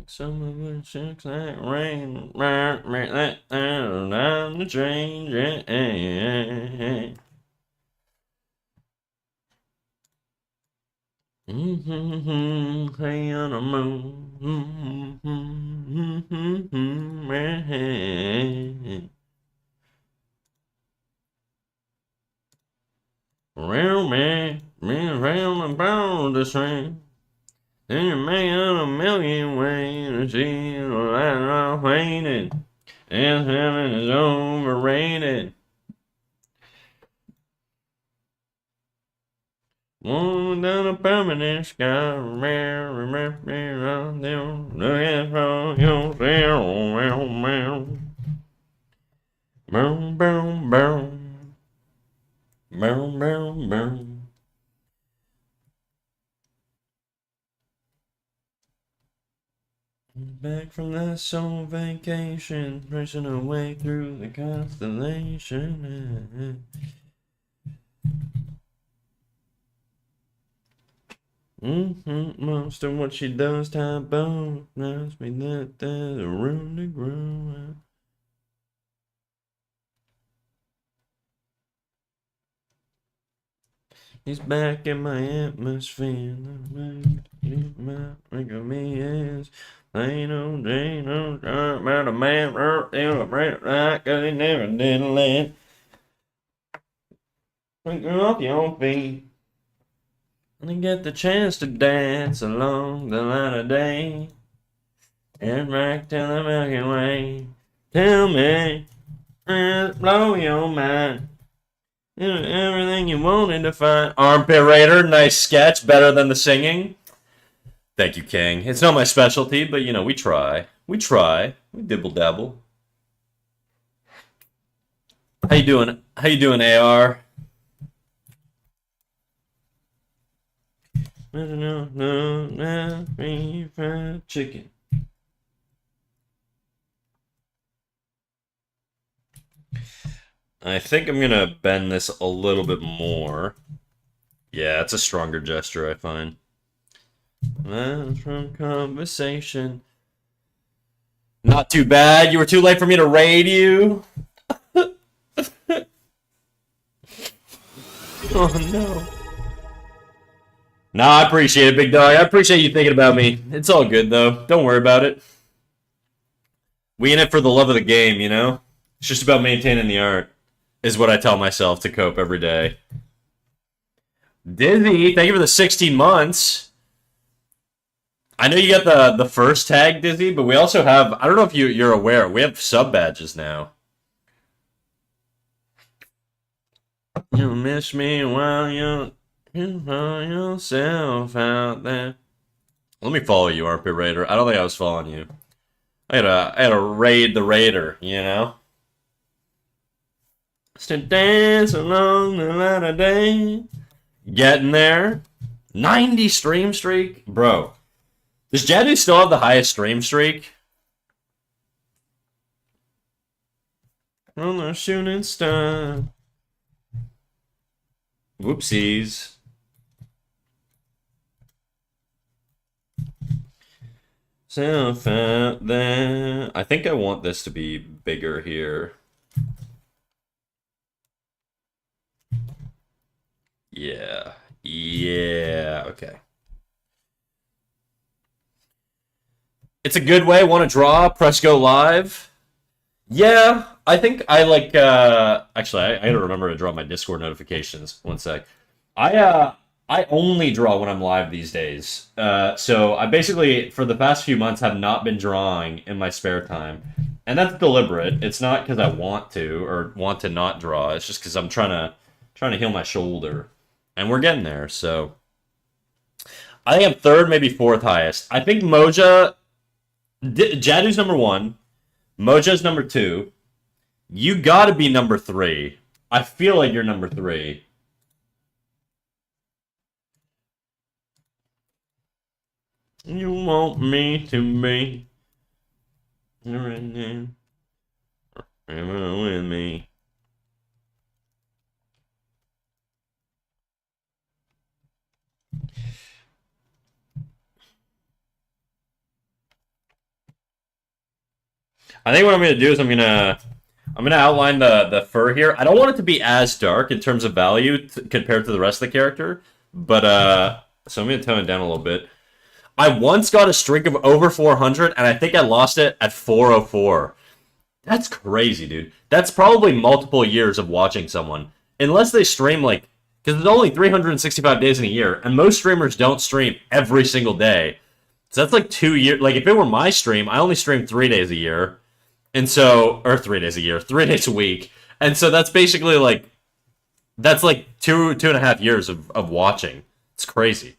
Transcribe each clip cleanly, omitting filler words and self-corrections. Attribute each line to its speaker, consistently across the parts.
Speaker 1: Some of it shakes like rain, make that down the change. Hey on the moon. Round me around about the same. Then you may have a million ways to see the light of faded. And heaven is overrated. One down a permanent sky, remember looking for yourself. Boom, boom, boom. Boom, boom, boom. Back from that soul vacation, racing away through the constellation. Most of what she does, type both knows me that there's a room to grow. He's back in my atmosphere. Think of me as ain't no day, no time about a man, like cause he never did let. Pick her off your feet. And get the chance to dance along the light of day. And back to the Milky Way. Tell me, blow your mind. Everything you wanted to find. Armpit Raider, nice sketch, better than the singing. Thank you, King. It's not my specialty, but you know, we try. We try. We dibble dabble. How you doing? How you doing, AR? Fried chicken. I think I'm gonna bend this a little bit more. Yeah, it's a stronger gesture, I find. That's from conversation. Not too bad. You were too late for me to raid you. Oh no. Nah, I appreciate it, big dog. I appreciate you thinking about me. It's all good though. Don't worry about it. We in it for the love of the game, you know? It's just about maintaining the art, is what I tell myself to cope every day. Dizzy, thank you for the 16 months. I know you got the first tag, Dizzy, but we also have, I don't know if you're aware, we have sub badges now. You miss me while you find yourself out there. Let me follow you, Armpit Raider. I don't think I was following you. I had to raid the Raider, you know? To dance along the light of day. Getting there. 90 stream streak? Bro. Does Jadu still have the highest stream streak? On the shooting star. Whoopsies. Self out there. I think I want this to be bigger here. Yeah. Yeah. Okay. It's a good way. Want to draw? Press go live. Yeah, I think I like. Actually, I gotta remember to draw my Discord notifications. One sec. I only draw when I'm live these days. So I basically, for the past few months, have not been drawing in my spare time, and that's deliberate. It's not because I want to or want to not draw. It's just because I'm trying to heal my shoulder, and we're getting there. So I think I'm third, maybe fourth highest. I think Moja, Jadu's number one. Moja's number two. You gotta be number three. I feel like you're number three. You want me to be Remember with me. I think what I'm gonna do is I'm gonna outline the fur here. I don't want it to be as dark in terms of value compared to the rest of the character, but so I'm gonna tone it down a little bit. I once got a streak of over 400, and I think I lost it at 404. That's crazy, dude. That's probably multiple years of watching someone, unless they stream like because there's only 365 days in a year, and most streamers don't stream every single day. So that's like 2 years. Like if it were my stream, I only stream 3 days a year. And so, or 3 days a year, 3 days a week. And so that's basically like, that's like two and a half years of watching. It's crazy.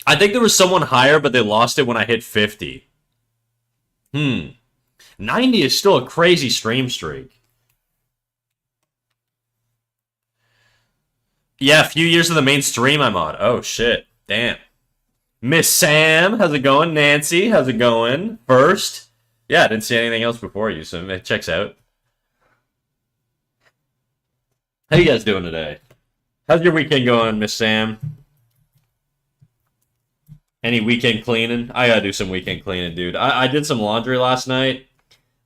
Speaker 1: I think there was someone higher, but they lost it when I hit 50. 90 is still a crazy stream streak. Yeah, a few years of the main stream I'm on. Oh, shit. Damn. Miss Sam, how's it going? Nancy, how's it going? First. Yeah, I didn't see anything else before you, so it checks out. How you guys doing today? How's your weekend going, Miss Sam? Any weekend cleaning? I gotta do some weekend cleaning, dude. I did some laundry last night,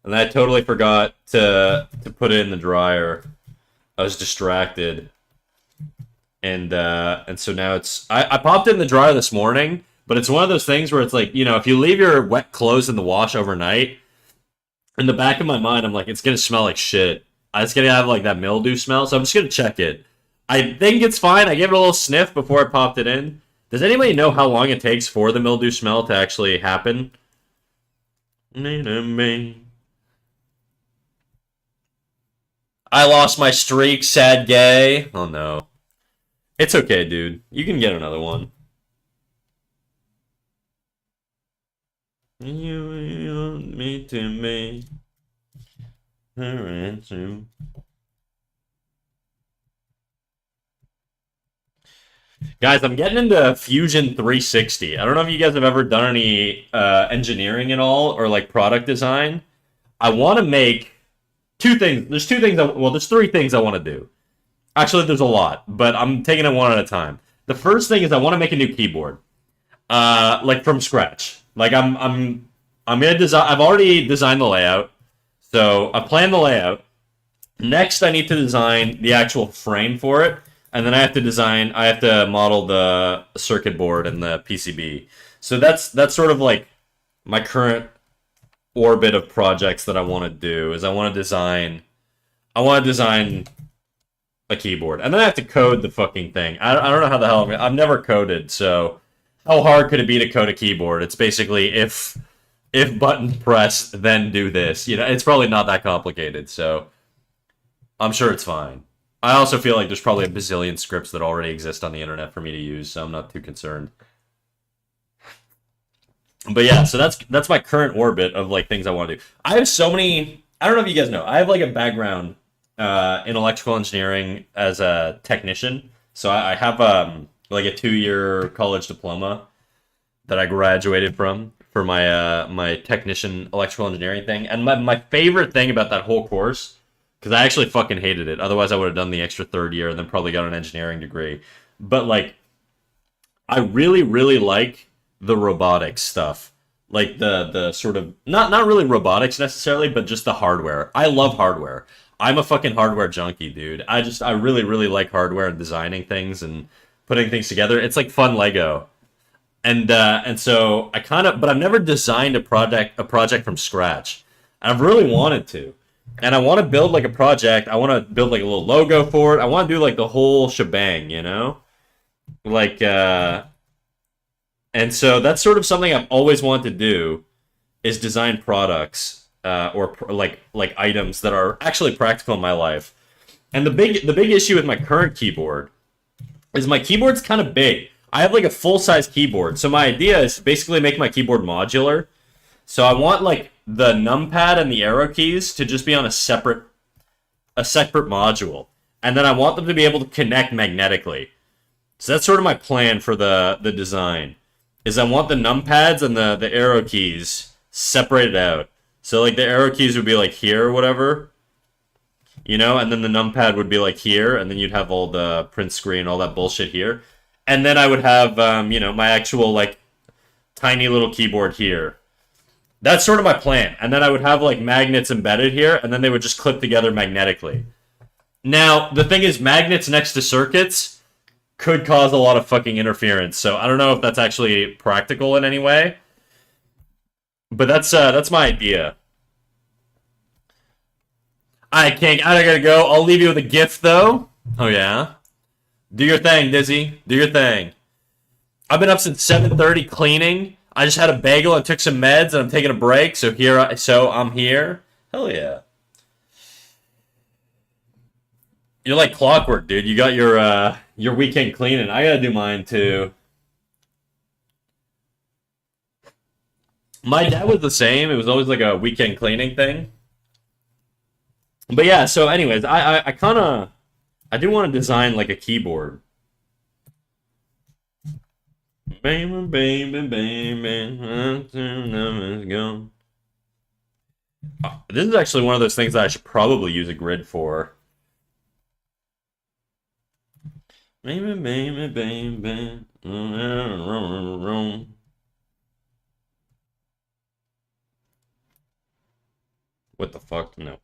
Speaker 1: and I totally forgot to put it in the dryer. I was distracted. And so now I popped it in the dryer this morning, but it's one of those things where it's like, you know, if you leave your wet clothes in the wash overnight, in the back of my mind, I'm like, it's gonna smell like shit. It's gonna have like that mildew smell, so I'm just gonna check it. I think it's fine. I gave it a little sniff before I popped it in. Does anybody know how long it takes for the mildew smell to actually happen? I lost my streak, sad gay. Oh no. It's okay, dude. You can get another one. You want me to make her answer. Guys, I'm getting into Fusion 360. I don't know if you guys have ever done any engineering at all or like product design. I want to make two things. There's two things. There's three things I want to do. Actually, there's a lot, but I'm taking it one at a time. The first thing is I want to make a new keyboard, like from scratch. Like I'm gonna design. I've already designed the layout, so I planned the layout. Next, I need to design the actual frame for it, and then I have to model the circuit board and the PCB. So that's sort of like my current orbit of projects that I want to do. Is I want to design a keyboard, and then I have to code the fucking thing. I don't know how the hell I've never coded, so how hard could it be to code a keyboard? It's basically if button pressed, then do this. You know, it's probably not that complicated, so I'm sure it's fine. I also feel like there's probably a bazillion scripts that already exist on the internet for me to use, so I'm not too concerned. But yeah, so that's my current orbit of like things I want to do. I have so many. I don't know if you guys know. I have like a background in electrical engineering as a technician. So I have like a 2-year college diploma that I graduated from for my my technician electrical engineering thing. And my favorite thing about that whole course, because I actually fucking hated it. Otherwise, I would have done the extra third year and then probably got an engineering degree. But like, I really really like the robotics stuff. Like the sort of not really robotics necessarily, but just the hardware. I love hardware. I'm a fucking hardware junkie, dude. I really really like hardware and designing things and putting things together. It's like fun Lego. And so but I've never designed a project from scratch. I've really wanted to. And I want to build like a project. I want to build like a little logo for it. I want to do like the whole shebang, you know? Like and so that's sort of something I've always wanted to do is design products like items that are actually practical in my life. And the big issue with my current keyboard is my keyboard's kind of big. I have like a full-size keyboard. So my idea is to basically make my keyboard modular. So I want like the numpad and the arrow keys to just be on a separate module. And then I want them to be able to connect magnetically. So that's sort of my plan for the design. Is I want the numpads and the arrow keys separated out. So like the arrow keys would be like here or whatever, you know, and then the numpad would be like here, and then you'd have all the print screen, all that bullshit here, and then I would have you know, my actual like tiny little keyboard here. That's sort of my plan, and then I would have like magnets embedded here, and then they would just clip together magnetically. Now the thing is, magnets next to circuits could cause a lot of fucking interference, so I don't know if that's actually practical in any way. But that's my idea. I can't. I gotta go. I'll leave you with a gift though. Oh yeah. Do your thing, Dizzy. Do your thing. I've been up since 7:30 cleaning. I just had a bagel and took some meds, and I'm taking a break. So I'm here. Hell yeah. You're like clockwork, dude. You got your weekend cleaning. I gotta do mine too. My dad was the same. It was always like a weekend cleaning thing. But yeah, so anyways, I kind of I do want to design like a keyboard. Baby, baby, baby, gone. This is actually one of those things that I should probably use a grid for. Baby, baby, baby. What the fuck? No.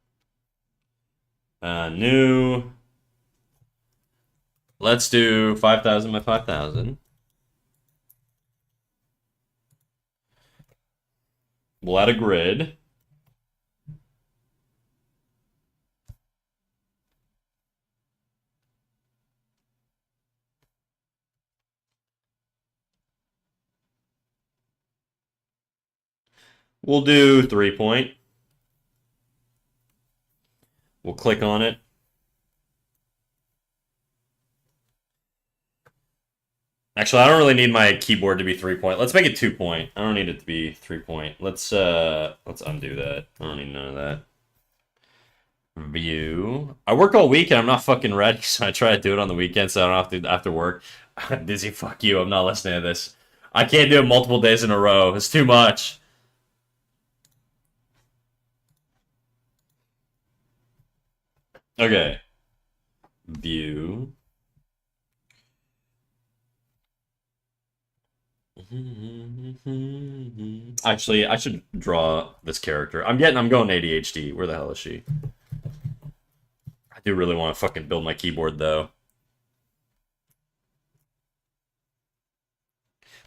Speaker 1: New. Let's do 5,000 by 5,000. We'll add a grid. We'll do 3-point. We'll click on it. Actually, I don't really need my keyboard to be 3-point. Let's make it 2-point. I don't need it to be 3-point. Let's undo that. I don't need none of that. View. I work all week and I'm not fucking ready, so I try to do it on the weekend so I don't have to after work. Dizzy, fuck you. I'm not listening to this. I can't do it multiple days in a row. It's too much. Okay. View. Actually, I should draw this character. I'm going ADHD. Where the hell is she? I do really want to fucking build my keyboard though.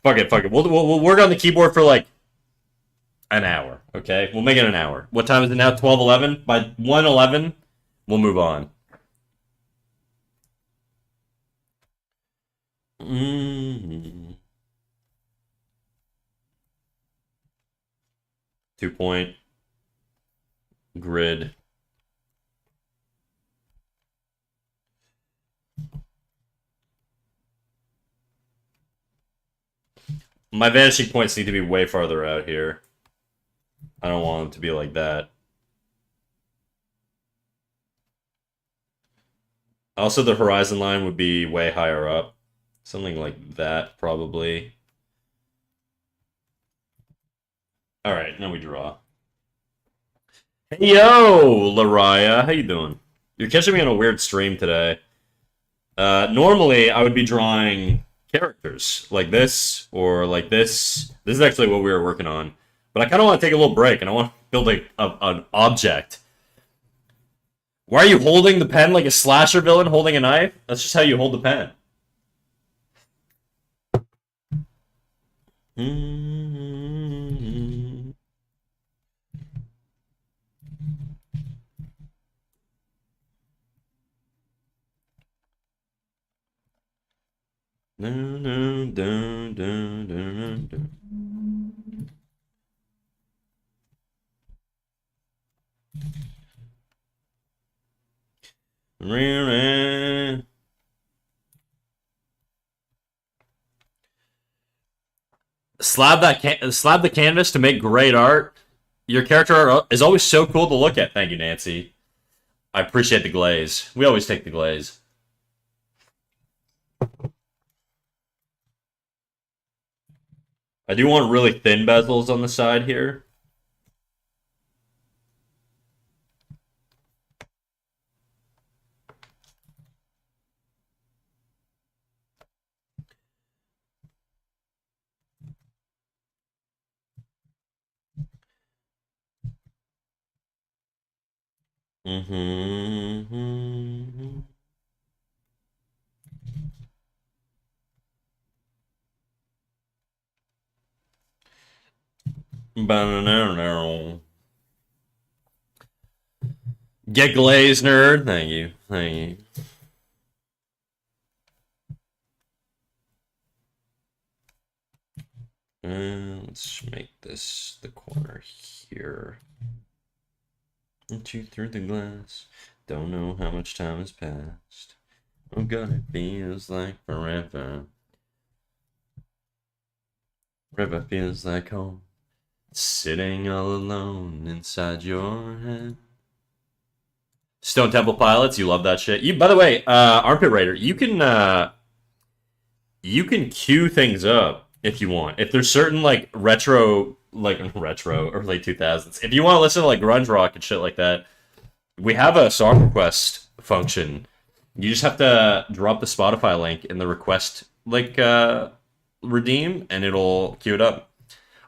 Speaker 1: Fuck it, fuck it. We'll work on the keyboard for like an hour. Okay, we'll make it an hour. What time is it now? 12:11. By 1:11, we'll move on. Mm-hmm. 2-point grid. My vanishing points need to be way farther out here. I don't want them to be like that. Also, the horizon line would be way higher up. Something like that, probably. Alright, now we draw. Hey, yo, Lariah. How you doing? You're catching me on a weird stream today. Normally, I would be drawing characters like this or like this. This is actually what we were working on. But I kind of want to take a little break, and I want to build an object. Why are you holding the pen like a slasher villain holding a knife? That's just how you hold the pen. Slab the canvas to make great art. Your character art is always so cool to look at. Thank you, Nancy. I appreciate the glaze. We always take the glaze. I do want really thin bezels on the side here. Mm-hmm. Get glazed, nerd. Thank you. Thank you. Let's make this the corner here. Into through the glass. Don't know how much time has passed. Oh God, it feels like forever. River feels like home. Sitting all alone inside your head. Stone Temple Pilots, you love that shit. You, by the way, Armpit Raider, you can queue things up if you want. If there's certain like retro or late 2000s, if you want to listen to like grunge rock and shit like that, we have a song request function. You just have to drop the Spotify link in the request redeem, and it'll queue it up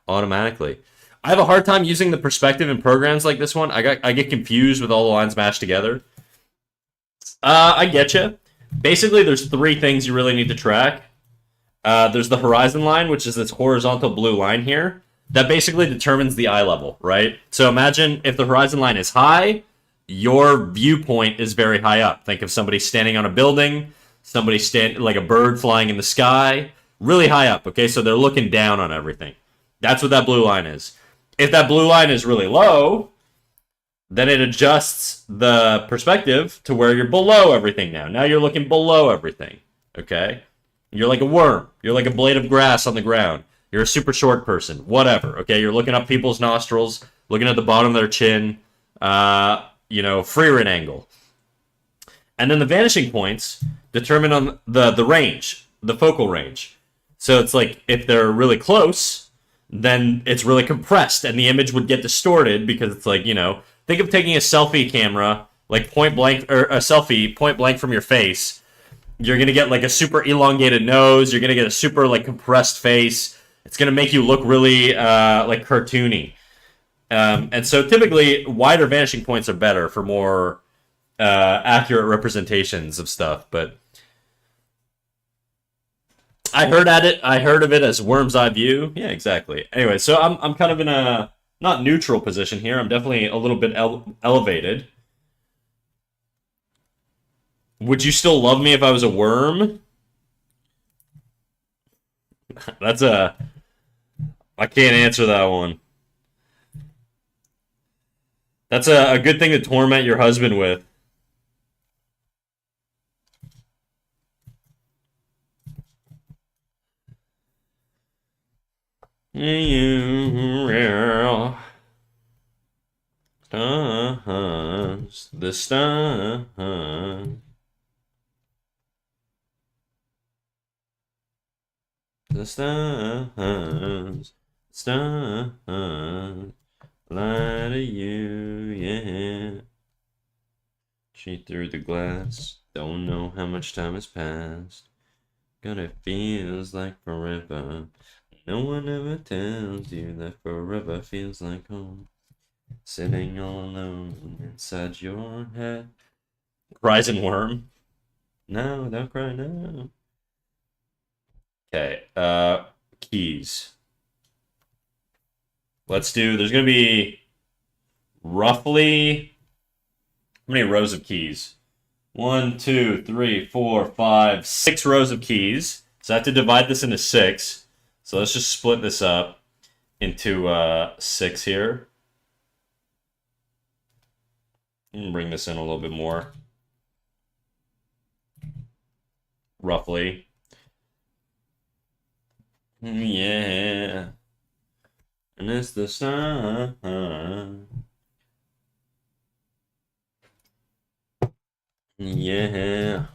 Speaker 1: automatically. I have a hard time using the perspective in programs like this one. I get confused with all the lines mashed together. I get you. Basically, there's three things you really need to track. There's the horizon line, which is this horizontal blue line here. That basically determines the eye level, right? So imagine if the horizon line is high, your viewpoint is very high up. Think of somebody standing on a building, somebody like a bird flying in the sky, really high up, okay? So they're looking down on everything. That's what that blue line is. If that blue line is really low, then it adjusts the perspective to where you're below everything now. Now you're looking below everything, okay? You're like a worm. You're like a blade of grass on the ground. You're a super short person. Whatever, okay? You're looking up people's nostrils, looking at the bottom of their chin, Freeran angle. And then the vanishing points determine on the range, the focal range. So it's like if they're really close, then it's really compressed and the image would get distorted because it's like, think of taking a selfie camera, like point blank, or a selfie point blank from your face. You're going to get like a super elongated nose. You're going to get a super like compressed face. It's going to make you look really like cartoony. And so typically wider vanishing points are better for more accurate representations of stuff. But I heard of it as worm's eye view. Yeah, exactly. Anyway, so I'm kind of in a not neutral position here. I'm definitely a little bit elevated. Would you still love me if I was a worm? I can't answer that one. That's a good thing to torment your husband with. Stars, the stars. The stars, lie to you, yeah. She threw the glass, don't know how much time has passed. God, it feels like forever. No one ever tells you that forever feels like home. Sitting all alone inside your head. Cries and worm. No, don't cry now. Okay, keys. Let's do, there's going to be roughly, how many rows of keys? 1, 2, 3, 4, 5, 6 rows of keys. So I have to divide this into 6. So let's just split this up into 6 here. And bring this in a little bit more. Roughly. Yeah. And it's the sun. Yeah.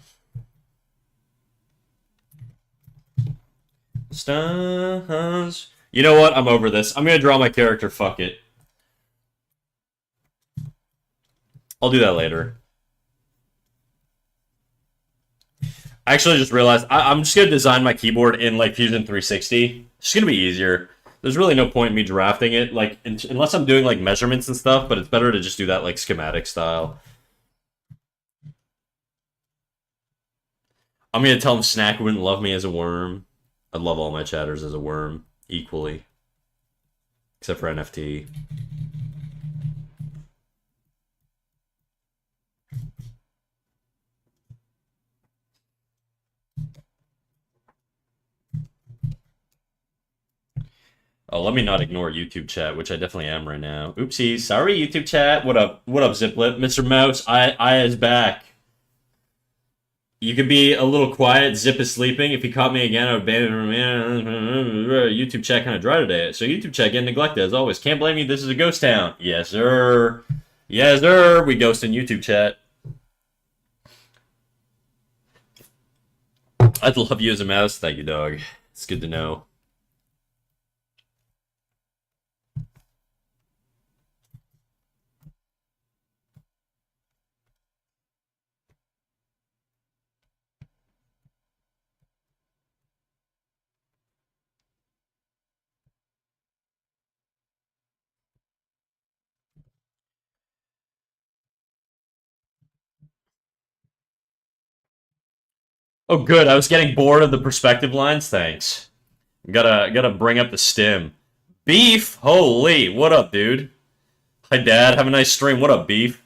Speaker 1: Stars. You know what? I'm over this. I'm gonna draw my character. Fuck it. I'll do that later. I actually just realized I'm just gonna design my keyboard in like Fusion 360. It's just gonna be easier. There's really no point in me drafting it, like unless I'm doing like measurements and stuff. But it's better to just do that like schematic style. I'm gonna tell him Snack wouldn't love me as a worm. I'd love all my chatters as a worm equally, except for NFT. Oh, let me not ignore YouTube chat, which I definitely am right now. Oopsie, sorry YouTube chat. What up? What up, Ziplet? Mr. Mouse, I is back. You could be a little quiet. Zip is sleeping. If he caught me again, I would ban him. YouTube chat kind of dry today, so YouTube chat getting neglected as always. Can't blame you. This is a ghost town. Yes, sir. Yes, sir. We ghost in YouTube chat. I'd love you as a mouse. Thank you, dog. It's good to know. Oh, good. I was getting bored of the perspective lines. Thanks. Gotta bring up the stim. Beef. Holy, what up, dude? Hi, Dad. Have a nice stream. What up, Beef?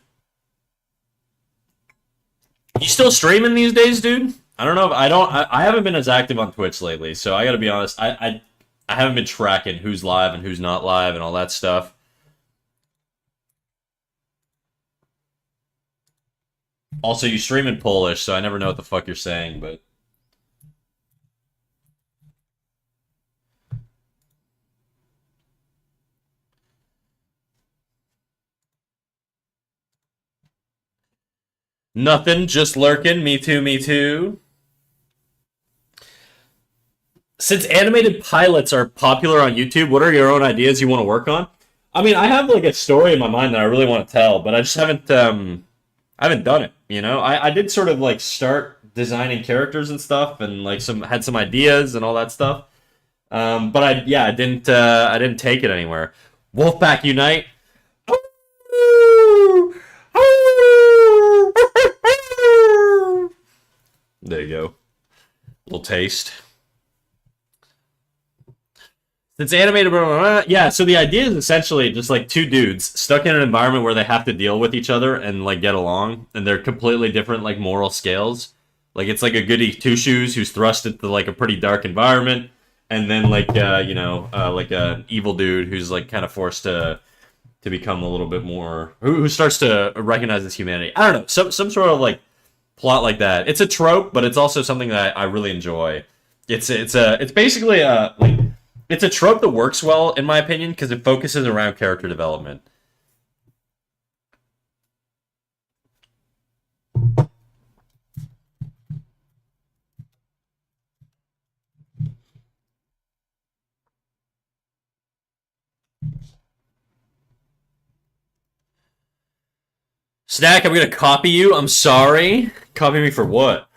Speaker 1: You still streaming these days, dude? I don't know. If, I don't. I haven't been as active on Twitch lately, so I gotta be honest. I haven't been tracking who's live and who's not live and all that stuff. Also, you stream in Polish, so I never know what the fuck you're saying, but. Nothing, just lurking. Me too, me too. Since animated pilots are popular on YouTube, what are your own ideas you want to work on? I mean, I have like a story in my mind that I really want to tell, but I just haven't done it. You know, I did sort of like start designing characters and stuff, and like had some ideas and all that stuff. But I didn't take it anywhere. Wolfpack Unite. There you go. Little taste. Since animated, yeah. So the idea is essentially just like two dudes stuck in an environment where they have to deal with each other and like get along, and they're completely different like moral scales. Like it's like a goody two shoes who's thrust into like a pretty dark environment, and then like like an evil dude who's like kind of forced to become a little bit more who starts to recognize his humanity. I don't know, some sort of like plot like that. It's a trope, but it's also something that I really enjoy. It's basically a like it's a trope that works well in my opinion because it focuses around character development. Snack, I'm gonna copy you. I'm sorry. Copy me for what?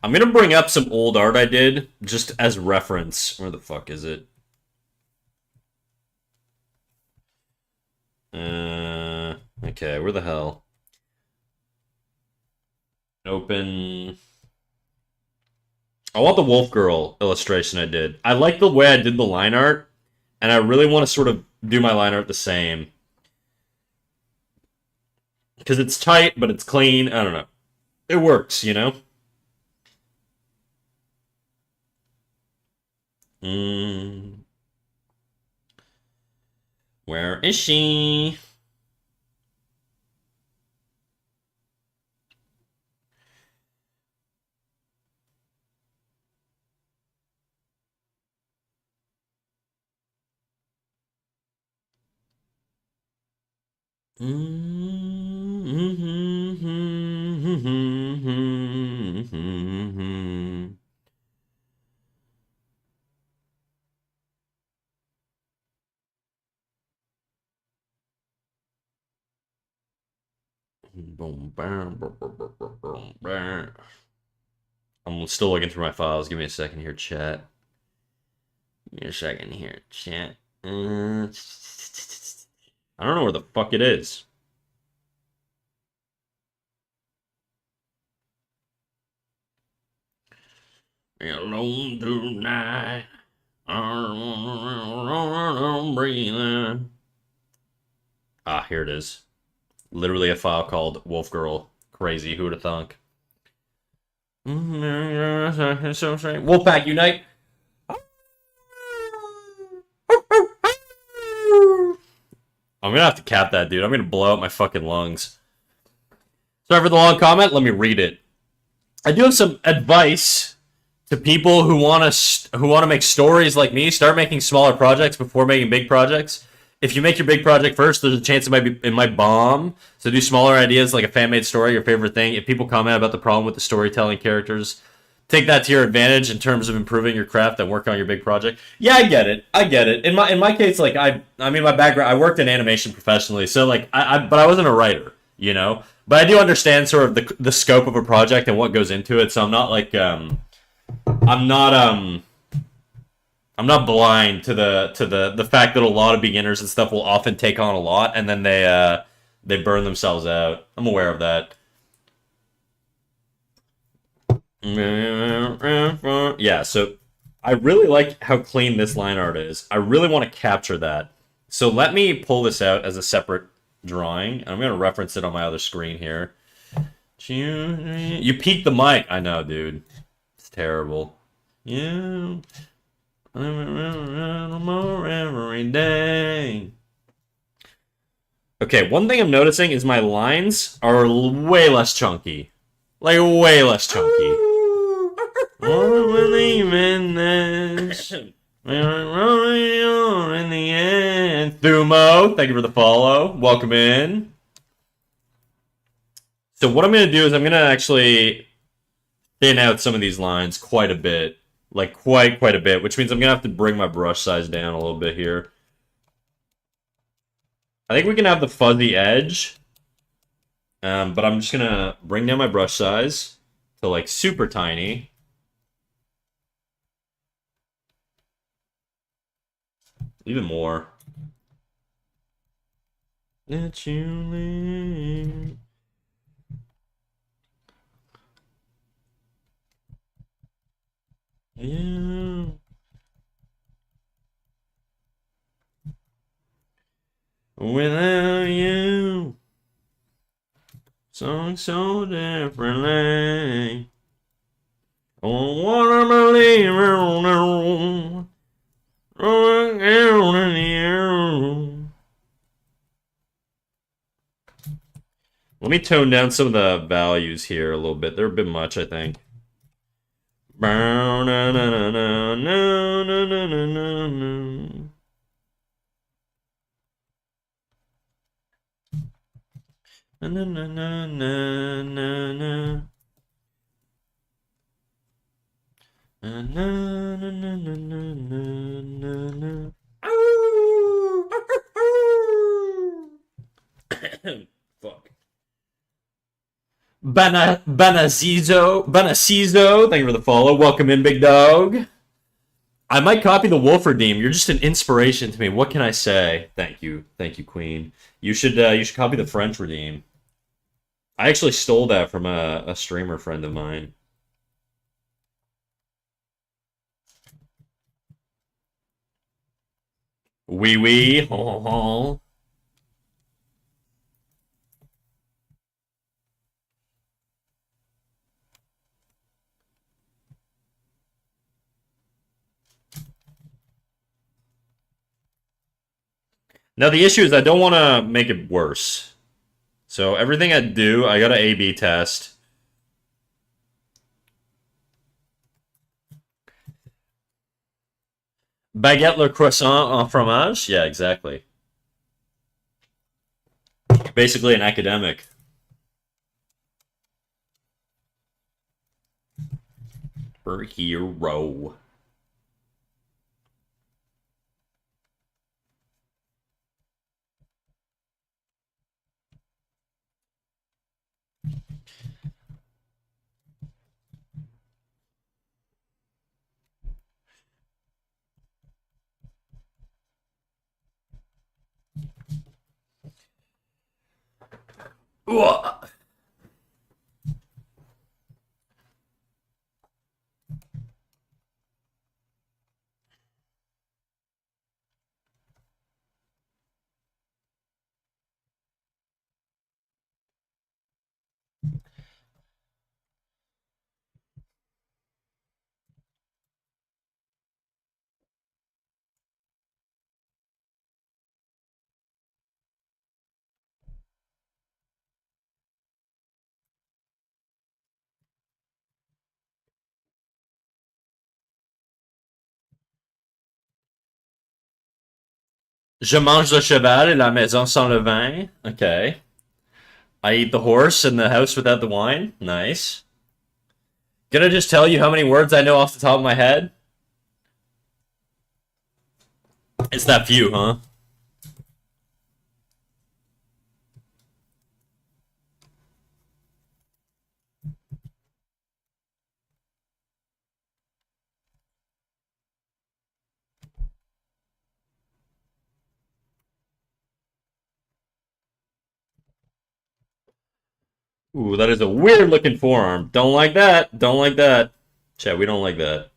Speaker 1: I'm gonna bring up some old art I did just as reference. Where the fuck is it? Okay, where the hell? Open. I want the Wolf Girl illustration I did. I like the way I did the line art, and I really want to sort of do my line art the same. Because it's tight, but it's clean. I don't know. It works, you know? Where is she? I'm still looking through my files. Give me a second here, chat. Give me a second here, chat. I don't know where the fuck it is. Alone tonight. I'm breathing. Ah, here it is. Literally a file called Wolf Girl. Crazy, who would have thunk? So strange. Wolfpack unite. I'm gonna have to cap that, dude. I'm gonna blow out my fucking lungs. Sorry for the long comment. Let me read it. I do have some advice to people who want to make stories like me. Start making smaller projects before making big projects. If you make your big project first, there's a chance it might bomb. So do smaller ideas like a fan made story, your favorite thing. If people comment about the problem with the storytelling characters, take that to your advantage in terms of improving your craft and work on your big project. Yeah, I get it. I get it. In my case, like I mean my background, I worked in animation professionally, so like but I wasn't a writer, you know. But I do understand sort of the scope of a project and what goes into it. So I'm not like I'm not I'm not blind to the fact that a lot of beginners and stuff will often take on a lot and then they burn themselves out. I'm aware of that. Yeah, so I really like how clean this line art is. I really want to capture that. So let me pull this out as a separate drawing. I'm going to reference it on my other screen here. You peaked the mic. I know, dude. It's terrible. Yeah. More every day. Okay, one thing I'm noticing is my lines are way less chunky. Like, way less chunky. Wanna believe in this. We're rolling in the end. Thumo, thank you for the follow. Welcome in. So what I'm going to do is I'm going to actually thin out some of these lines quite a bit. Like, quite a bit, which means I'm going to have to bring my brush size down a little bit here. I think we can have the fuzzy edge. But I'm just going to bring down my brush size to, like, super tiny. Even more. Let you leave. Yeah. Without you. Song so differently. I wanna believe in you. Let me tone down some of the values here a little bit. They're a bit much, I think. Fuck. Benacizo, thank you for the follow. Welcome in, big dog. I might copy the Wolf Redeem. You're just an inspiration to me. What can I say? Thank you, Queen. You should copy the French Redeem. I actually stole that from a streamer friend of mine. Wee wee, ho ho ho. Now the issue is I don't want to make it worse. So everything I do, I gotta A/B test. Baguette le croissant en fromage? Yeah, exactly. Basically an academic. For hero. Je mange le cheval et la maison sans le vin. Okay. I eat the horse and the house without the wine. Nice. Gonna just tell you how many words I know off the top of my head? It's that few, huh? Ooh, that is a weird looking forearm. Don't like that. Don't like that. Chat, we don't like that.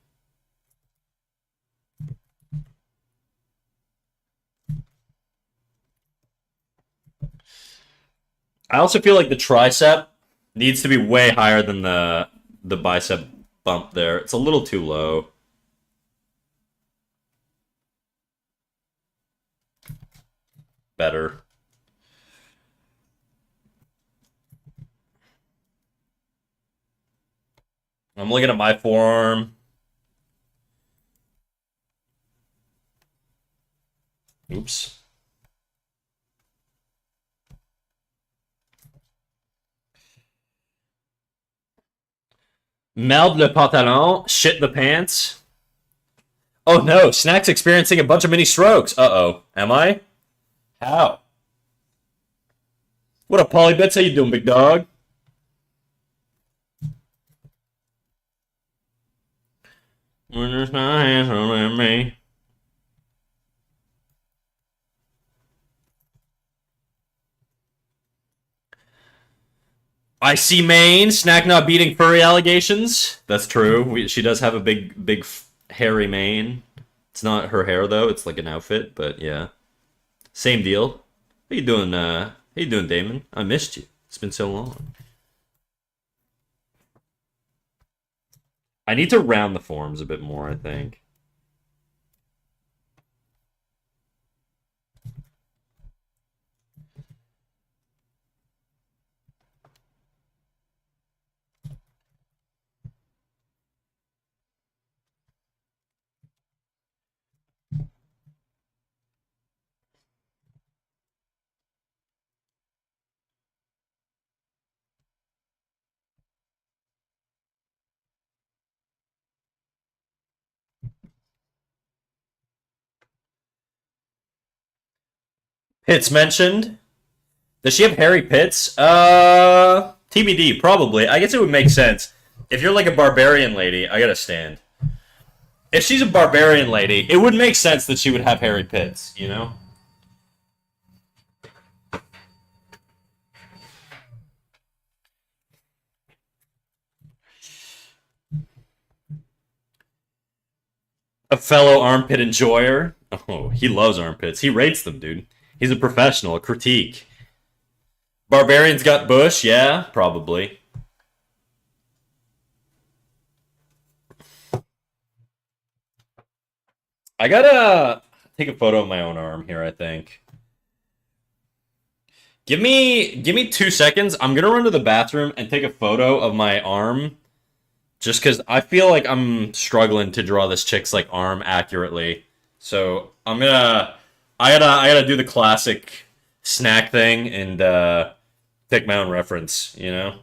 Speaker 1: I also feel like the tricep needs to be way higher than the bicep bump there. It's a little too low. Better. I'm looking at my forearm. Oops. Meld le pantalon, shit the pants. Oh no, Snack's experiencing a bunch of mini strokes. Uh-oh. Am I? How? What up, Polybits? How you doing, big dog? When there's my hands on me. I see Maine. Snack not beating furry allegations. That's true. She does have a big hairy mane. It's not her hair though. It's like an outfit, but yeah, same deal. How you doing? How you doing, Damon? I missed you. It's been so long. I need to round the forms a bit more, I think. Pits mentioned. Does she have hairy pits? TBD, probably. I guess it would make sense. If you're like a barbarian lady, I gotta stand. If she's a barbarian lady, it would make sense that she would have hairy pits, you know? A fellow armpit enjoyer. Oh, he loves armpits. He rates them, dude. He's a professional, a critique. Barbarians got bush? Yeah, probably. I gotta take a photo of my own arm here, I think. Give me 2 seconds. I'm gonna run to the bathroom and take a photo of my arm. Just because I feel like I'm struggling to draw this chick's like arm accurately. So I gotta do the classic snack thing and take my own reference, you know?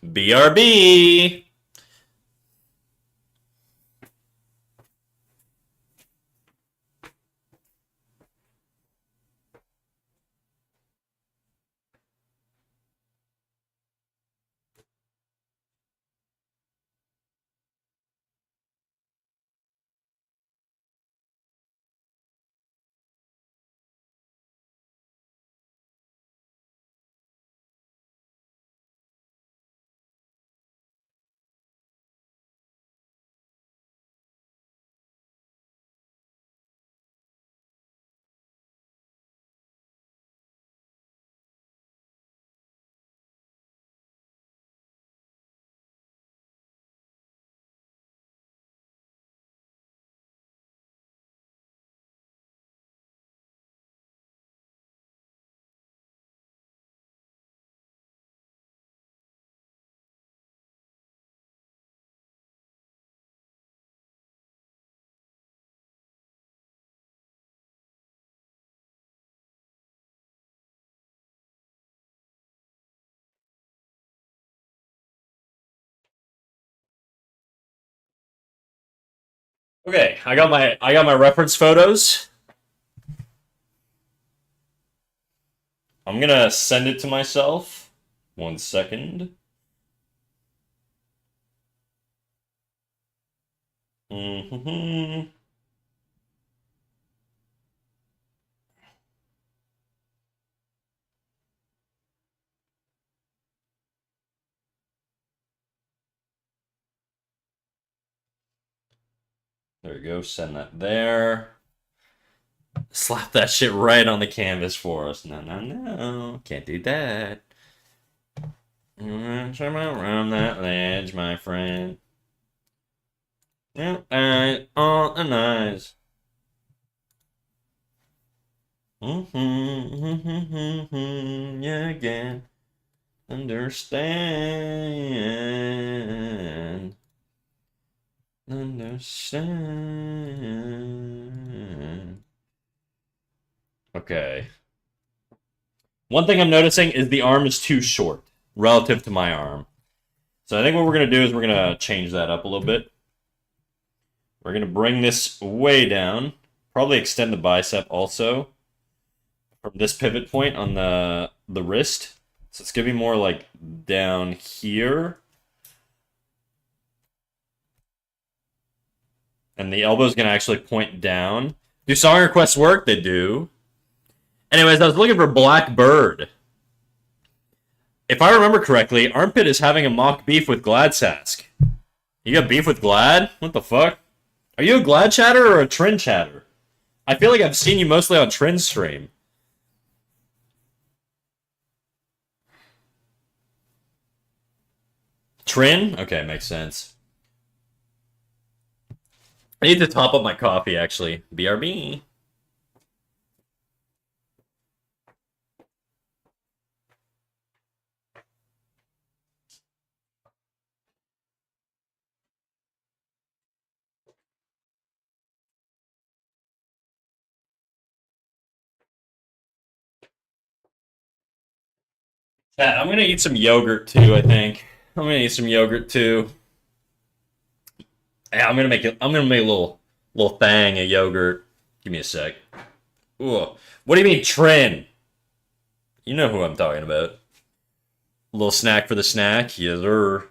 Speaker 1: BRB! Okay, I got my reference photos. I'm gonna send it to myself. 1 second. Hmm. There you go. Send that there. Slap that shit right on the canvas for us. No, no, no. Can't do that. Trim around that ledge, my friend. Yeah, on the eyes. Yeah, again. Understand. Understand. Okay. One thing I'm noticing is the arm is too short relative to my arm. So I think what we're going to do is we're going to change that up a little bit. We're going to bring this way down. Probably extend the bicep also from this pivot point on the wrist. So it's going to be more like down here. And the elbow's going to actually point down. Do song requests work? They do. Anyways, I was looking for Black Bird. If I remember correctly, Armpit is having a mock beef with Gladsask. You got beef with Glad? What the fuck? Are you a Glad chatter or a Trin chatter? I feel like I've seen you mostly on Trin's stream. Trin? Okay, makes sense. I need to top up my coffee, actually. BRB. Chat, I'm gonna eat some yogurt too, I think. I'm gonna eat some yogurt too. Yeah, I'm gonna make a little thang of yogurt. Give me a sec. Ooh. What do you mean, Trin? You know who I'm talking about. A little snack for the snack, yes sir.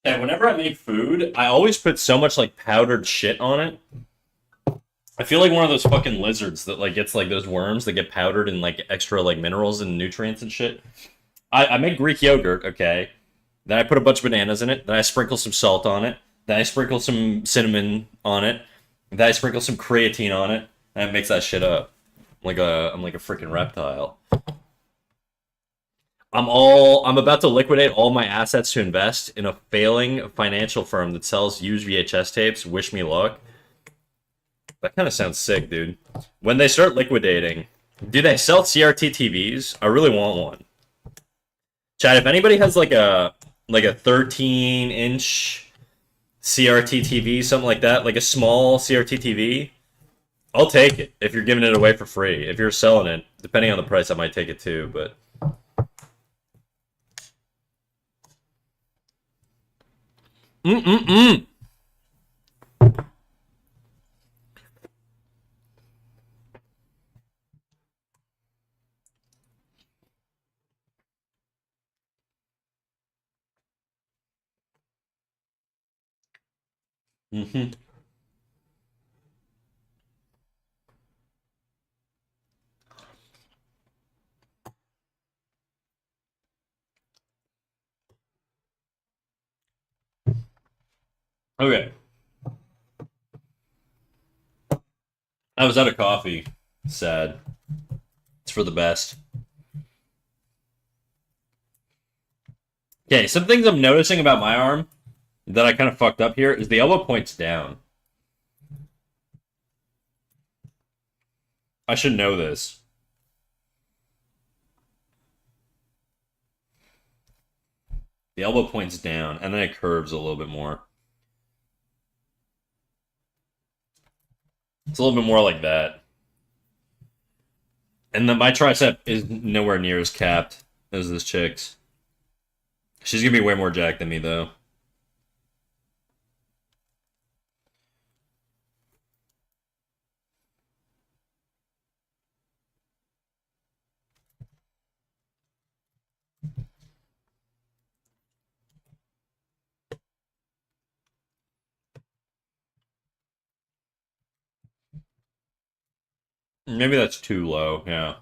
Speaker 1: And whenever I make food, I always put so much like powdered shit on it. I feel like one of those fucking lizards that like gets like those worms that get powdered and like extra like minerals and nutrients and shit. I make Greek yogurt, okay. Then I put a bunch of bananas in it. Then I sprinkle some salt on it. Then I sprinkle some cinnamon on it. Then I sprinkle some creatine on it, and it makes that shit up. I'm like a freaking reptile. I'm about to liquidate all my assets to invest in a failing financial firm that sells used VHS tapes. Wish me luck. That kind of sounds sick, dude. When they start liquidating, do they sell CRT TVs? I really want one. Chad, if anybody has like a 13-inch CRT TV, something like that, like a small CRT TV, I'll take it if you're giving it away for free. If you're selling it, depending on the price, I might take it too, but mm-mm-mm. Mm-hmm. Okay. I was out of coffee. Sad. It's for the best. Okay, some things I'm noticing about my arm that I kind of fucked up here is the elbow point's down. I should know this. The elbow point's down, and then it curves a little bit more. It's a little bit more like that. And then my tricep is nowhere near as capped as this chick's. She's gonna be way more jacked than me, though. Maybe that's too low, yeah.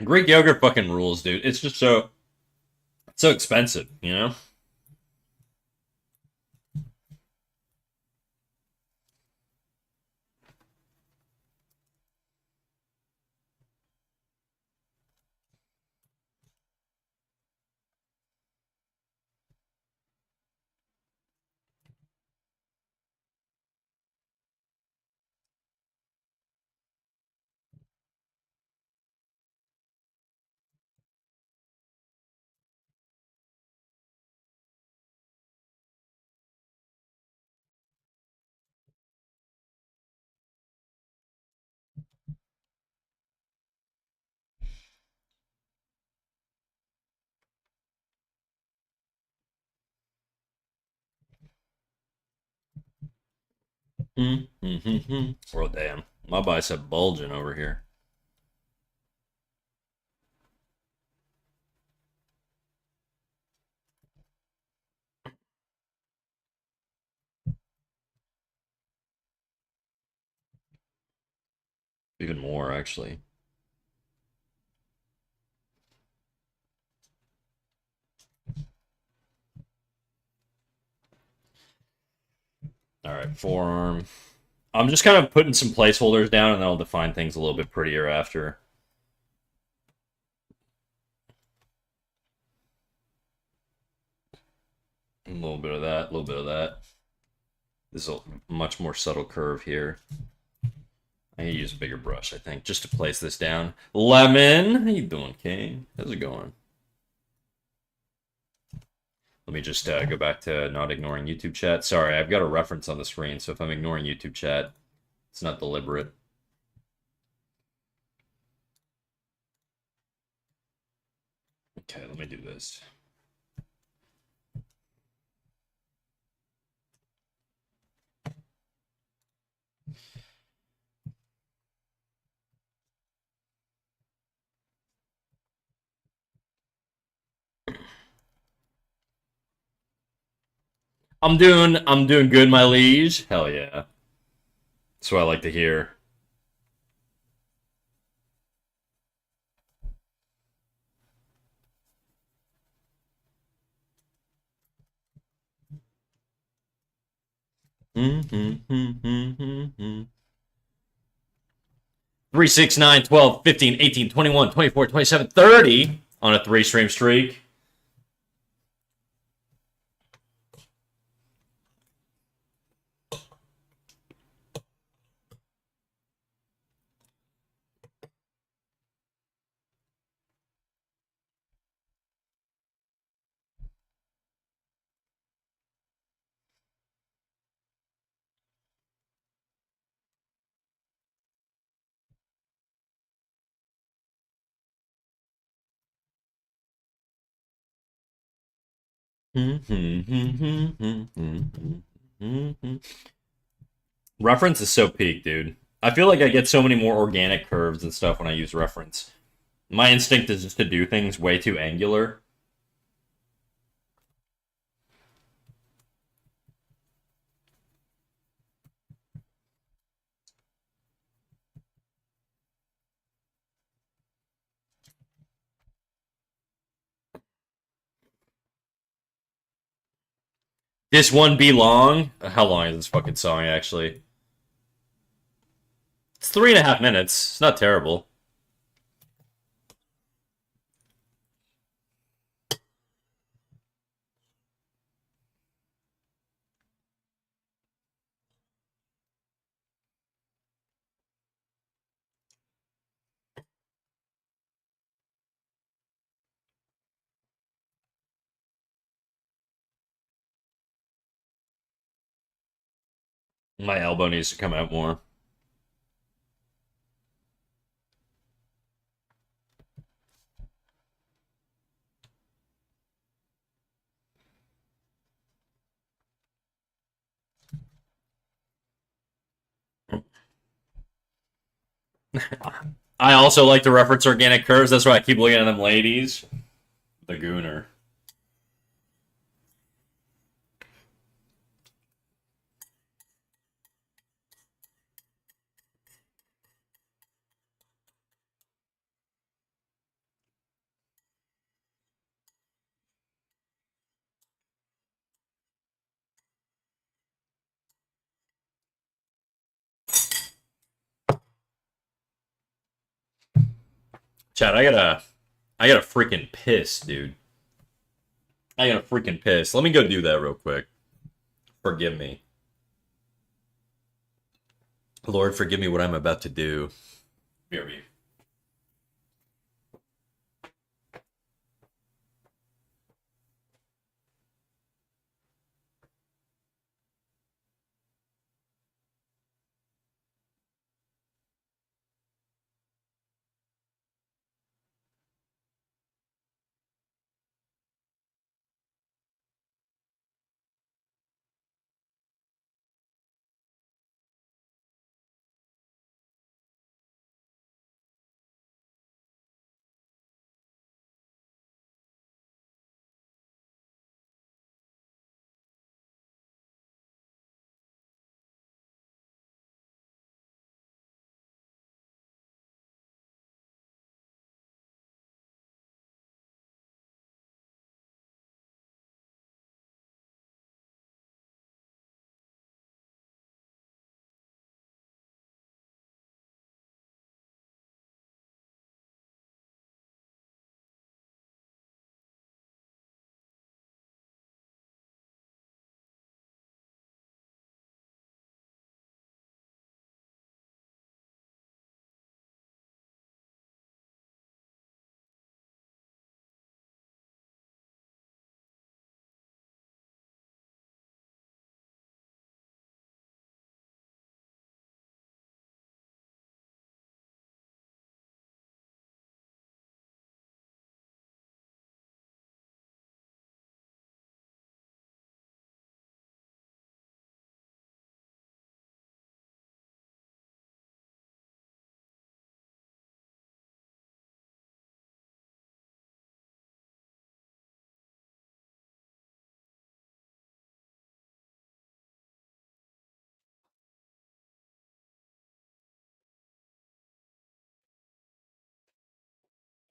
Speaker 1: Greek yogurt fucking rules, dude. It's just so expensive, you know? Mm-hmm. Oh, damn. My bicep bulging over here. Even more, actually. All right, forearm. I'm just kind of putting some placeholders down, and then I'll define things a little bit prettier after. A little bit of that, a little bit of that. This is a much more subtle curve here. I need to use a bigger brush, I think, just to place this down. Lemon, how you doing, King? How's it going? Let me just go back to not ignoring YouTube chat. Sorry, I've got a reference on the screen, so if I'm ignoring YouTube chat, it's not deliberate. Okay, let me do this. I'm doing good, my liege. Hell yeah. That's what I like to hear. Mm-hmm. 3, 6, 9, 12, 15, 18, 21, 24, 27, 30 on a 3 stream streak. Reference is so peak, dude. I feel like I get so many more organic curves and stuff when I use reference. My instinct is just to do things way too angular. This one be long. How long is this fucking song actually? It's 3.5 minutes. It's not terrible. My elbow needs to come out more. I also like to reference organic curves. That's why I keep looking at them ladies. The Gooner. Chad, I gotta freaking piss, dude. I gotta freaking piss. Let me go do that real quick. Forgive me. Lord, forgive me what I'm about to do. BRB.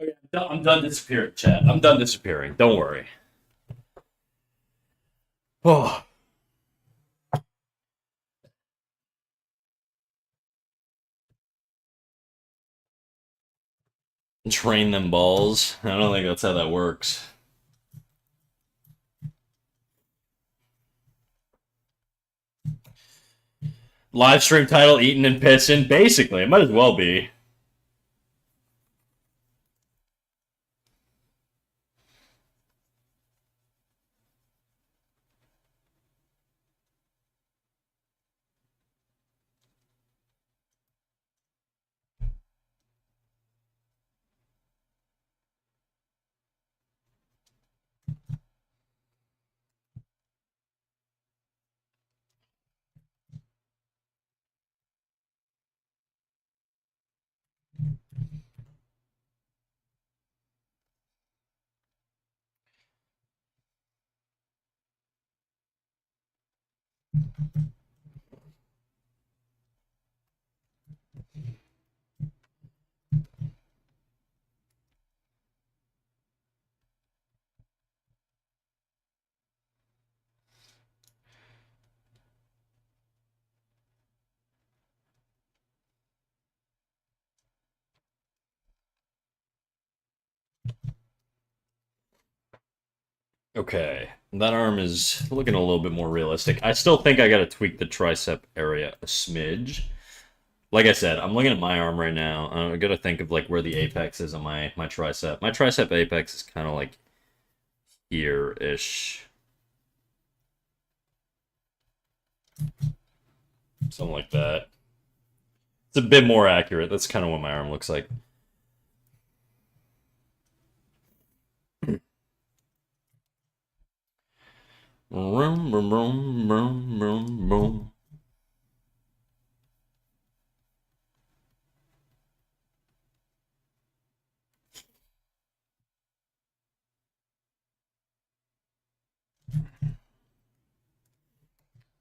Speaker 1: Okay, I'm done disappearing, chat. I'm done disappearing. Don't worry. Oh, train them balls. I don't think that's how that works. Live stream title: Eating and Pissing. Basically, it might as well be. Okay, that arm is looking a little bit more realistic. I still think I gotta tweak the tricep area a smidge. Like I said, I'm looking at my arm right now. I gotta think of like where the apex is on my tricep. My tricep apex is kind of like here-ish. Something like that. It's a bit more accurate. That's kind of what my arm looks like. Vroom, vroom, vroom, vroom, vroom, vroom.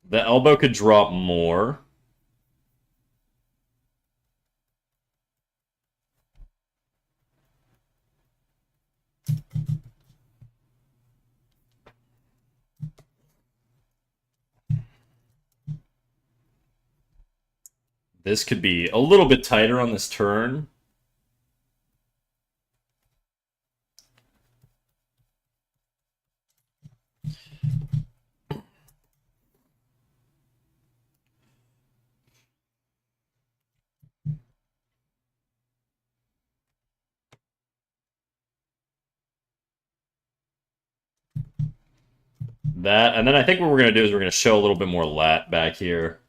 Speaker 1: The elbow could drop more. This could be a little bit tighter on this turn. That, and then I think what we're going to do is we're going to show a little bit more lat back here.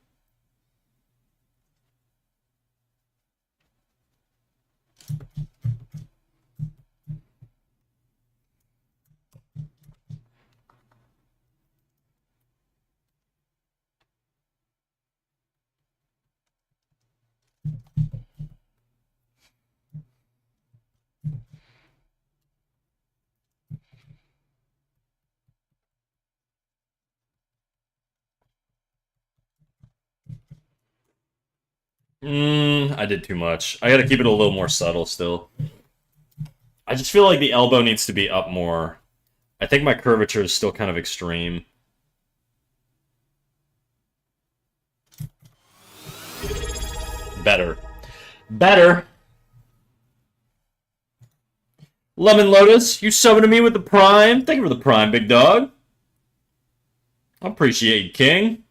Speaker 1: I did too much. I got to keep it a little more subtle still. I just feel like the elbow needs to be up more. I think my curvature is still kind of extreme. Better. Better. Lemon Lotus, you subbing to me with the Prime. Thank you for the Prime, big dog. I appreciate you, King.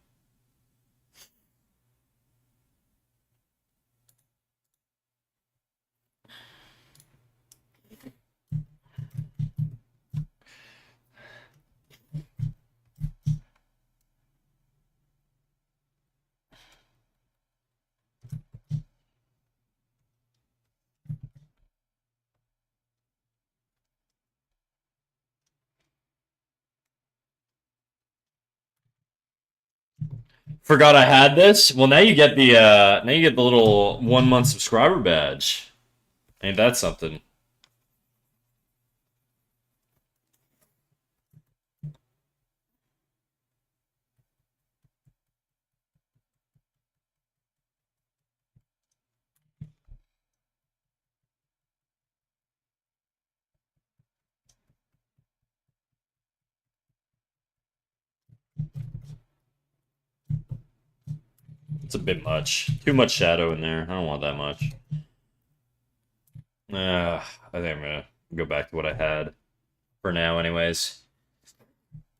Speaker 1: Forgot I had this. Well, now you get the little 1 month subscriber badge. Ain't that something? It's a bit much. Too much shadow in there. I don't want that much. I think I'm gonna go back to what I had for now, anyways.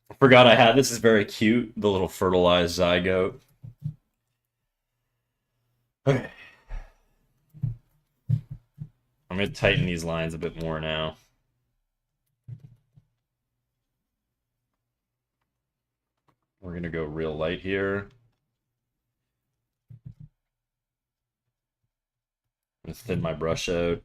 Speaker 1: I forgot I had this. Is very cute. The little fertilized zygote. Okay. I'm gonna tighten these lines a bit more now. We're gonna go real light here. I'm gonna thin my brush out.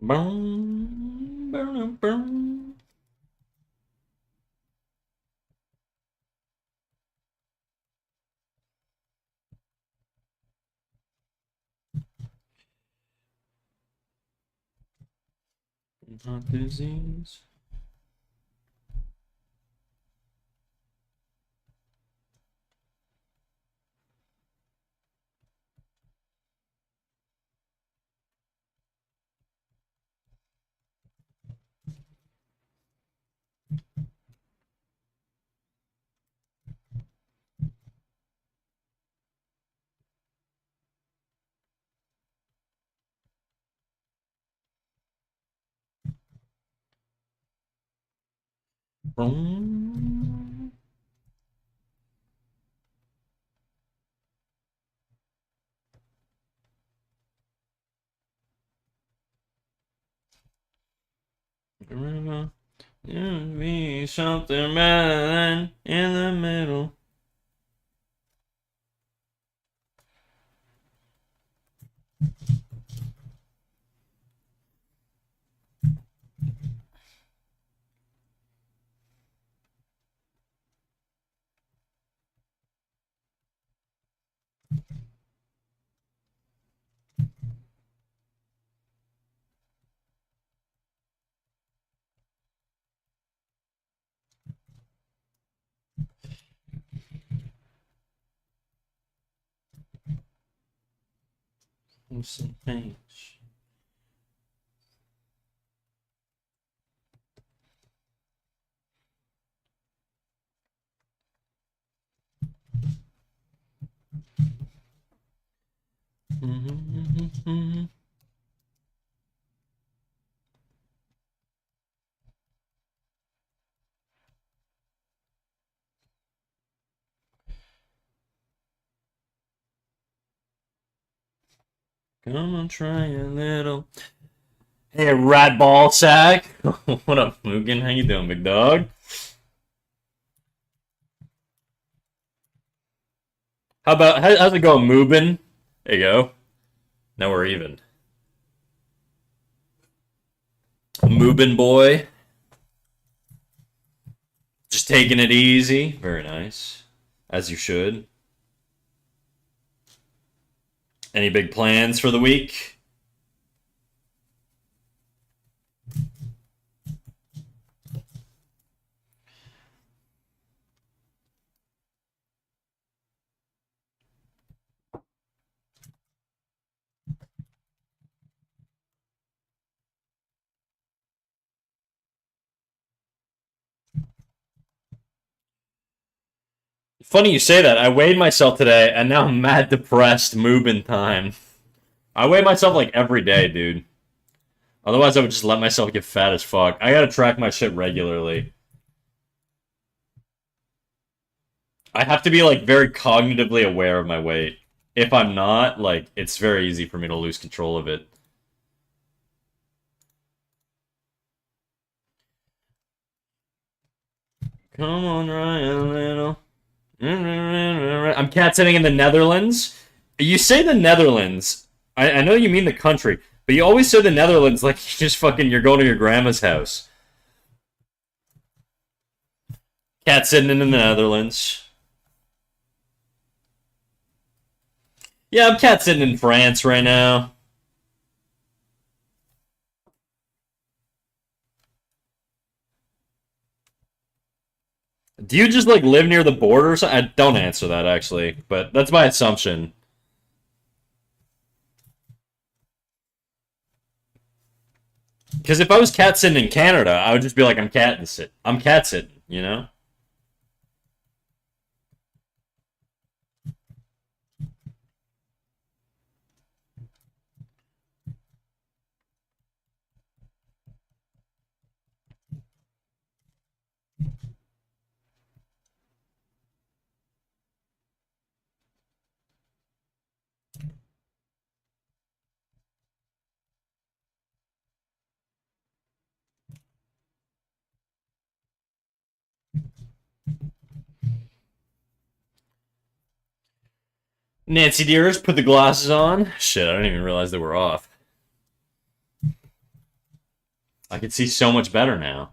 Speaker 1: Boom, boom, boom. Not disease. Boom. Remember, there'll be something better than in the middle. Some things. Come on, try a little. Hey, rat ball sack. What up, Mugen? How you doing, big dog? How's it going, Moobin? There you go. Now we're even. Moobin boy. Just taking it easy. Very nice. As you should. Any big plans for the week? Funny you say that. I weighed myself today, and now I'm mad depressed. Moobin time. I weigh myself like every day, dude. Otherwise, I would just let myself get fat as fuck. I gotta track my shit regularly. I have to be like very cognitively aware of my weight. If I'm not, like, it's very easy for me to lose control of it. Come on, Ryan, little. I'm cat sitting in the Netherlands. You say the Netherlands. I know you mean the country, but you always say the Netherlands like you're going to your grandma's house. Cat sitting in the Netherlands. Yeah, I'm cat sitting in France right now. Do you just like live near the border? I don't answer that actually, but that's my assumption. Because if I was cat sitting in Canada, I would just be like, I'm cat sitting, you know? Nancy Dearest, put the glasses on. Shit, I didn't even realize they were off. I can see so much better now.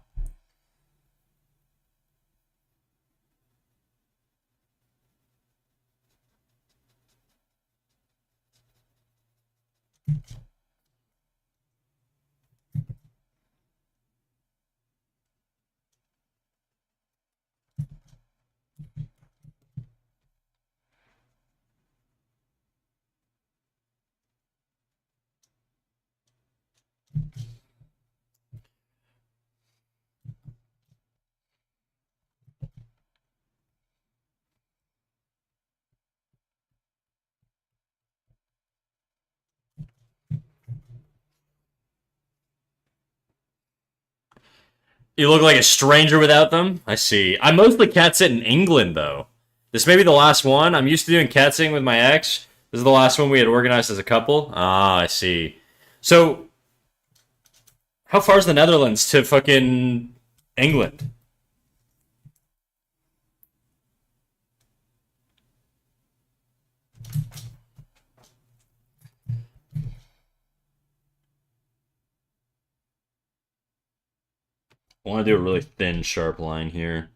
Speaker 1: You look like a stranger without them? I see. I mostly cat sit in England, though. This may be the last one. I'm used to doing cat sitting with my ex. This is the last one we had organized as a couple. Ah, I see. So, how far is the Netherlands to fucking England? I want to do a really thin, sharp line here.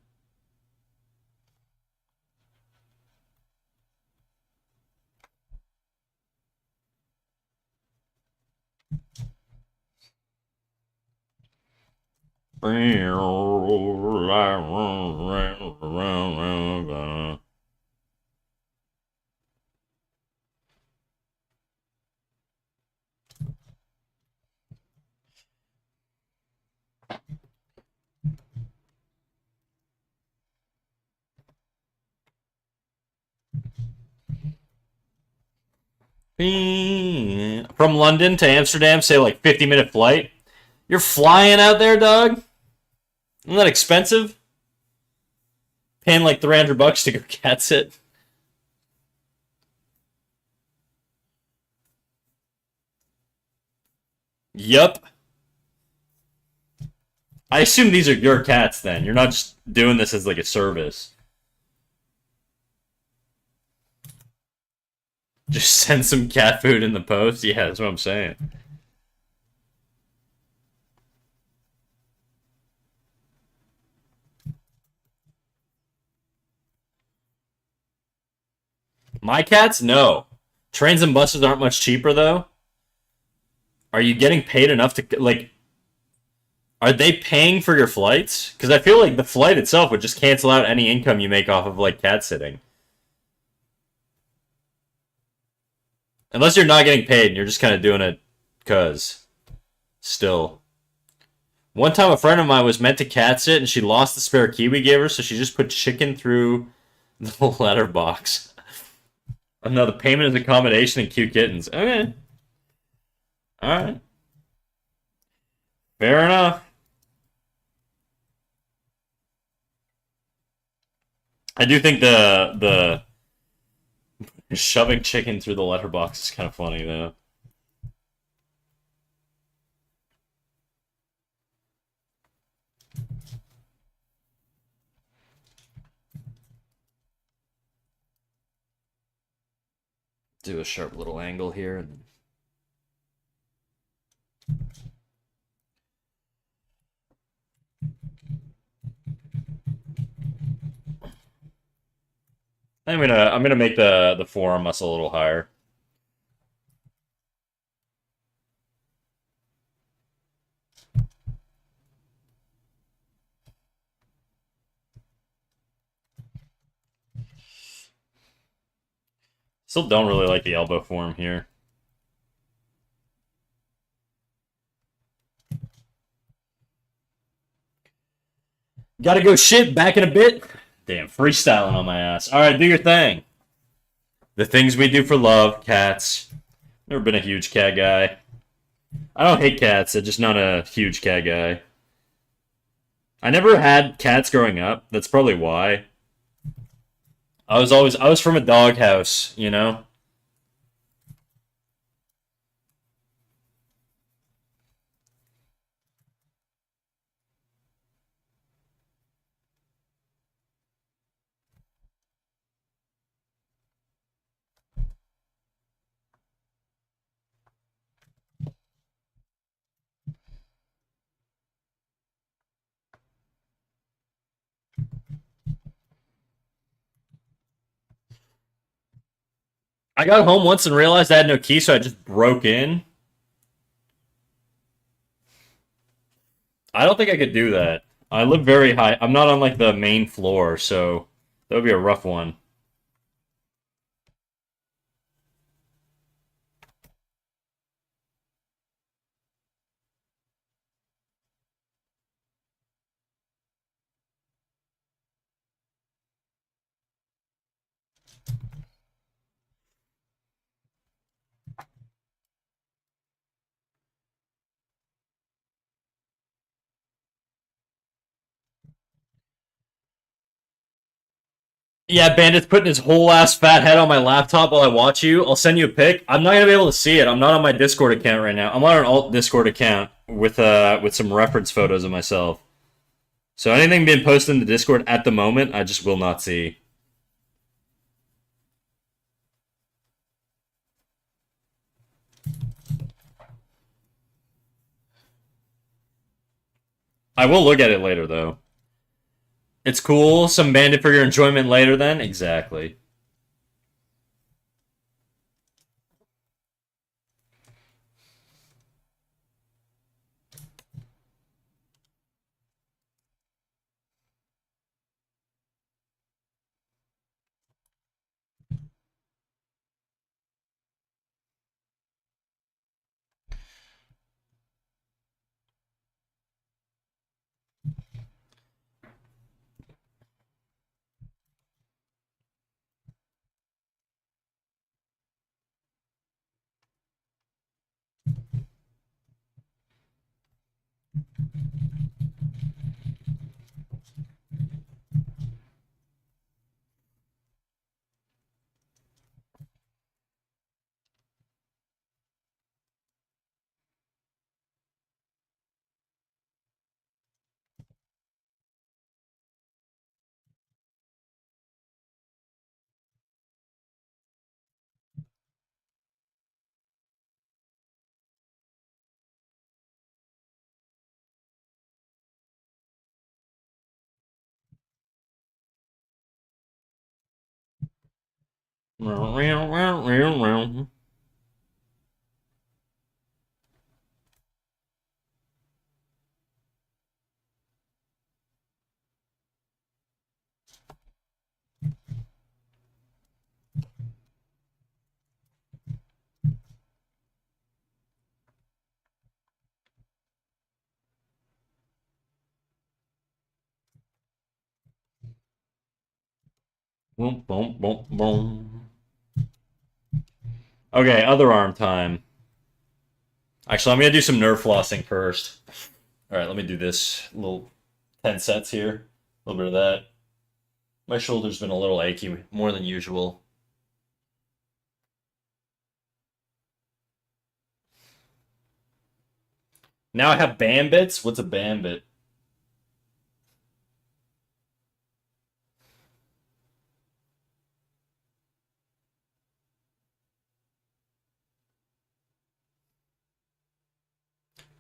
Speaker 1: From London to Amsterdam, say like 50-minute flight. You're flying out there, dog? Isn't that expensive? Paying like $300 to go cat sit. Yup. I assume these are your cats then. You're not just doing this as like a service. Just send some cat food in the post? Yeah, that's what I'm saying. My cats? No. Trains and buses aren't much cheaper though. Are you getting paid enough to like are they paying for your flights? Because I feel like the flight itself would just cancel out any income you make off of like cat sitting. Unless you're not getting paid and you're just kind of doing it because. Still. One time a friend of mine was meant to cat sit and she lost the spare key we gave her, so she just put chicken through the letterbox. Another payment is accommodation and cute kittens. Okay. Alright. Fair enough. I do think the shoving chicken through the letterbox is kind of funny though. Do a sharp little angle here and I'm gonna make the forearm muscle a little higher. Still don't really like the elbow form here. Gotta go shit, back in a bit. Damn, freestyling on my ass. Alright, do your thing. The things we do for love, cats. Never been a huge cat guy. I don't hate cats, I'm just not a huge cat guy. I never had cats growing up. That's probably why. I was from a doghouse, you know? I got home once and realized I had no key, so I just broke in. I don't think I could do that. I live very high. I'm not on like the main floor, so that would be a rough one. Yeah, Bandit's putting his whole ass fat head on my laptop while I watch you. I'll send you a pic. I'm not gonna be able to see it. I'm not on my Discord account right now. I'm on an alt Discord account with some reference photos of myself. So anything being posted in the Discord at the moment, I just will not see. I will look at it later though. It's cool. Some Bandit for your enjoyment later then. Exactly. Boom, boom, boom, boom. Okay, other arm time. Actually, I'm gonna do some nerve flossing first. All right, let me do this. A little 10 sets here. A little bit of that. My shoulder's been a little achy, more than usual. Now I have Bambits. What's a Bambit?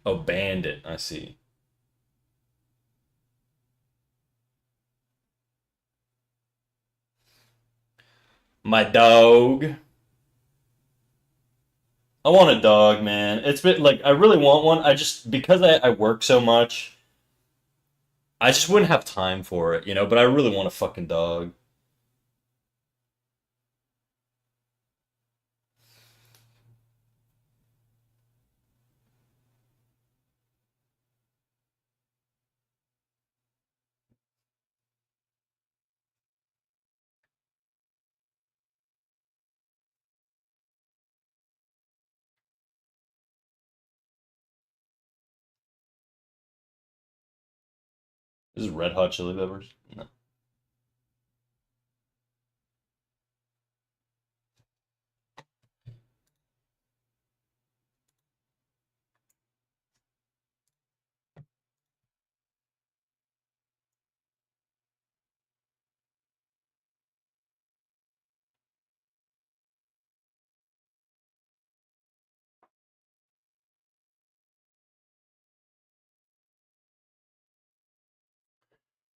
Speaker 1: Oh, Bandit. I see. My dog. I want a dog, man. It's been like I really want one. I just because I work so much, I just wouldn't have time for it, But I really want a fucking dog. This is Red Hot Chili Peppers. No.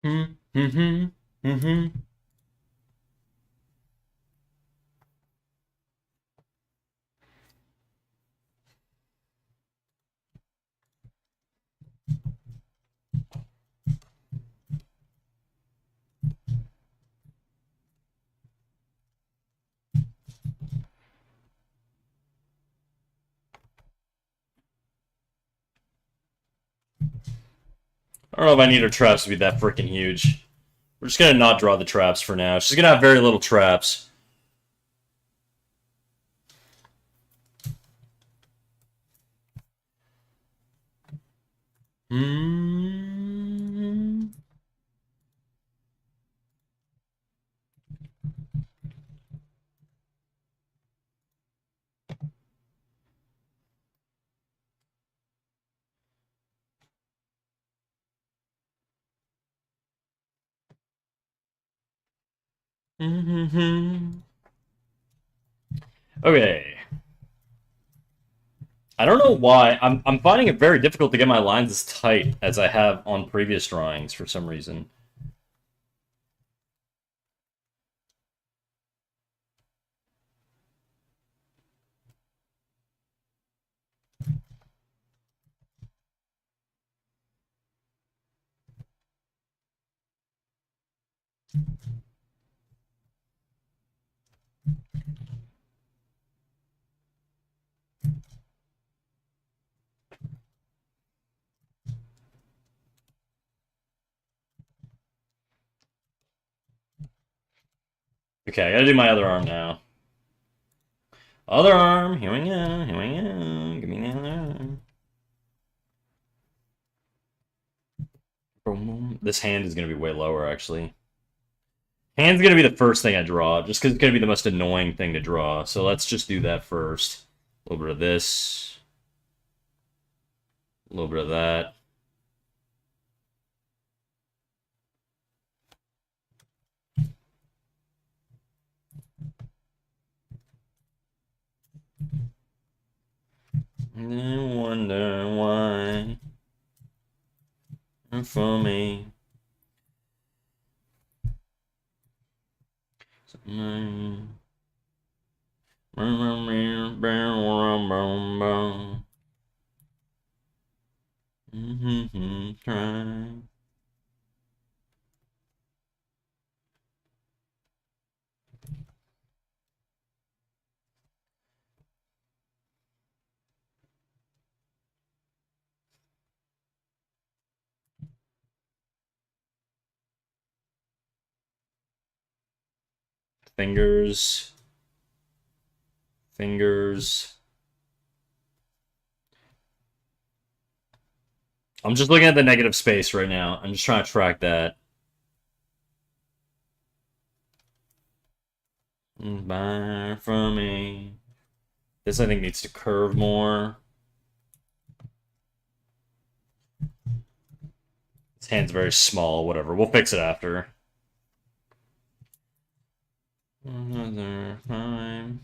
Speaker 1: Hmm. I don't know if I need her traps to be that freaking huge. We're just gonna not draw the traps for now. She's gonna have very little traps. Hmm. Okay. I don't know why. I'm finding it very difficult to get my lines as tight as I have on previous drawings for some reason. Okay, I gotta do my other arm now. Other arm, here we go, here we go. Give me the other arm. Boom. This hand is gonna be way lower, actually. Hand's gonna be the first thing I draw, just because it's gonna be the most annoying thing to draw. So let's just do that first. A little bit of this. A little bit of that. And I wonder why. For me. Try. Fingers. Fingers. I'm just looking at the negative space right now. I'm just trying to track that. Buy from me. This, I think, needs to curve more. This hand's very small, whatever. We'll fix it after. Another time.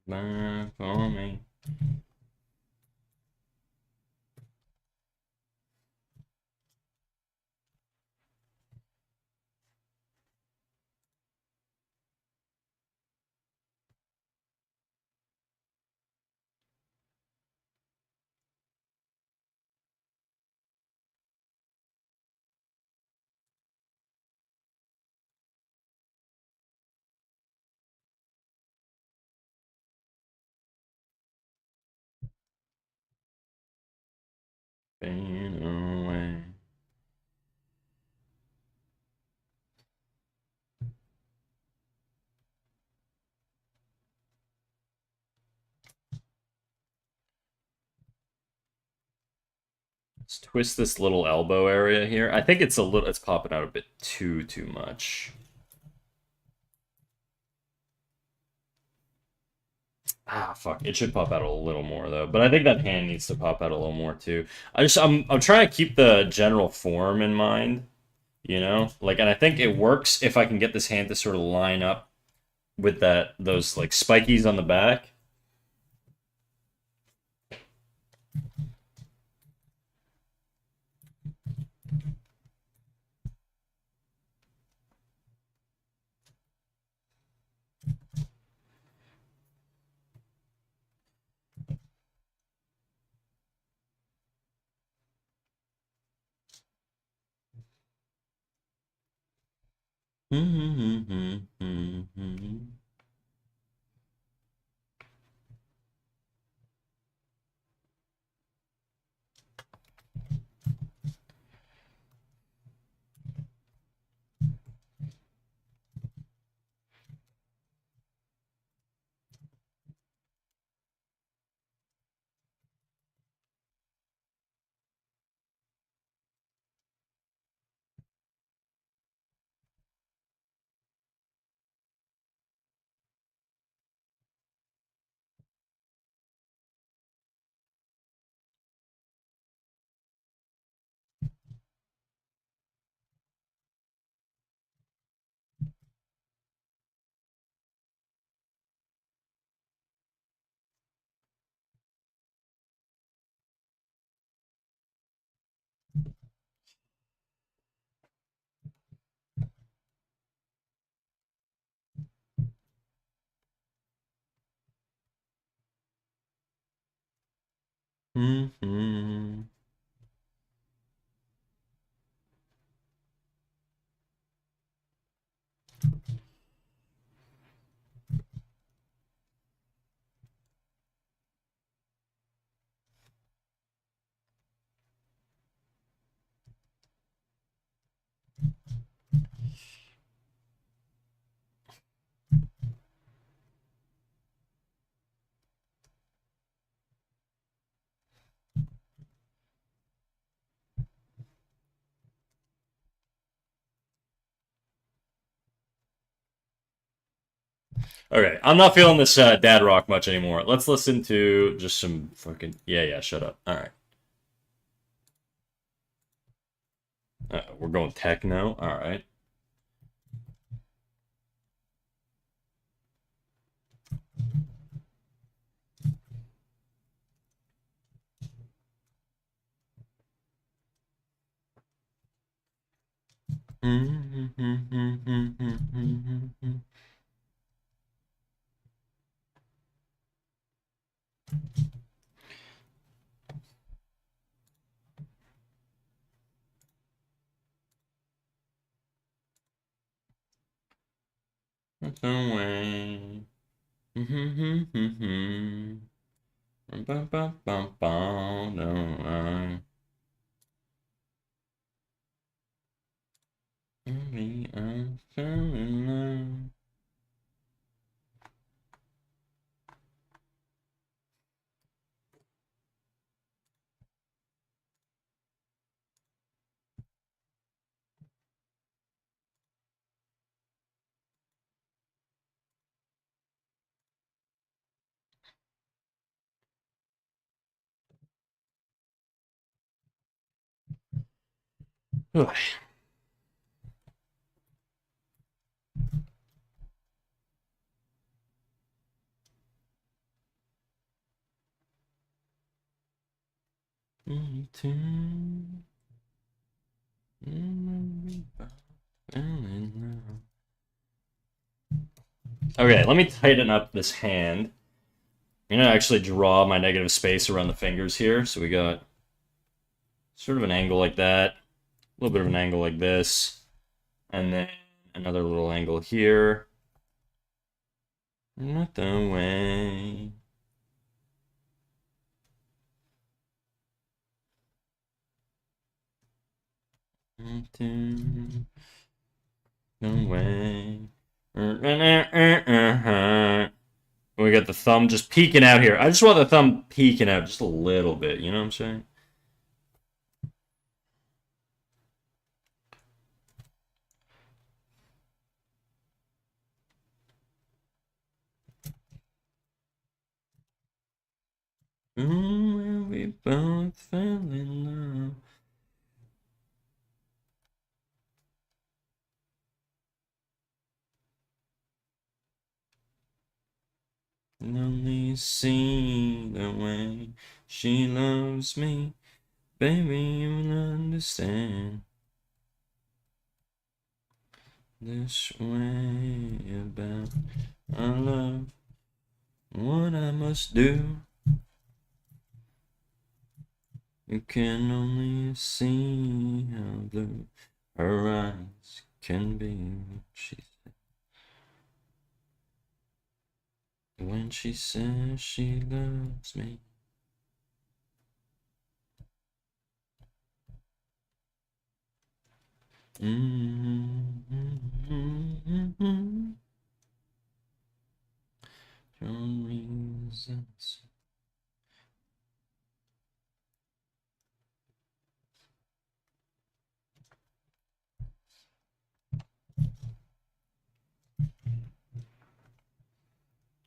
Speaker 1: Back for me. Fade away. Let's twist this little elbow area here. I think it's it's popping out a bit too much. Ah, fuck. It should pop out a little more though, but I think that hand needs to pop out a little more too. I'm trying to keep the general form in mind, you know? Like, and I think it works if I can get this hand to sort of line up with those like spikies on the back. Okay, I'm not feeling this dad rock much anymore. Let's listen to just some fucking yeah, shut up. All right. We're going techno. All right. the way. Bum, bum, bum, bum, no, I fell in love. Ugh. Okay, let me tighten up this hand. I'm gonna actually draw my negative space around the fingers here. So we got sort of an angle like that, a little bit of an angle like this, and then another little angle here. Not the way. No way. We got the thumb just peeking out here. I just want the thumb peeking out just a little bit, you know what I'm saying? We both fell in love. Only see the way she loves me. Baby, you'll understand. This way about our love. What I must do. You can only see how blue her eyes can be, she said. When she says she loves me. Your reasons.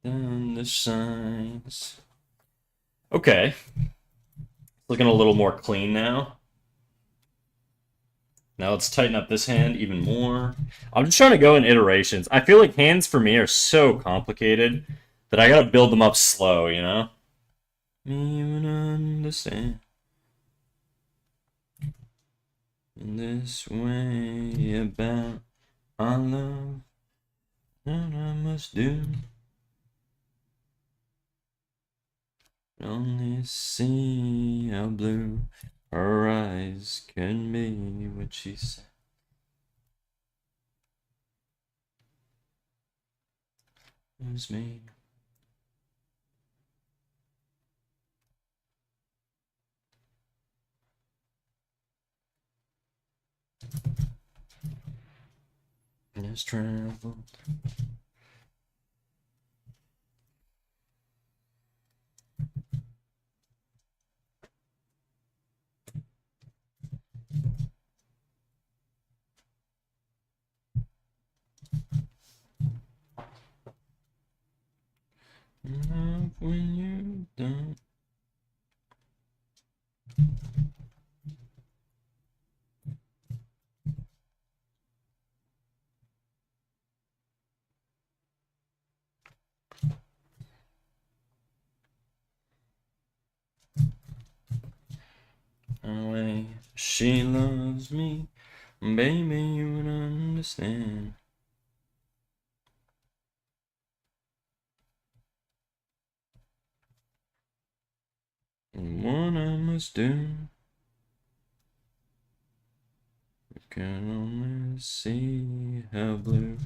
Speaker 1: Down the signs. Okay. Looking a little more clean now. Now let's tighten up this hand even more. I'm just trying to go in iterations. I feel like hands for me are so complicated that I gotta build them up slow, you know? Me even understand. In this way about our love, what I must do. Only see how blue her eyes can be, what she said. It was me. Has traveled. Love when you don't. Away, she loves me, baby, you would understand. What I must do. can only see how blue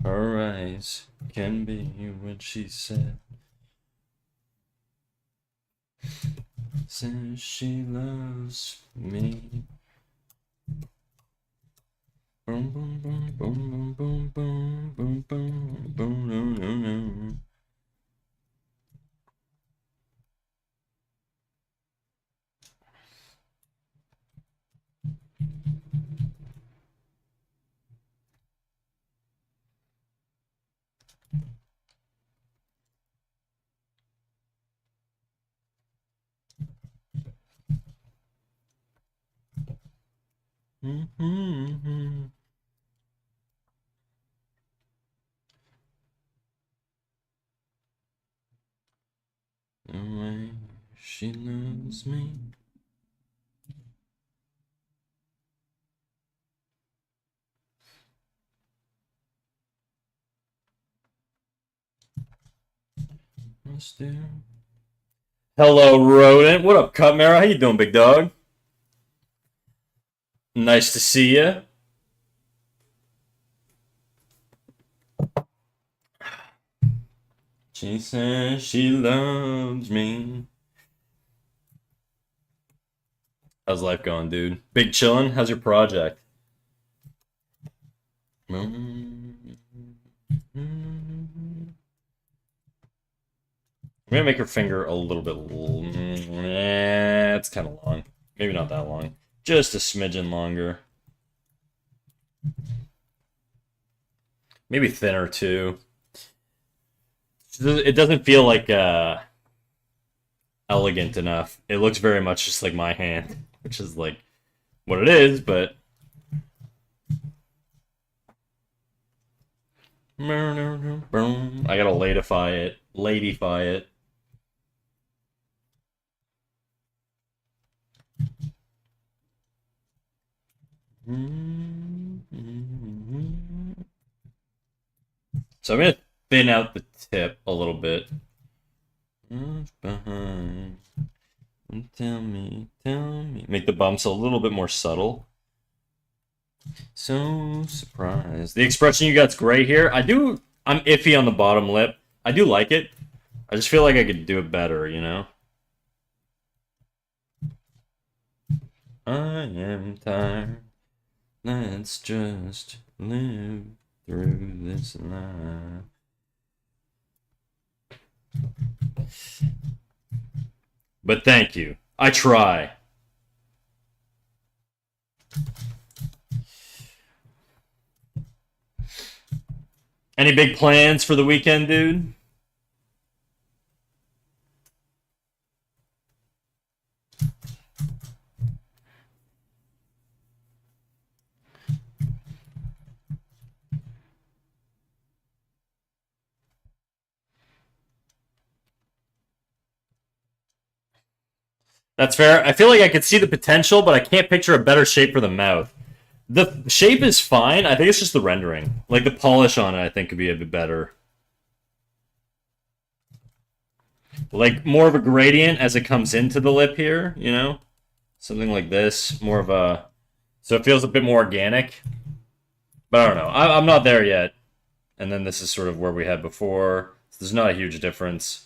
Speaker 1: her eyes can be when she says she loves me. Boom, boom, boom, boom, boom, boom, boom, boom, boom, no, no, no. Mm-hmm. The way she loves me. Must do. Hello, Rodent. What up, Cutmara? How you doing, big dog? Nice to see you. She says she loves me. How's life going, dude? Big chillin'? How's your project? I'm gonna make her finger a little bit. It's kind of long. Maybe not that long. Just a smidgen longer. Maybe thinner too. It doesn't feel like elegant enough. It looks very much just like my hand, which is like what it is, but I gotta ladify it. Ladify it. So I'm gonna thin out the tip a little bit. Behind. Tell me, tell me. Make the bumps a little bit more subtle. So surprised. The expression you got's great here. I'm iffy on the bottom lip. I do like it. I just feel like I could do it better, you know? I am tired. Let's just live through this life. But thank you. I try. Any big plans for the weekend, dude? That's fair. I feel like I could see the potential, but I can't picture a better shape for the mouth. The shape is fine. I think it's just the rendering. Like the polish on it, I think could be a bit better. Like more of a gradient as it comes into the lip here, you know? Something like this. More of a... So it feels a bit more organic. But I don't know. I'm not there yet. And then this is sort of where we had before. So there's not a huge difference.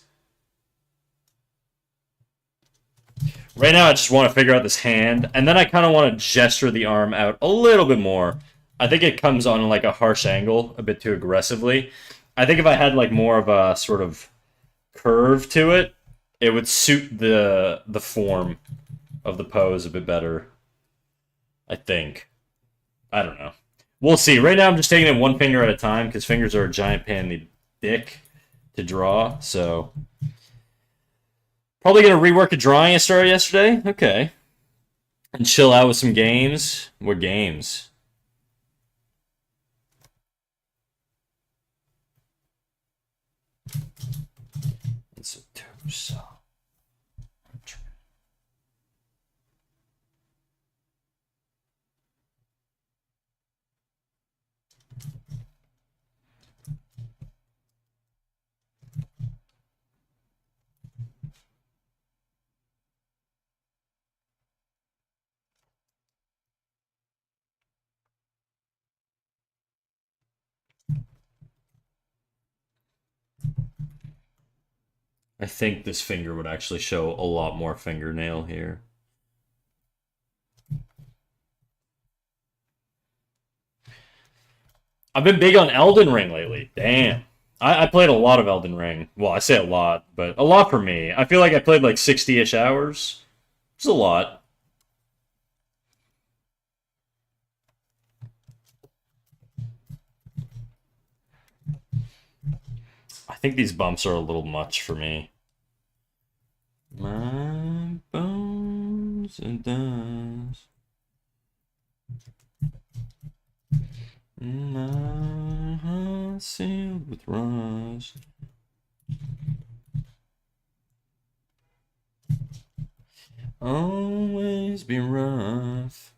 Speaker 1: Right now, I just want to figure out this hand, and then I kind of want to gesture the arm out a little bit more. I think it comes on like a harsh angle, a bit too aggressively. I think if I had like more of a sort of curve to it, it would suit the form of the pose a bit better. I think. I don't know. We'll see. Right now, I'm just taking it one finger at a time because fingers are a giant pain in the dick to draw. So probably gonna rework a drawing I started yesterday. Okay. And chill out with some games. What games? It's a two-song. I think this finger would actually show a lot more fingernail here. I've been big on Elden Ring lately. Damn. I played a lot of Elden Ring. Well, I say a lot, but a lot for me. I feel like I played like 60-ish hours. It's a lot. I think these bumps are a little much for me. My bones and dust. My heart sealed with rust. Always be rough.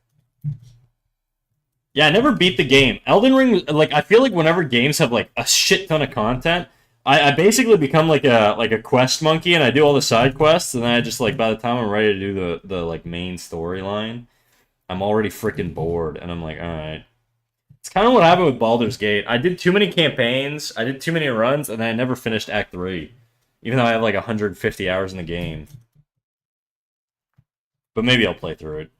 Speaker 1: Yeah, I never beat the game. Elden Ring, like, I feel like whenever games have like a shit ton of content, I basically become like a quest monkey, and I do all the side quests, and then I just like by the time I'm ready to do the like main storyline, I'm already freaking bored, and I'm like, all right. It's kind of what happened with Baldur's Gate. I did too many campaigns, I did too many runs, and then I never finished Act 3. Even though I have like 150 hours in the game. But maybe I'll play through it.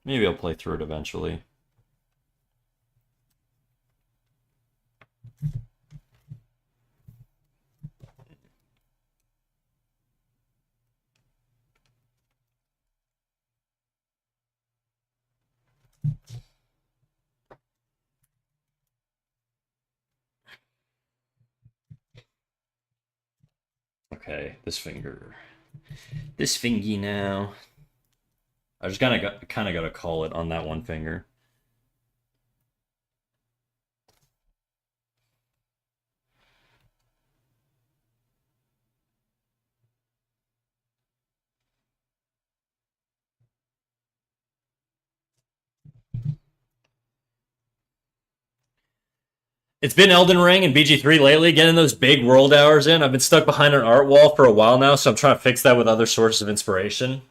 Speaker 1: Maybe I'll play through it eventually. Okay, this finger. This fingy now. I just kind of got to call it on that one finger. It's been Elden Ring and BG3 lately, getting those big world hours in. I've been stuck behind an art wall for a while now, so I'm trying to fix that with other sources of inspiration.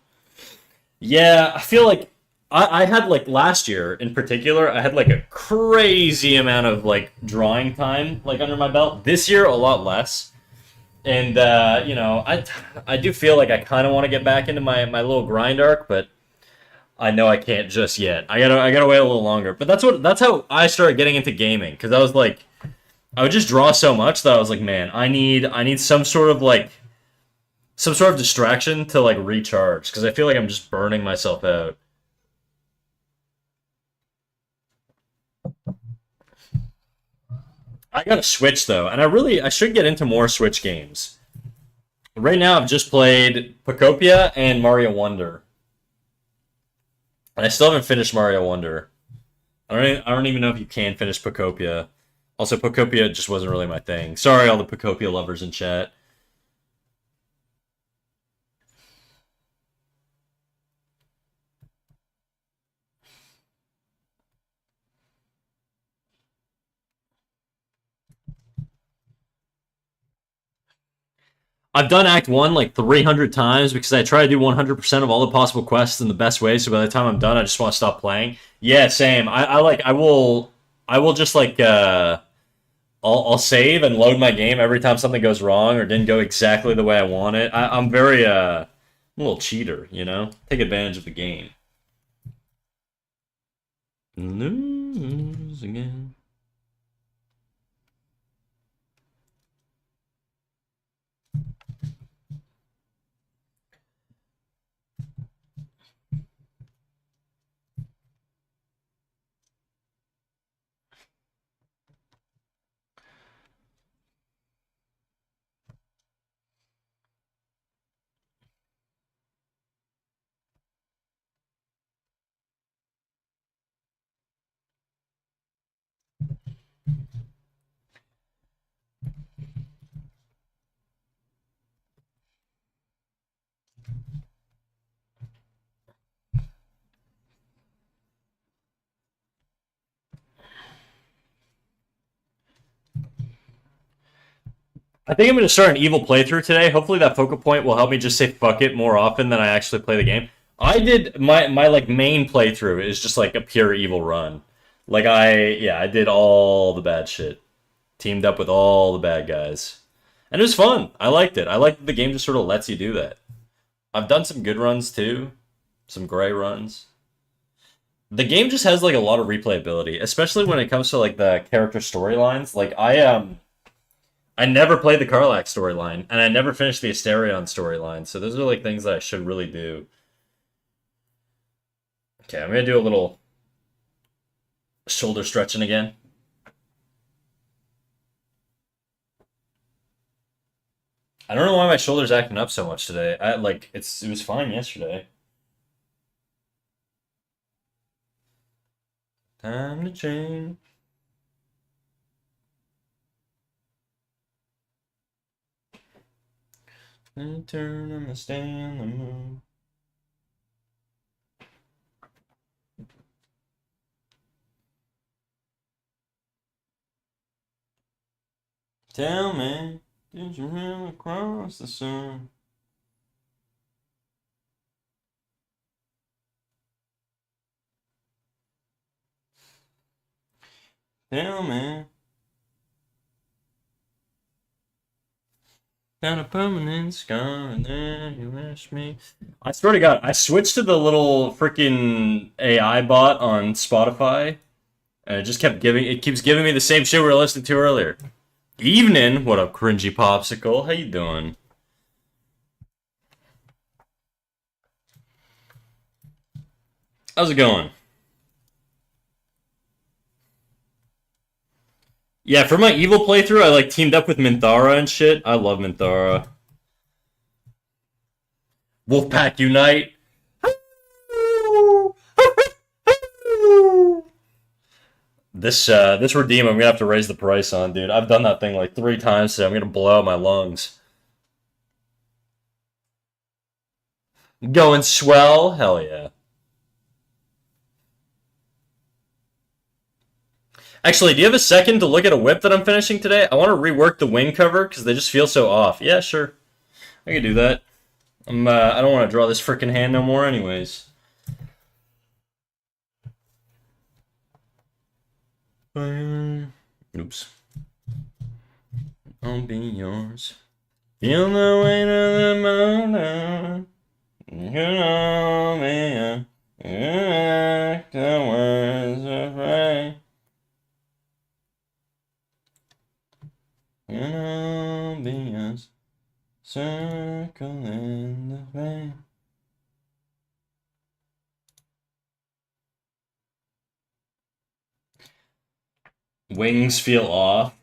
Speaker 1: Yeah, I feel like I had like last year in particular, I had like a crazy amount of like drawing time like under my belt. This year, a lot less. And I do feel like I kind of want to get back into my little grind arc, but I know I can't just yet. I gotta wait a little longer. But that's how I started getting into gaming because I was like, I would just draw so much that I was like, man, I need some sort of distraction to like recharge because I feel like I'm just burning myself out. I got a Switch though, and I should get into more Switch games. Right now, I've just played Pocopia and Mario Wonder, and I still haven't finished Mario Wonder. I don't even know if you can finish Pocopia. Also, Pocopia just wasn't really my thing. Sorry, all the Pocopia lovers in chat. I've done Act 1 like 300 times because I try to do 100% of all the possible quests in the best way, so by the time I'm done, I just want to stop playing. Yeah, same. I will just like, I'll save and load my game every time something goes wrong or didn't go exactly the way I want it. I'm very, I'm a little cheater, you know? Take advantage of the game. Lose again. I think I'm going to start an evil playthrough today. Hopefully that focal point will help me just say fuck it more often than I actually play the game. I did my like main playthrough is just like a pure evil run. Like I did all the bad shit. Teamed up with all the bad guys. And it was fun. I liked it. I like that the game just sort of lets you do that. I've done some good runs too, some gray runs. The game just has like a lot of replayability, especially when it comes to like the character storylines. Like I never played the Karlach storyline, and I never finished the Asterion storyline. So those are like things that I should really do. Okay, I'm gonna do a little shoulder stretching again. I don't know why my shoulder's acting up so much today. It was fine yesterday. Time to change. Turn on the stay on the moon. Tell me, did you really cross the sun? Tell me. Found a permanent scar and then you asked me. I swear to God, I switched to the little freaking AI bot on Spotify, and it keeps giving me the same shit we were listening to earlier. Evening, what up, cringy popsicle? How you doing? How's it going? Yeah, for my evil playthrough, I like teamed up with Minthara and shit. I love Minthara. Wolfpack Unite. This redeem, I'm gonna have to raise the price on, dude. I've done that thing like 3 times today. I'm gonna blow out my lungs. Going swell? Hell yeah. Actually, do you have a second to look at a whip that I'm finishing today? I want to rework the wing cover because they just feel so off. Yeah, sure. I can do that. I don't want to draw this freaking hand no more anyways. Oops. I'll be yours. Feel the weight of the mountain. You know me. The words of rain. You know me as circle in the rain. Wings feel off.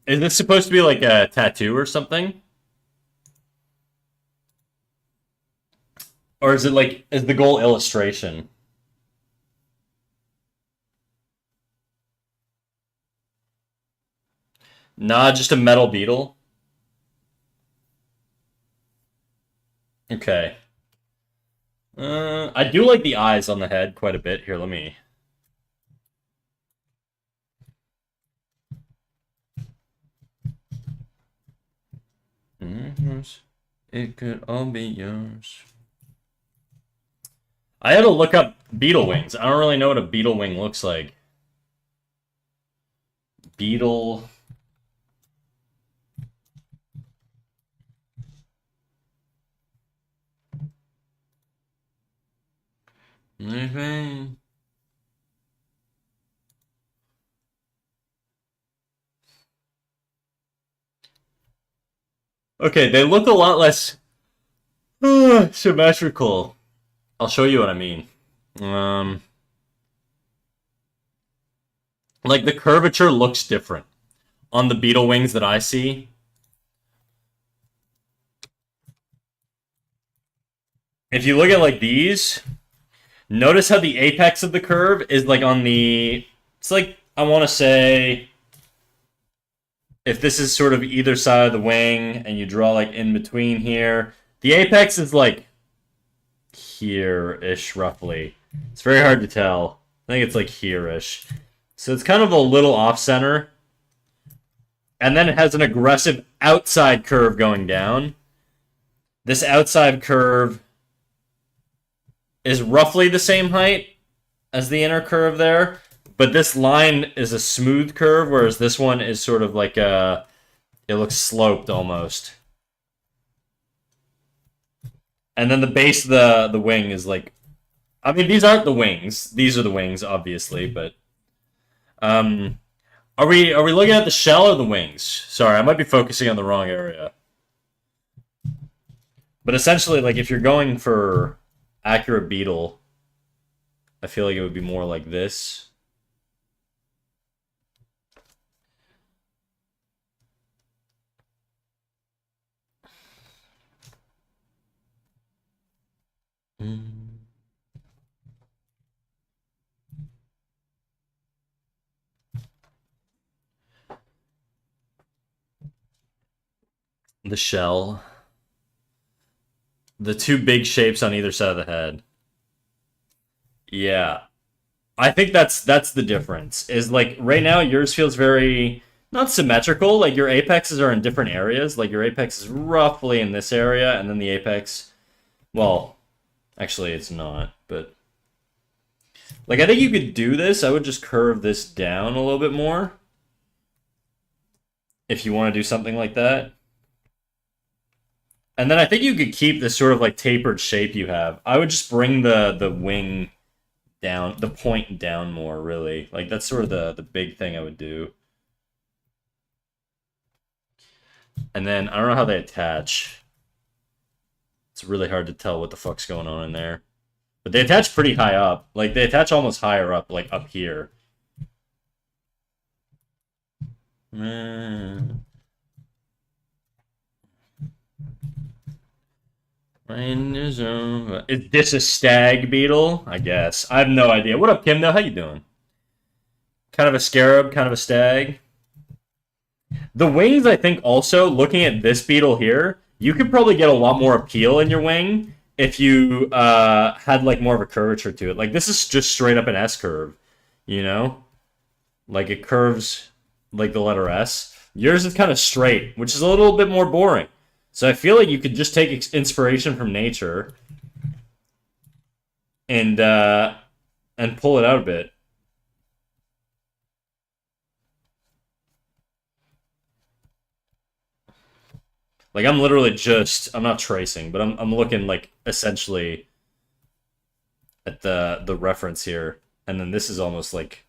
Speaker 1: Is this supposed to be like a tattoo or something? Or is the goal illustration? Nah, just a metal beetle. Okay. I do like the eyes on the head quite a bit. Here, let me... It could all be yours. I had to look up beetle wings. I don't really know what a beetle wing looks like. Beetle... Okay, they look a lot less symmetrical. I'll show you what I mean. Like the curvature looks different on the beetle wings that I see. If you look at like these, notice how the apex of the curve is like on the... It's like, I want to say... If this is sort of either side of the wing, and you draw like in between here, the apex is like here-ish, roughly. It's very hard to tell. I think it's like here-ish. So it's kind of a little off-center. And then it has an aggressive outside curve going down. This outside curve is roughly the same height as the inner curve there, but this line is a smooth curve, whereas this one is sort of like it It looks sloped almost. And then the base of the wing is like, I mean, these aren't the wings. These are the wings, obviously, but um, are we looking at the shell or the wings? Sorry, I might be focusing on the wrong area. But essentially, like if you're going for accurate beetle, I feel like it would be more like this. The shell. The two big shapes on either side of the head. Yeah. I think that's the difference. Is like right now yours feels very not symmetrical. Like your apexes are in different areas. Like your apex is roughly in this area, and then the apex, well, actually it's not, but like I think you could do this. I would just curve this down a little bit more if you want to do something like that. And then I think you could keep this sort of like tapered shape you have. I would just bring the wing down, the point down more, really. Like that's sort of the big thing I would do. And then I don't know how they attach. It's really hard to tell what the fuck's going on in there. But they attach pretty high up. Like they attach almost higher up, like up here. Is this a stag beetle? I guess. I have no idea. What up, Kim, though? How you doing? Kind of a scarab, kind of a stag. The wings, I think, also, looking at this beetle here, you could probably get a lot more appeal in your wing if you had, like, more of a curvature to it. Like, this is just straight up an S curve, you know? Like, it curves like the letter S. Yours is kind of straight, which is a little bit more boring. So I feel like you could just take inspiration from nature and pull it out a bit. Like I'm literally just I'm not tracing, but I'm looking like essentially at the reference here, and then this is almost like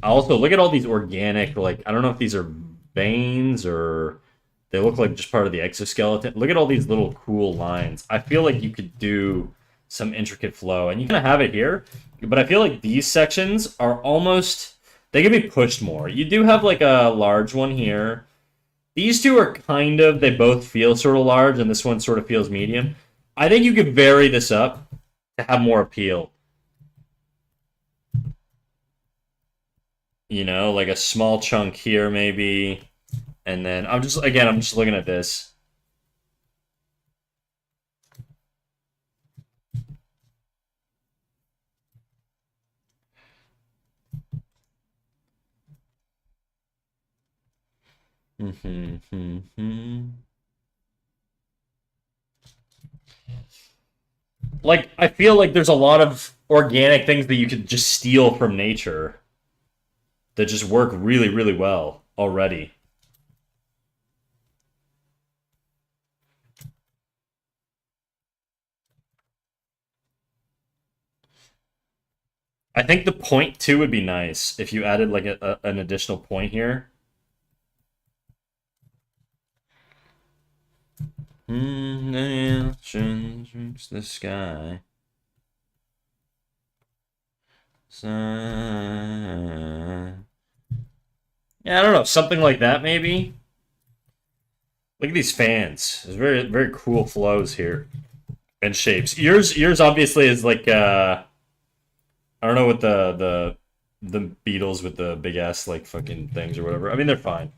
Speaker 1: also look at all these organic, like I don't know if these are veins or they look like just part of the exoskeleton. Look at all these little cool lines. I feel like you could do some intricate flow, and you kind of have it here, but I feel like these sections are almost they can be pushed more. You do have like a large one here. These two are kind of they both feel sort of large, and this one sort of feels medium. I think you could vary this up to have more appeal. You know, like a small chunk here maybe. And then I'm just looking at this. Like I feel like there's a lot of organic things that you could just steal from nature that just work really, really well already. I think the point two would be nice if you added like an additional point here. The sky. Yeah, I don't know, something like that maybe. Look at these fans. There's very very cool flows here and shapes. Yours obviously is like I don't know what the Beatles with the big ass like fucking things or whatever. I mean they're fine.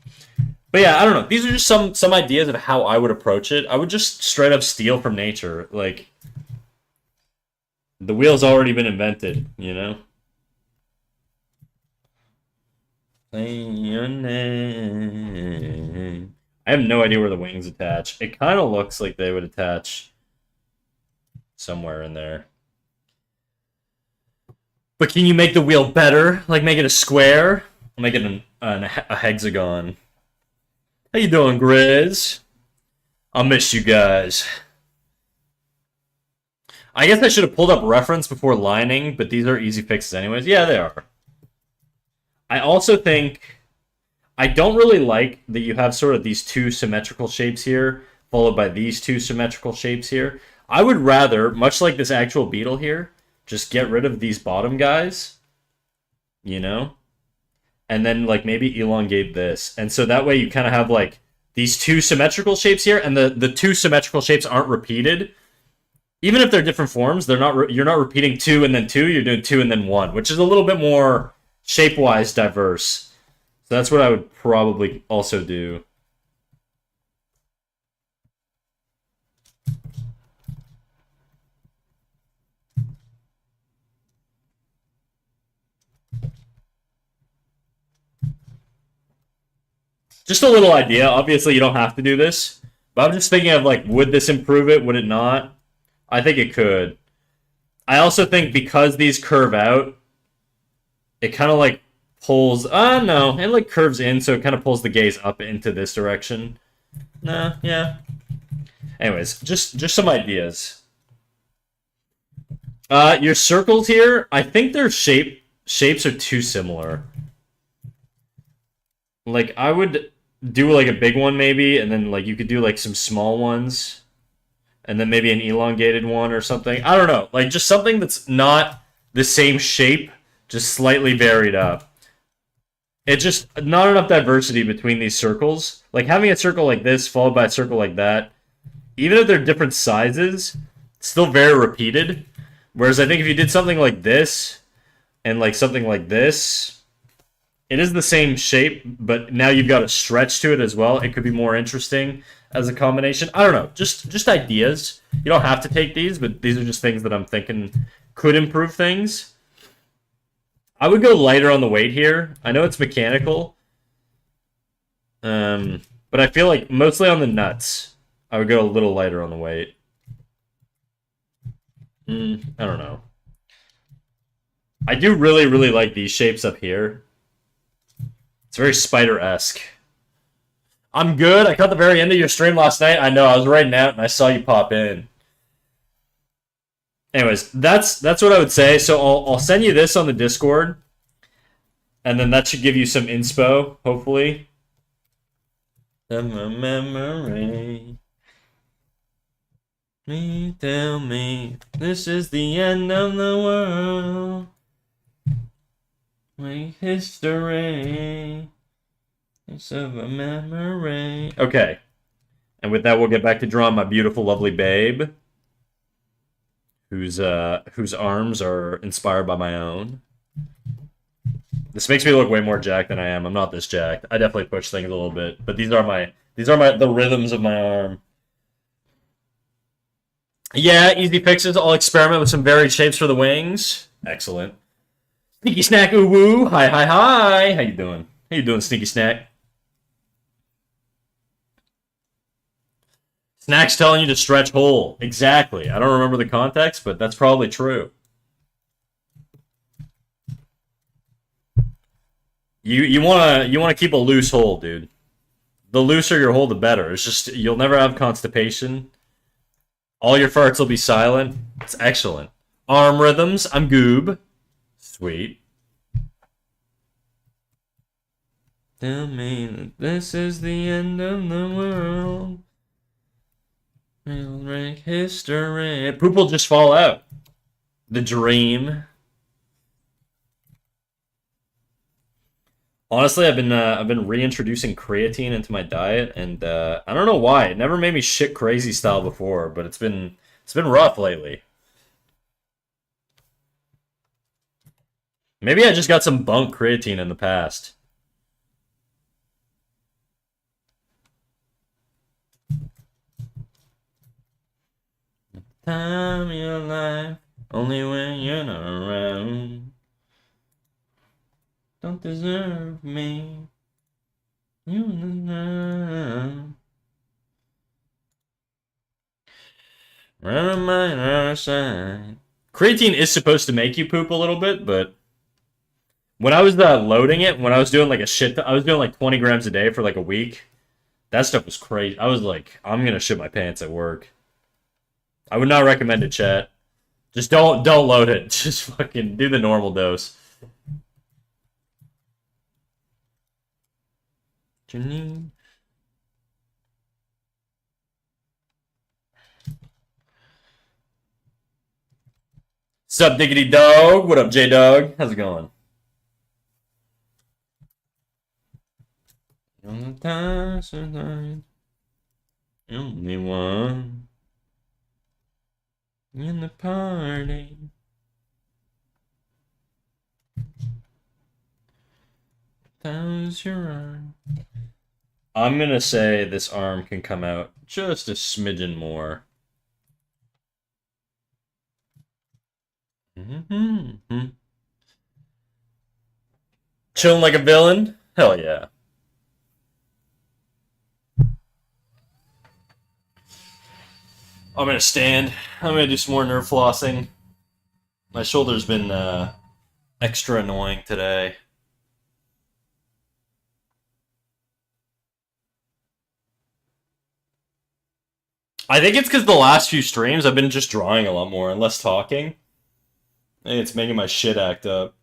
Speaker 1: But yeah, I don't know. These are just some ideas of how I would approach it. I would just straight up steal from nature. Like the wheel's already been invented, you know? Say your name. I have no idea where the wings attach. It kind of looks like they would attach somewhere in there. But can you make the wheel better? Like make it a square? Make it a hexagon. How you doing, Grizz? I'll miss you guys. I guess I should have pulled up reference before lining, but these are easy fixes anyways. Yeah, they are. I also think I don't really like that you have sort of these two symmetrical shapes here, followed by these two symmetrical shapes here. I would rather, much like this actual beetle here, just get rid of these bottom guys, you know? And then like maybe elongate this. And so that way you kind of have like these two symmetrical shapes here, and the two symmetrical shapes aren't repeated. Even if they're different forms, they're not. You're not repeating two and then two. You're doing two and then one, which is a little bit more shape-wise diverse. So that's what I would probably also do. Just a little idea. Obviously, you don't have to do this, but I'm just thinking of like, would this improve it? Would it not? I think it could. I also think because these curve out, it kind of like pulls. No, it like curves in, so it kind of pulls the gaze up into this direction. Nah, yeah. Anyways, just some ideas. Your circles here, I think their shapes are too similar. Like I would do like a big one maybe, and then like you could do like some small ones, and then maybe an elongated one or something. I don't know, like just something that's not the same shape, just slightly varied up. It's just not enough diversity between these circles. Like having a circle like this followed by a circle like that, even if they're different sizes, it's still very repeated. Whereas I think if you did something like this and like something like this, it is the same shape, but now you've got a stretch to it as well. It could be more interesting as a combination. I don't know, just ideas. You don't have to take these, but these are just things that I'm thinking could improve things. I would go lighter on the weight here. I know it's mechanical, but I feel like mostly on the nuts, I would go a little lighter on the weight. I don't know. I do really, really like these shapes up here. It's very spider-esque. I'm good. I caught the very end of your stream last night. I know. I was writing out and I saw you pop in. Anyways, that's what I would say. So I'll send you this on the Discord, and then that should give you some inspo, hopefully. Memory. Tell me this is the end of the world. Make history. It's of a memory. Okay. And with that, we'll get back to drawing my beautiful, lovely babe, whose arms are inspired by my own. This makes me look way more jacked than I am. I'm not this jacked. I definitely push things a little bit, but these are the rhythms of my arm. Yeah, easy fixes. I'll experiment with some varied shapes for the wings. Excellent. Sneaky Snack Ooh Woo. Hi, hi, hi. How you doing? How you doing, Sneaky Snack? Snack's telling you to stretch whole. Exactly. I don't remember the context, but that's probably true. You wanna keep a loose hole, dude. The looser your hole, the better. It's just you'll never have constipation. All your farts will be silent. It's excellent. Arm rhythms. I'm Goob. Sweet. Tell me that this is the end of the world. We'll make history. Poop will just fall out. The dream. Honestly, I've been reintroducing creatine into my diet, and I don't know why. It never made me shit crazy style before, but it's been rough lately. Maybe I just got some bunk creatine in the past. Time of your life, only when you're not around. Don't deserve me. You know. Run on my other side. Creatine is supposed to make you poop a little bit, but when I was loading it, when I was doing like I was doing like 20 grams a day for like a week. That stuff was crazy. I was like, I'm gonna shit my pants at work. I would not recommend it, chat. Just don't load it. Just fucking do the normal dose. Janine. Sup, Diggity Dog? What up, J Dog? How's it going? Only one in the party. How's your arm? I'm gonna say this arm can come out just a smidgen more. Chilling like a villain? Hell yeah. I'm gonna stand. I'm gonna do some more nerve flossing. My shoulder's been extra annoying today. I think it's because the last few streams I've been just drawing a lot more and less talking. Hey, it's making my shit act up.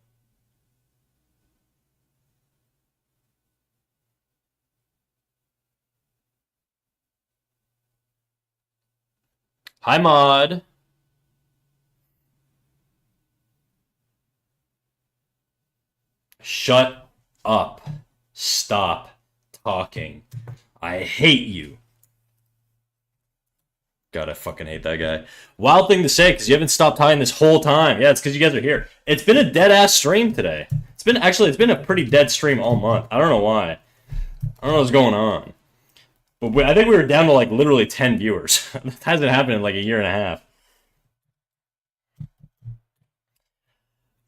Speaker 1: Hi, Mod. Shut up. Stop talking. I hate you. God, I fucking hate that guy. Wild thing to say, because you haven't stopped talking this whole time. Yeah, it's because you guys are here. It's been a dead-ass stream today. It's been a pretty dead stream all month. I don't know why. I don't know what's going on. But I think we were down to, like, literally 10 viewers. That hasn't happened in, like, a year and a half.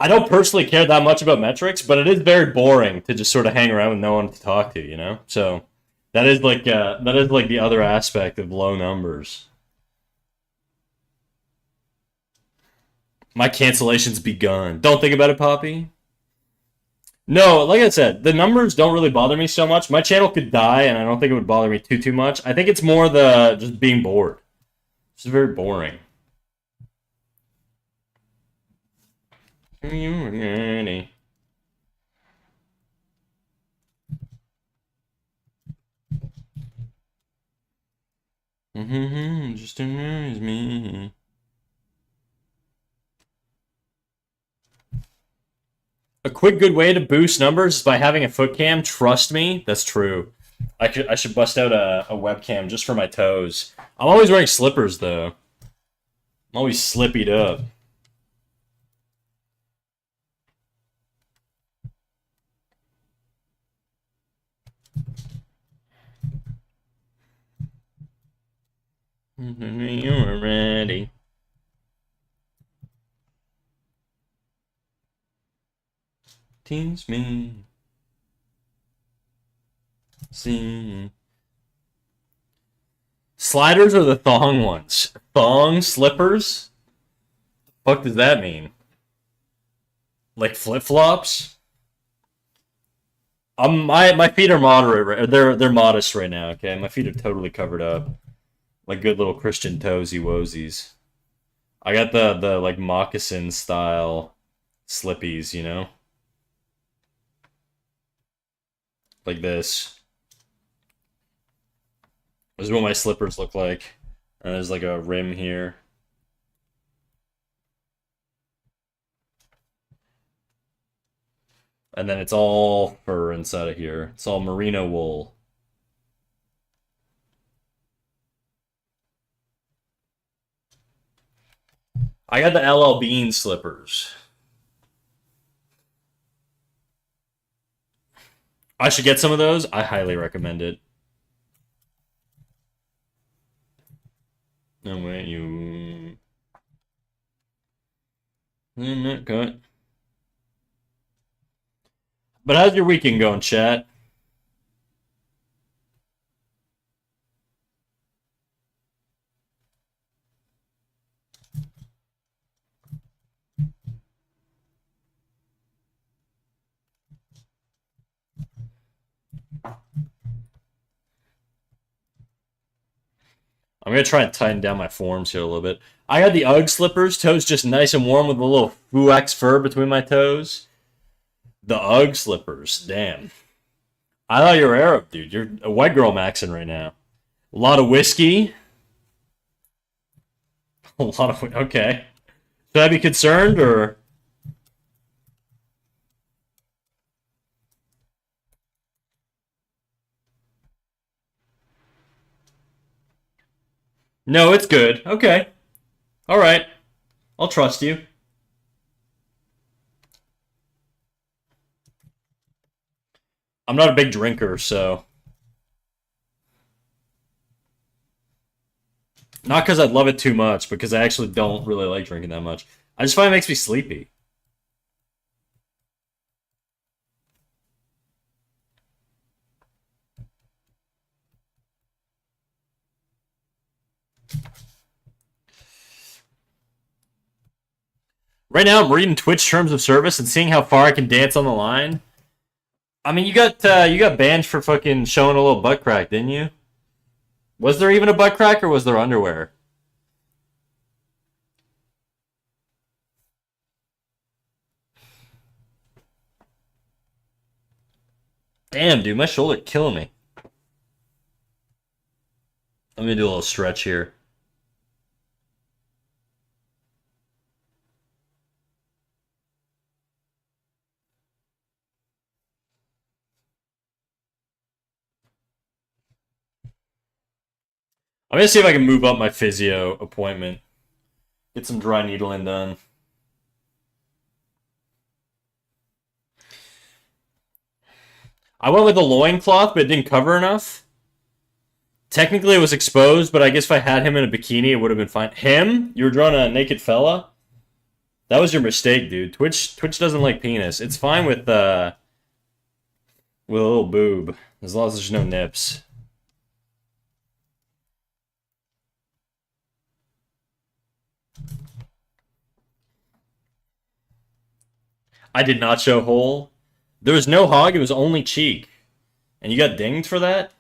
Speaker 1: I don't personally care that much about metrics, but it is very boring to just sort of hang around with no one to talk to, you know? So that is like the other aspect of low numbers. My cancellation's begun. Don't think about it, Poppy. No, like I said, the numbers don't really bother me so much. My channel could die, and I don't think it would bother me too much. I think it's more the just being bored. It's very boring. Ready. Just annoys me. A quick good way to boost numbers is by having a foot cam. Trust me, that's true. I should bust out a webcam just for my toes. I'm always wearing slippers though. I'm always slippied up. You're ready. Tease me. See. Sliders are the thong ones. Thong slippers? The fuck does that mean? Like flip flops? My feet are moderate. They're modest right now. Okay, my feet are totally covered up, like good little Christian toesy woesies. I got the like moccasin style slippies, you know, like this. This is what my slippers look like. And there's like a rim here. And then it's all fur inside of here. It's all merino wool. I got the LL Bean slippers. I should get some of those. I highly recommend it. No way, you. Not cut. But how's your weekend going, chat? I'm gonna try and tighten down my forms here a little bit. I got the UGG slippers, toes just nice and warm with a little wax fur between my toes. The UGG slippers, damn. I thought you were Arab, dude. You're a white girl maxing right now. A lot of whiskey. A lot of okay. Should I be concerned or? No, it's good. Okay. All right. I'll trust you. I'm not a big drinker, so not because I love it too much, because I actually don't really like drinking that much. I just find it makes me sleepy. Right now, I'm reading Twitch terms of service and seeing how far I can dance on the line. I mean, you got banned for fucking showing a little butt crack, didn't you? Was there even a butt crack, or was there underwear? Damn, dude, my shoulder killing me. Let me do a little stretch here. I'm gonna see if I can move up my physio appointment. Get some dry needling done. I went with a loincloth, but it didn't cover enough. Technically, it was exposed, but I guess if I had him in a bikini, it would have been fine. Him? You were drawing a naked fella? That was your mistake, dude. Twitch doesn't like penis. It's fine with a little boob, as long as there's no nips. I did not show hole. There was no hog, it was only cheek. And you got dinged for that?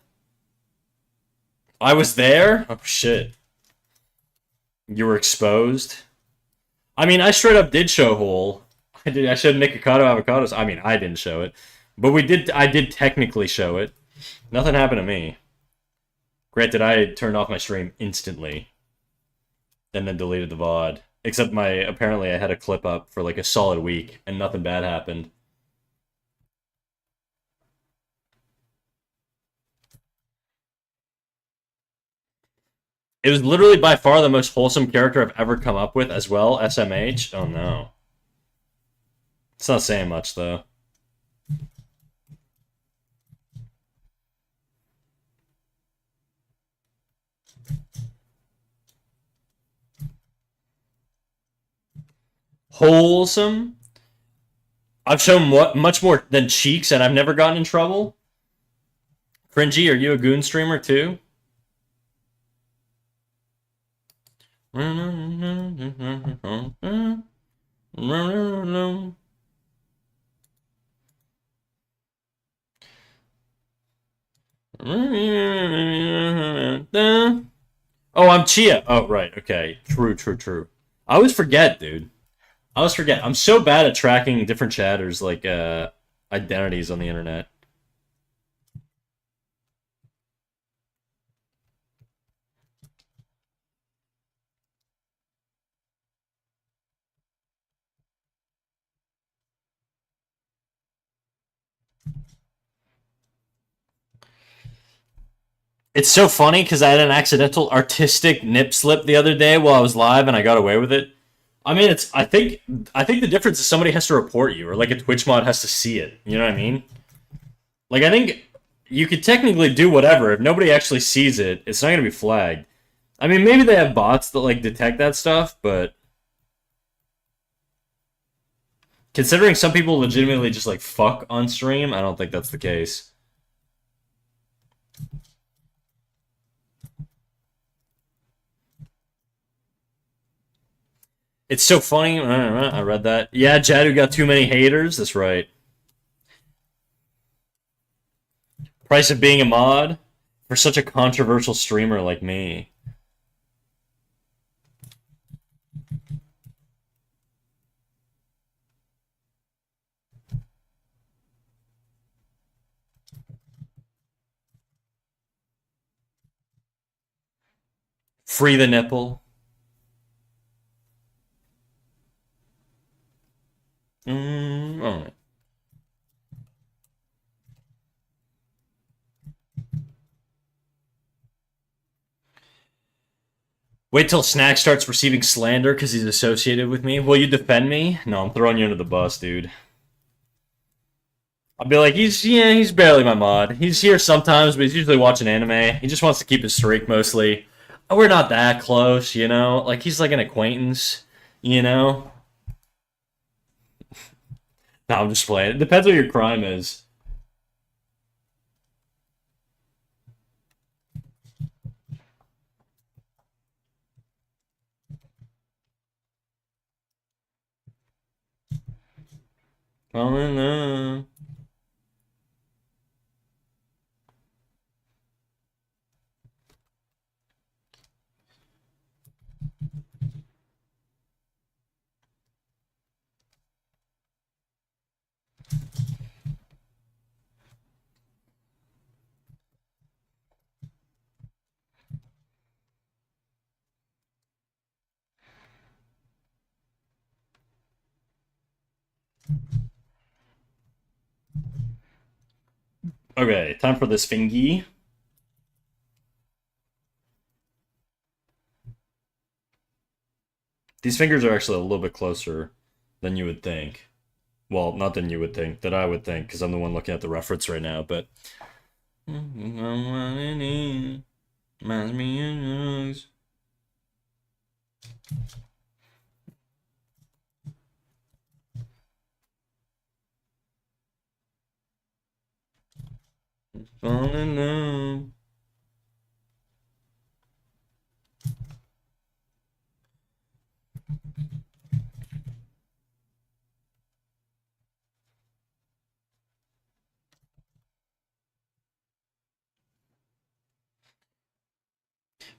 Speaker 1: I was there? Oh shit. You were exposed? I mean, I straight up did show hole. I showed Nikocado avocados. I mean, I didn't show it. But I did technically show it. Nothing happened to me. Granted, I turned off my stream instantly. And then deleted the VOD. Except apparently I had a clip up for like a solid week and nothing bad happened. It was literally by far the most wholesome character I've ever come up with as well, SMH. Oh no. It's not saying much though. Wholesome? I've shown much more than cheeks and I've never gotten in trouble. Cringy, are you a goon streamer too? Oh, I'm Chia. Oh, right. Okay. True. I always forget, dude. I always forget. I'm so bad at tracking different chatters, like, identities on the internet. It's so funny because I had an accidental artistic nip slip the other day while I was live and I got away with it. I mean, I think the difference is somebody has to report you, or like a Twitch mod has to see it. You know what I mean? Like, I think you could technically do whatever. If nobody actually sees it, it's not gonna be flagged. I mean, maybe they have bots that like detect that stuff, but considering some people legitimately just like fuck on stream, I don't think that's the case. It's so funny. I read that. Yeah, Jadu got too many haters. That's right. Price of being a mod for such a controversial streamer like me. Free the nipple. All right. Wait till Snack starts receiving slander because he's associated with me. Will you defend me? No, I'm throwing you under the bus, dude. I'll be like, he's barely my mod. He's here sometimes, but he's usually watching anime. He just wants to keep his streak mostly. We're not that close, you know? Like, he's like an acquaintance, you know? No, I'm just playing. It depends what your crime is. Falling love. Okay, time for this fingy. These fingers are actually a little bit closer than you would think. Well, not than you would think, that I would think, because I'm the one looking at the reference right now, but... Falling love.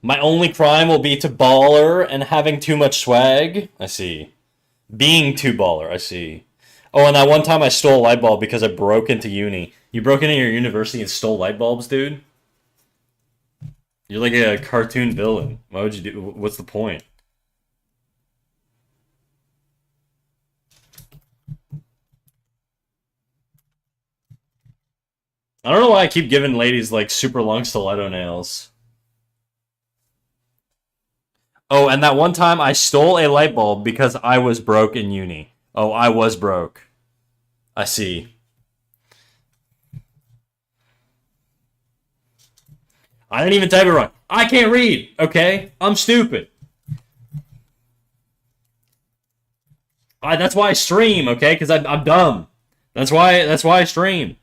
Speaker 1: My only crime will be to baller and having too much swag. I see. Being too baller. I see. Oh, and that one time I stole a light bulb because I broke into uni. You broke into your university and stole light bulbs, dude? You're like a cartoon villain. Why would you do? What's the point? I don't know why I keep giving ladies like super long stiletto nails. Oh, and that one time I stole a light bulb because I was broke in uni. Oh, I was broke. I see. I didn't even type it wrong. I can't read, okay? I'm stupid. That's why I stream, okay? Because I'm dumb. That's why I stream.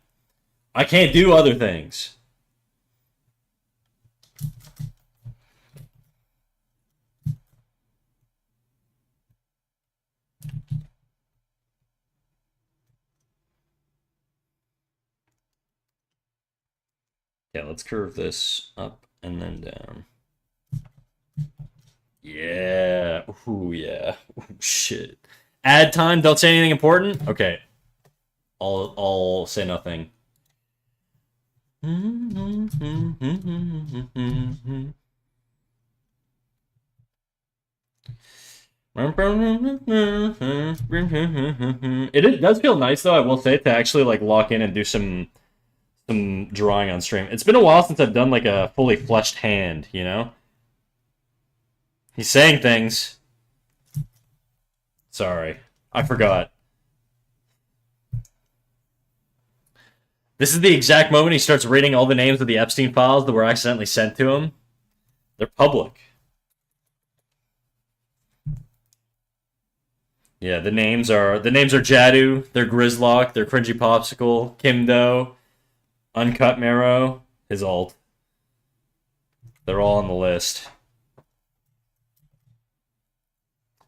Speaker 1: I can't do other things. Yeah, let's curve this up and then down. Yeah. Ooh, yeah. Ooh, shit. Ad time. Don't say anything important. Okay. I'll say nothing. It does feel nice though, I will say, to actually like lock in and do some drawing on stream. It's been a while since I've done like a fully fleshed hand, you know? He's saying things. Sorry. I forgot. This is the exact moment he starts reading all the names of the Epstein files that were accidentally sent to him. They're public. Yeah, the names are Jadu, they're Grizzlock, they're Cringy Popsicle, Kimdo, Uncut Marrow, his alt. They're all on the list.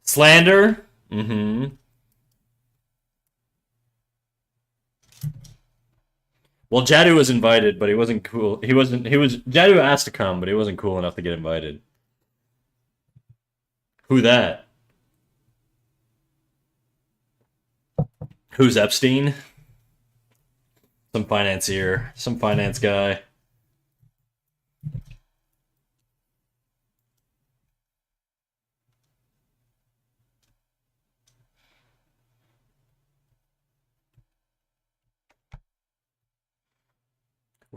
Speaker 1: Slander? Mm-hmm. Well, Jadu was invited, but he wasn't cool. Jadu asked to come, but he wasn't cool enough to get invited. Who that? Who's Epstein? Some financier, some finance guy.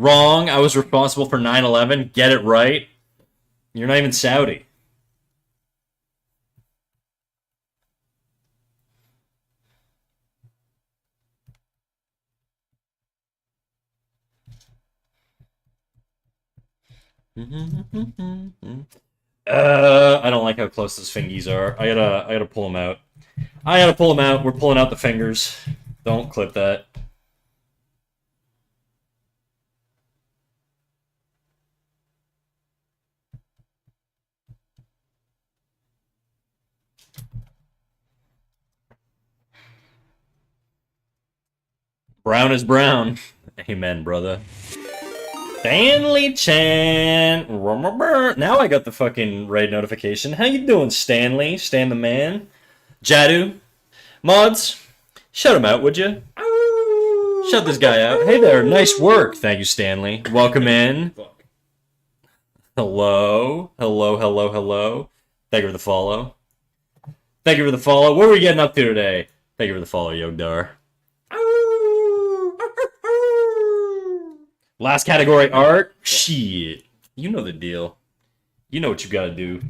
Speaker 1: Wrong. I was responsible for 9/11. Get it right. You're not even Saudi. I don't like how close those fingies are. I gotta pull them out. I gotta pull them out. We're pulling out the fingers. Don't clip that. Brown is brown. Amen, brother. Stanley Chan. Now I got the fucking raid notification. How you doing, Stanley? Stan the man. Jadu. Mods. Shout him out, would you? Shout this guy out. Hey there, nice work. Thank you, Stanley. Welcome in. Hello. Hello, hello, hello. Thank you for the follow. Thank you for the follow. What are we getting up to today? Thank you for the follow, Yogdar. Last category, art. Shit. You know the deal. You know what you gotta do.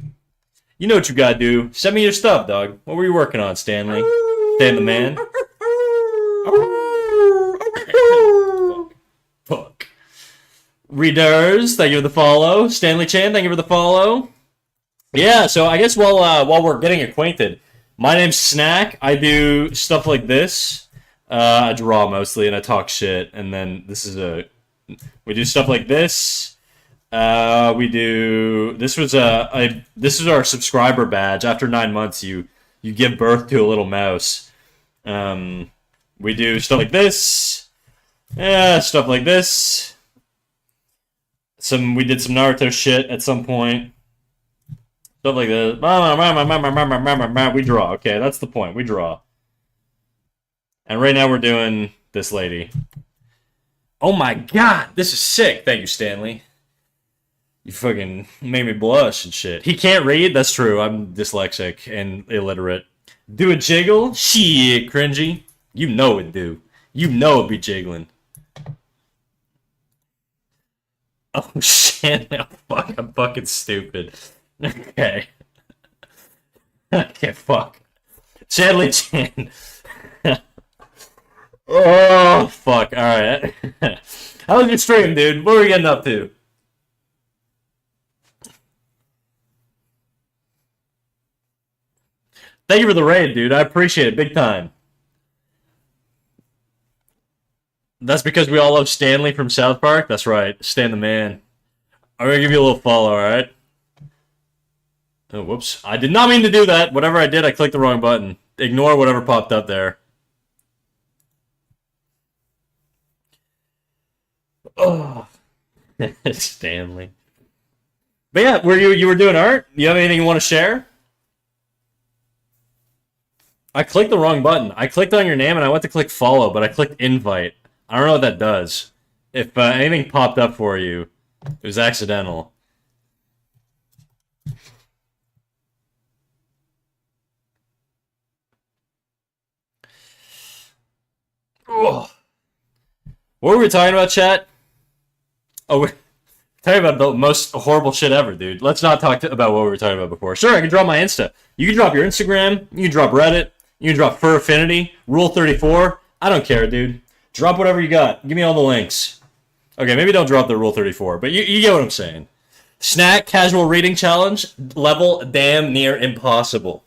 Speaker 1: You know what you gotta do. Send me your stuff, dog. What were you working on, Stanley? Stan the man. Fuck. Readers, thank you for the follow. Stanley Chan, thank you for the follow. Yeah, so I guess while we're getting acquainted, my name's Snack. I do stuff like this. I draw mostly, and I talk shit. And then we do stuff like this. This is our subscriber badge. After 9 months, you give birth to a little mouse. We do stuff like this. Yeah, stuff like this. We did some Naruto shit at some point. Stuff like this. We draw. Okay, that's the point. We draw. And right now we're doing this lady. Oh my god, this is sick. Thank you, Stanley. You fucking made me blush and shit. He can't read? That's true. I'm dyslexic and illiterate. Do a jiggle? Shit, cringy. You know it do. You know it be jiggling. Oh shit. Oh, fuck, I'm fucking stupid. Okay. Okay, fuck. Chadley Chan. Oh, fuck. Alright. How was your stream, dude? What were we getting up to? Thank you for the raid, dude. I appreciate it big time. That's because we all love Stanley from South Park? That's right. Stan the man. I'm gonna give you a little follow, alright? Oh, whoops. I did not mean to do that. Whatever I did, I clicked the wrong button. Ignore whatever popped up there. Oh, Stanley. But yeah, you were doing art? You have anything you want to share? I clicked the wrong button. I clicked on your name and I went to click follow, but I clicked invite. I don't know what that does. If anything popped up for you, it was accidental. Ugh. What were we talking about, chat? Oh, we're talking about the most horrible shit ever, dude. Let's not talk about what we were talking about before. Sure, I can drop my Insta. You can drop your Instagram. You can drop Reddit. You can drop Fur Affinity. Rule 34. I don't care, dude. Drop whatever you got. Give me all the links. Okay, maybe don't drop the Rule 34, but you get what I'm saying. Snack Casual Reading Challenge. Level damn near impossible.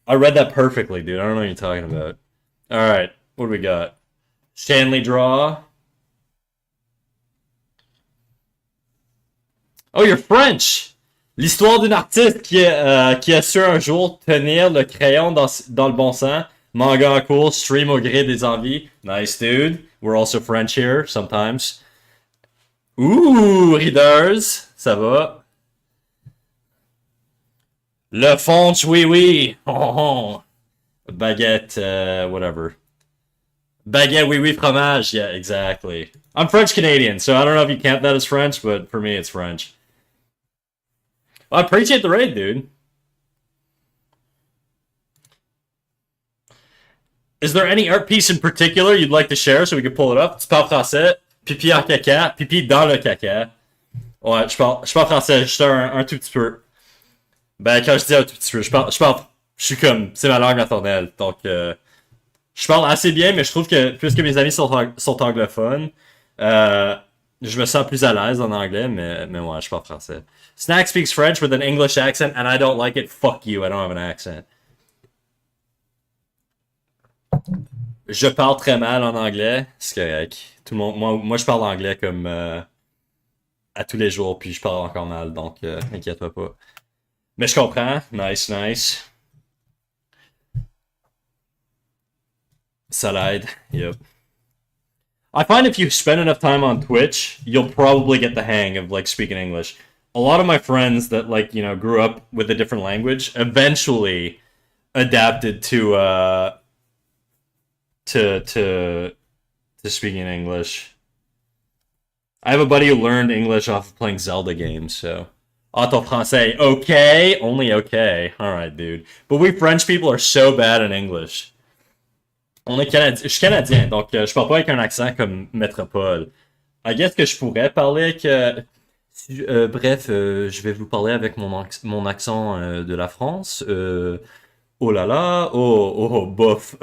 Speaker 1: I read that perfectly, dude. I don't know what you're talking about. Alright, what do we got? Stanley Draw. Oh, you're French! L'histoire d'un artiste qui a su un jour tenir le crayon dans le bon sens. Manga en cours, stream au gré des envies. Nice, dude. We're also French here, sometimes. Ooh, readers. Ça va? Le French, oui, oui. Oh, oh. Baguette, whatever. Baguette, oui, oui, fromage. Yeah, exactly. I'm French-Canadian, so I don't know if you count that as French, but for me, it's French. Well, I appreciate the raid, dude. Is there any art piece in particular you'd like to share so we can pull it up? It's pas français. Pipi en caca, pipi dans le caca. Ouais, je parle français juste un tout petit peu. Ben, quand je dis un tout petit peu, je suis comme, c'est ma langue maternelle. Donc, je parle assez bien, mais je trouve que, puisque mes amis sont anglophones, euh, je me sens plus à l'aise en anglais, mais ouais, je parle français. Snack speaks French with an English accent, and I don't like it. Fuck you, I don't have an accent. Je parle très mal en anglais, c'est correct. Tout le monde, moi je parle anglais comme à tous les jours, puis je parle encore mal, donc inquiète-toi pas. Mais je comprends. Nice, nice. Ça l'aide. Yep. I find if you spend enough time on Twitch, you'll probably get the hang of like speaking English. A lot of my friends that like, you know, grew up with a different language eventually adapted to to to speaking English. I have a buddy who learned English off of playing Zelda games, so Auto français, okay, only okay. All right, dude. But we French people are so bad in English. On est Canadien, je suis Canadien, donc je parle pas avec un accent comme métropole. I guess que je pourrais parler avec. Bref, je vais vous parler avec mon accent de la France. Oh là là, oh, bof.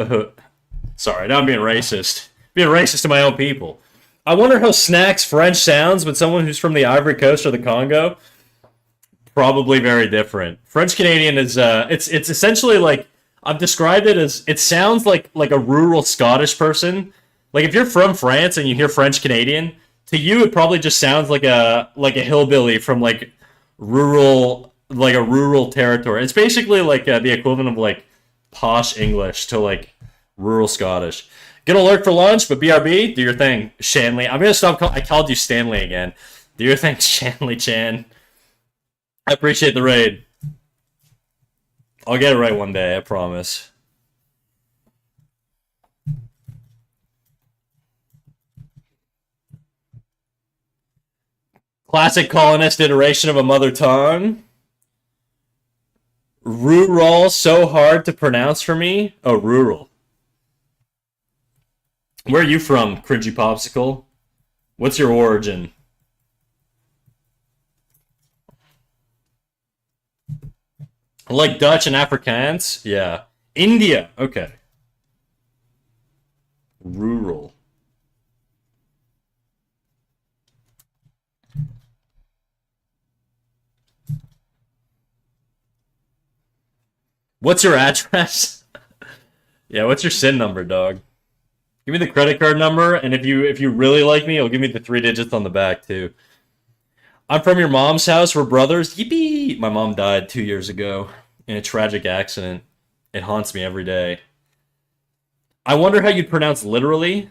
Speaker 1: Sorry, now I'm being racist. Being racist to my own people. I wonder how Snack's French sounds with someone who's from the Ivory Coast or the Congo. Probably very different. French Canadian is it's essentially like I've described it as it sounds like a rural Scottish person. Like if you're from France and you hear French Canadian, to you it probably just sounds like a hillbilly from like a rural territory. It's basically like the equivalent of like posh English to like rural Scottish. Gonna lurk for lunch, but BRB, do your thing, Shanley. I'm gonna stop. I called you Stanley again. Do your thing, Shanley Chan. I appreciate the raid. I'll get it right one day, I promise. Classic colonist iteration of a mother tongue. Rural, so hard to pronounce for me. Oh, rural. Where are you from, Cringy Popsicle? What's your origin? Like Dutch and Afrikaans? Yeah. India. Okay. Rural. What's your address? Yeah, what's your SIN number, dog? Give me the credit card number, and if you really like me, it'll give me the 3 digits on the back too. I'm from your mom's house. We're brothers. Yippee! My mom died 2 years ago in a tragic accident. It haunts me every day. I wonder how you'd pronounce literally.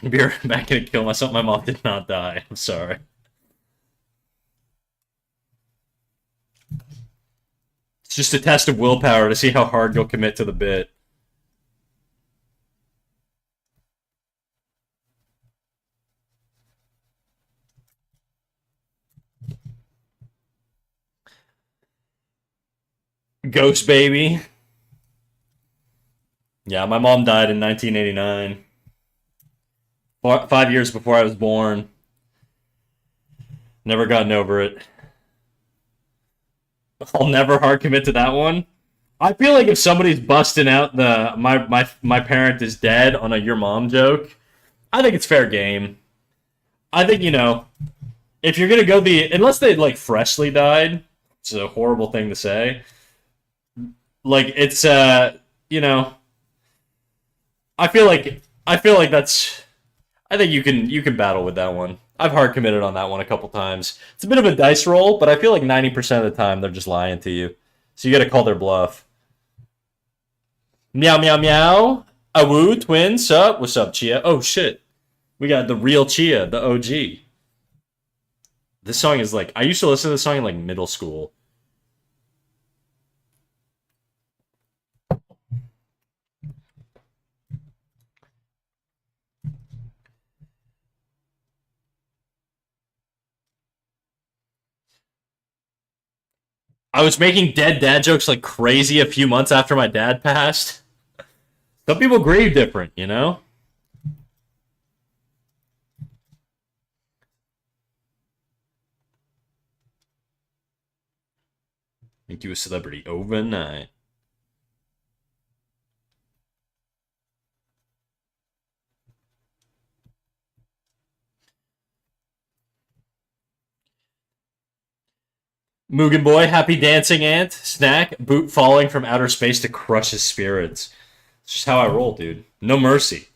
Speaker 1: Be right back, gonna kill myself. My mom did not die. I'm sorry. It's just a test of willpower to see how hard you'll commit to the bit. Ghost baby. Yeah, my mom died in 1989. 5 years before I was born. Never gotten over it. I'll never hard commit to that one. I feel like if somebody's busting out the my parent is dead on a your mom joke, I think it's fair game. I think if you're gonna go the unless they like freshly died, it's a horrible thing to say. Like it's you know I feel like that's I think you can battle with that one. I've hard committed on that one a couple times. It's a bit of a dice roll, but I feel like 90% of the time they're just lying to you. So you got to call their bluff. Meow meow meow. Awoo twin sup. What's up, Chia? Oh shit. We got the real Chia, the OG. This song is like I used to listen to this song in like middle school. I was making dead dad jokes like crazy a few months after my dad passed. Some people grieve different, you know? Make you a celebrity overnight. Mugen Boy, happy dancing ant. Snack, boot falling from outer space to crush his spirits. It's just how I roll, dude. No mercy.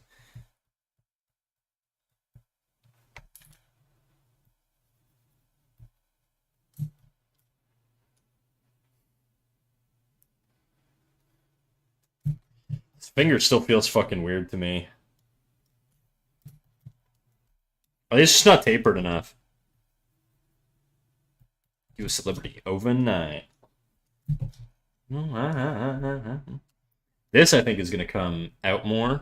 Speaker 1: His finger still feels fucking weird to me. Oh, it's just not tapered enough. You a celebrity overnight. This, I think, is going to come out more.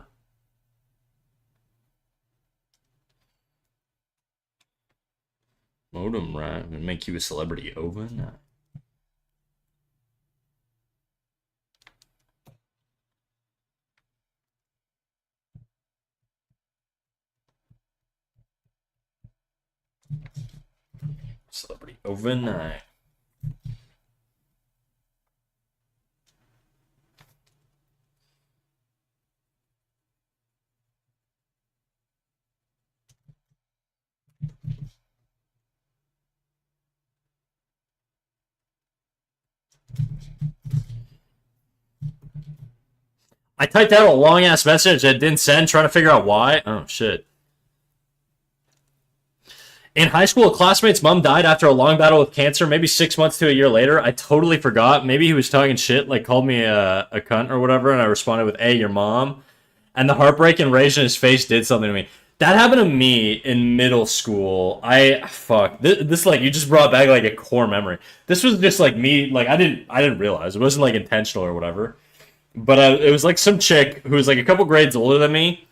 Speaker 1: Modem, right? And make you a celebrity overnight. Celebrity overnight. I typed out a long ass message that didn't send, trying to figure out why. Oh shit. In high school, a classmate's mom died after a long battle with cancer, maybe 6 months to a year later. I totally forgot. Maybe he was talking shit, like called me a cunt or whatever, and I responded with, "Hey, your mom." And the heartbreak and rage in his face did something to me. That happened to me in middle school. This like you just brought back like a core memory. This was just like me, like I didn't realize it wasn't like intentional or whatever. But it was like some chick who was like a couple grades older than me,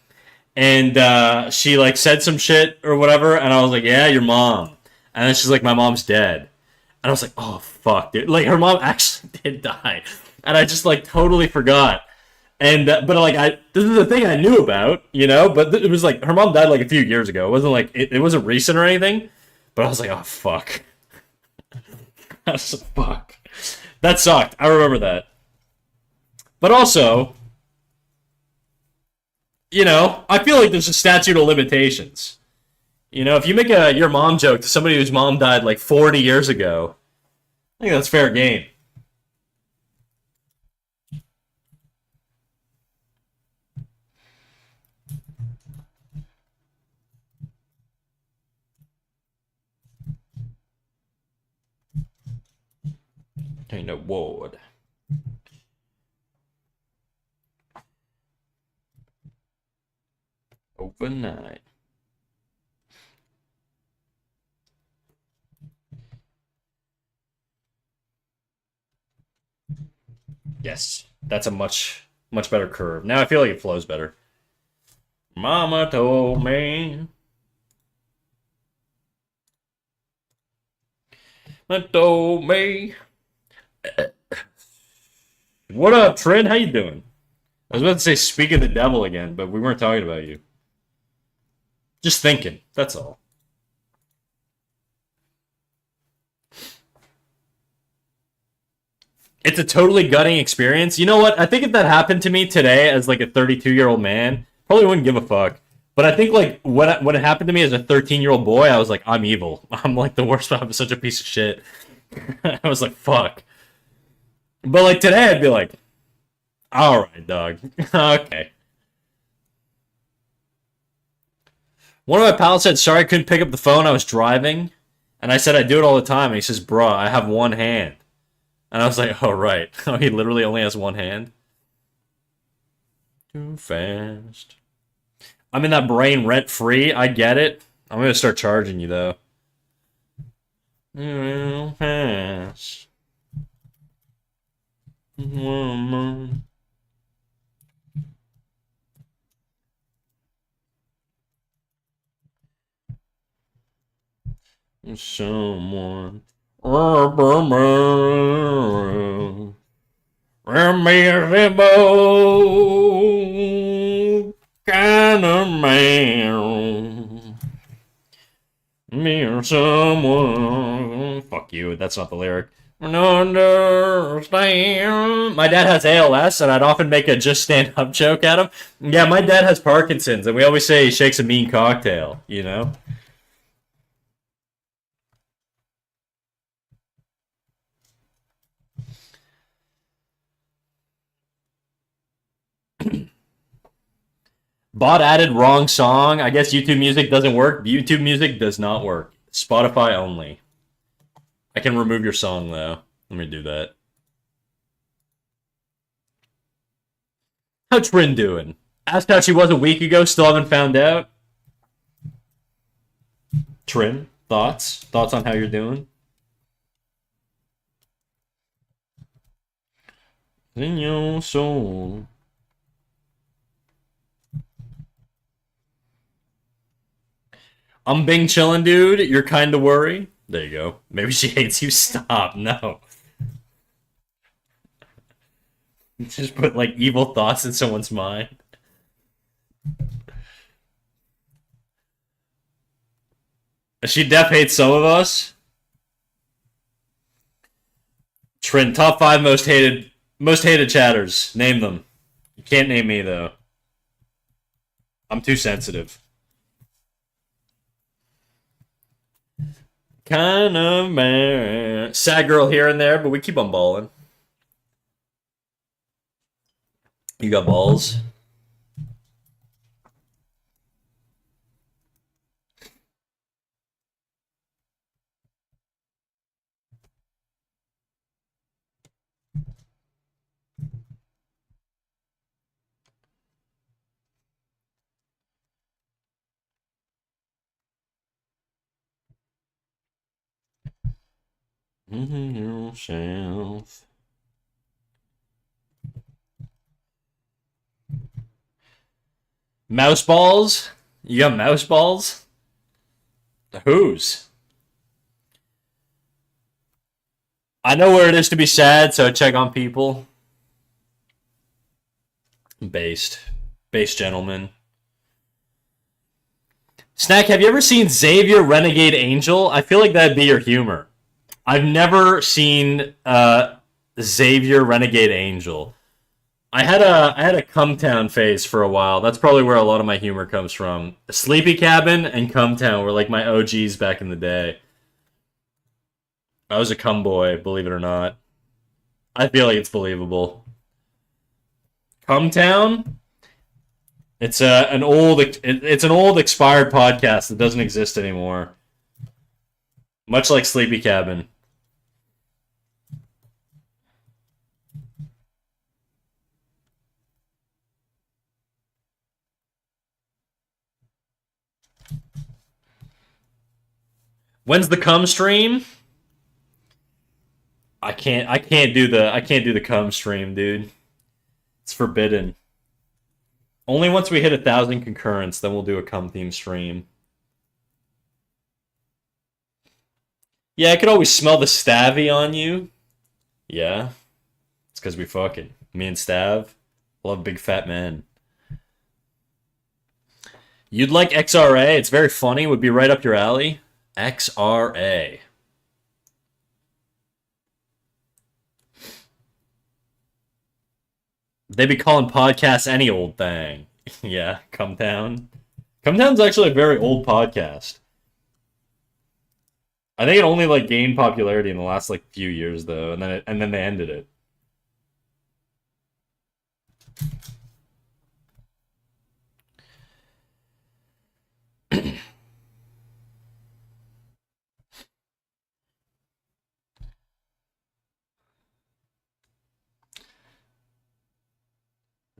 Speaker 1: and she like said some shit or whatever, and I was like, "Yeah, your mom," and then she's like, "My mom's dead," and I was like, "Oh fuck, dude!" Like her mom actually did die, and I just like totally forgot. And but like this is the thing I knew about, you know, but it was like her mom died like a few years ago. It wasn't like it wasn't recent or anything, but I was like, "Oh fuck," I was like, "Fuck," that sucked. I remember that. But also, you know, I feel like there's a statute of limitations. You know, if you make a your mom joke to somebody whose mom died like 40 years ago, I think that's fair game. Ain't no ward. Overnight. Yes, that's a much better curve. Now I feel like it flows better. Mama told me. Mama told me. What up, Trent? How you doing? I was about to say speak of the devil again, but we weren't talking about you. Just thinking. That's all. It's a totally gutting experience. You know what? I think if that happened to me today as like a 32-year-old man, probably wouldn't give a fuck. But I think like when it happened to me as a 13-year-old boy, I was like, I'm evil. I'm like the worst. I'm such a piece of shit. I was like, fuck. But like today, I'd be like, all right, dog. Okay. One of my pals said, sorry I couldn't pick up the phone. I was driving. And I said, I do it all the time. And he says, bruh, I have one hand. And I was like, oh, right. Oh, he literally only has one hand? Too fast. I'm in that brain rent free. I get it. I'm going to start charging you, though. Too fast. Woman. Someone. Invisible. man. Me or someone. Fuck you, that's not the lyric. Understand. My dad has ALS, and I'd often make a just stand up joke at him. Yeah, my dad has Parkinson's, and we always say he shakes a mean cocktail, you know? Bot added wrong song. I guess YouTube Music doesn't work. YouTube Music does not work. Spotify only. I can remove your song, though. Let me do that. How Trin doing? Asked how she was a week ago, still haven't found out. Trin, thoughts? Thoughts on how you're doing? In your soul. I'm Bing chillin', dude. You're kind of worried. There you go. Maybe she hates you. Stop. No. Just put like evil thoughts in someone's mind. She def hates some of us. Trin, top 5 most hated chatters. Name them. You can't name me though. I'm too sensitive. Kind of man. Sad girl here and there, but we keep on balling. You got balls. Yourself. Mouse balls? You got mouse balls? Whose? I know where it is to be sad, so I check on people. Based. Based gentleman. Snack, have you ever seen Xavier Renegade Angel? I feel like that'd be your humor. I've never seen Xavier Renegade Angel. I had a Cumtown phase for a while. That's probably where a lot of my humor comes from. Sleepy Cabin and Cumtown were like my OGs back in the day. I was a cum boy, believe it or not. I feel like it's believable. Cumtown? It's an old expired podcast that doesn't exist anymore. Much like Sleepy Cabin. When's the cum stream? I can't do the cum stream, dude. It's forbidden. Only once we hit 1,000 concurrents, then we'll do a cum theme stream. Yeah, I could always smell the stavvy on you. Yeah, it's because we fucking. Me and Stav love big fat men. You'd like XRA? It's very funny. Would be right up your alley. XRA. They be calling podcasts any old thing. Yeah, Come Down. Come Down's actually a very old podcast. I think it only like gained popularity in the last like few years though, and then they ended it.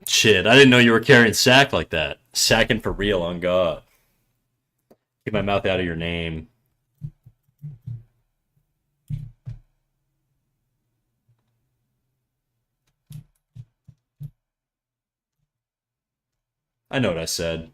Speaker 1: Shit, I didn't know you were carrying sack like that. Sacking for real, on God. Get my mouth out of your name. I know what I said.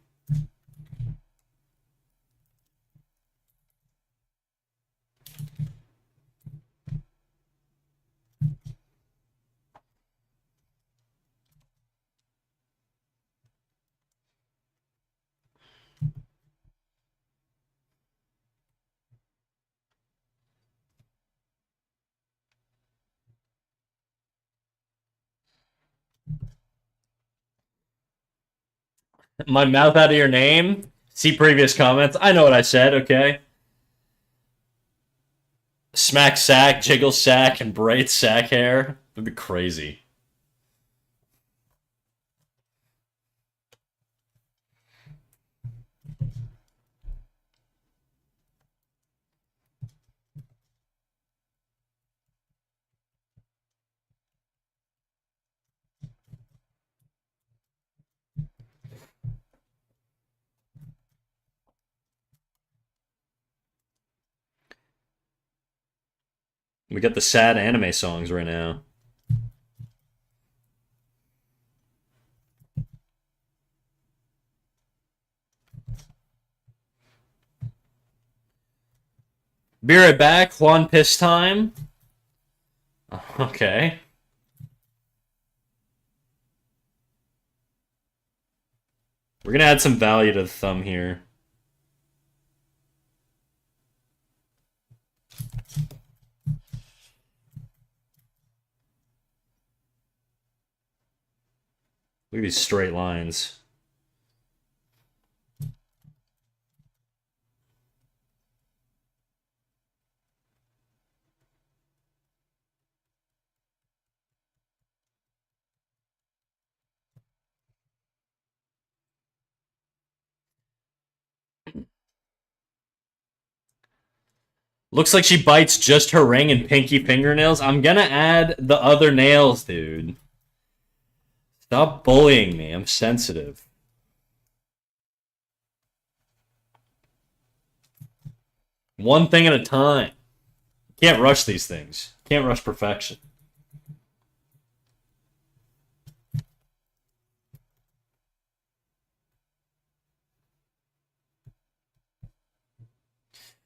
Speaker 1: My mouth out of your name. See previous comments. I know what I said, okay? Smack sack, jiggle sack, and braid sack hair. That'd be crazy. We got the sad anime songs right now. Be right back. Juan Piss time. Okay. We're gonna add some value to the thumb here. Look at these straight lines. Looks like she bites just her ring and pinky fingernails. I'm gonna add the other nails, dude. Stop bullying me. I'm sensitive. One thing at a time. Can't rush these things. Can't rush perfection.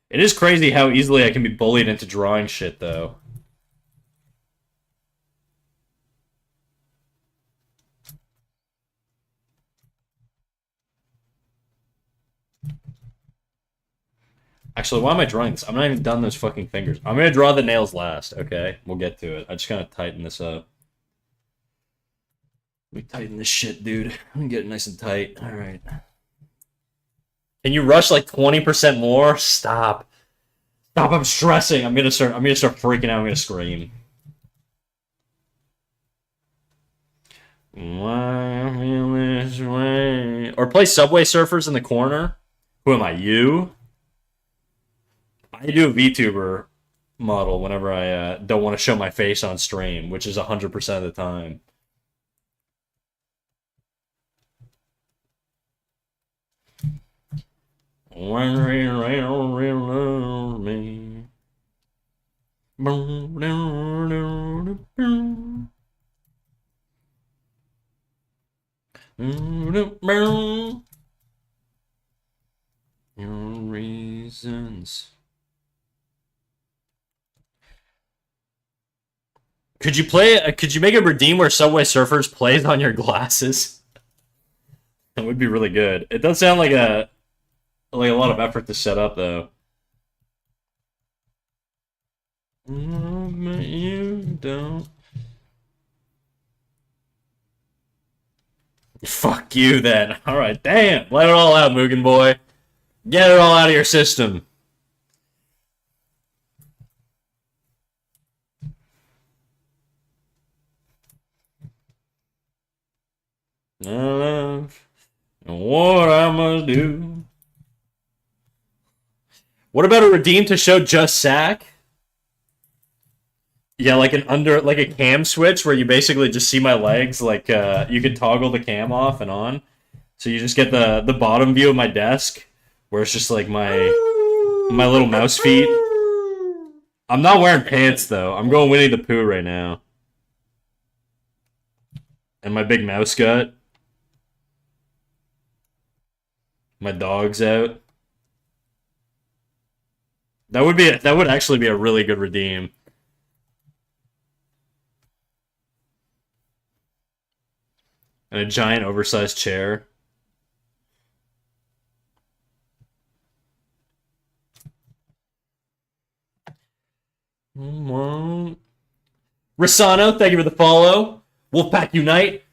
Speaker 1: It is crazy how easily I can be bullied into drawing shit, though. Actually, why am I drawing this? I'm not even done those fucking fingers. I'm gonna draw the nails last, okay? We'll get to it. I just gotta tighten this up. Let me tighten this shit, dude. I'm gonna get it nice and tight. Alright. Can you rush like 20% more? Stop. Stop, I'm stressing. I'm gonna start freaking out. I'm gonna scream. Why I feel this way? Or play Subway Surfers in the corner. Who am I? You? I do a VTuber model whenever I don't want to show my face on stream, which is 100% of the time. When love me. Your reasons. Could you play? Could you make a redeem where Subway Surfers plays on your glasses? That would be really good. It does sound like a lot of effort to set up, though. You don't. Fuck you, then. All right, damn. Let it all out, Mugen boy. Get it all out of your system. Love, what I must do. What about a redeem to show just sack? Yeah, like a cam switch where you basically just see my legs. Like you could toggle the cam off and on, so you just get the bottom view of my desk, where it's just like my little mouse feet. I'm not wearing pants though. I'm going Winnie the Pooh right now, and my big mouse gut. My dog's out. That would actually be a really good redeem. And a giant oversized chair. Risano, thank you for the follow. Wolfpack Unite.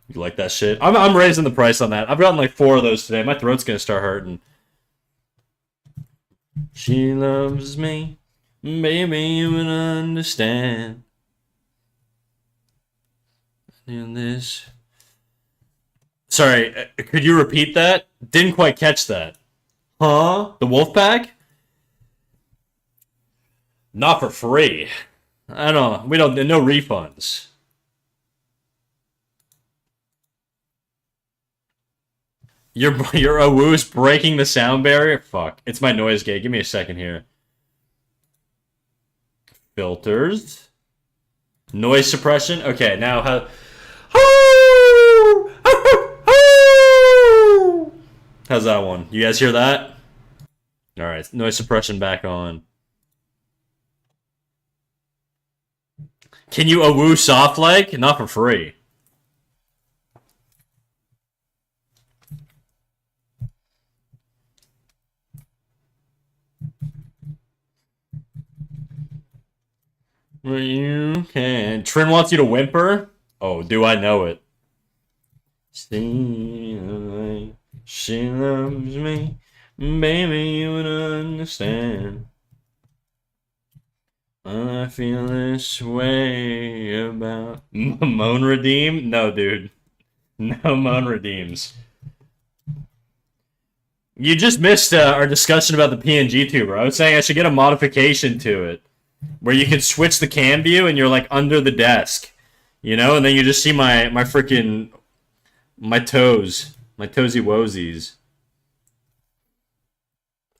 Speaker 1: You like that shit? I'm raising the price on that. I've gotten like 4 of those today. My throat's gonna start hurting. She loves me, baby, you would understand. In this. Sorry, could you repeat that? Didn't quite catch that. Huh? The Wolfpack? Not for free. I don't know. We don't. No refunds. Your Awoo's breaking the sound barrier. Fuck. It's my noise gate. Give me a second here. Filters. Noise suppression. Okay, now how? How's that one? You guys hear that? All right, noise suppression back on. Can you Awoo soft like? Not for free. You can. Trin wants you to whimper. Oh, do I know it? She loves me, baby. You would understand. I feel this way about Moan Redeem. No, dude. No Moan Redeems. You just missed our discussion about the PNG tuber. I was saying I should get a modification to it where you can switch the cam view and you're like under the desk, you know, and then you just see my freaking my toes, my toesy woesies,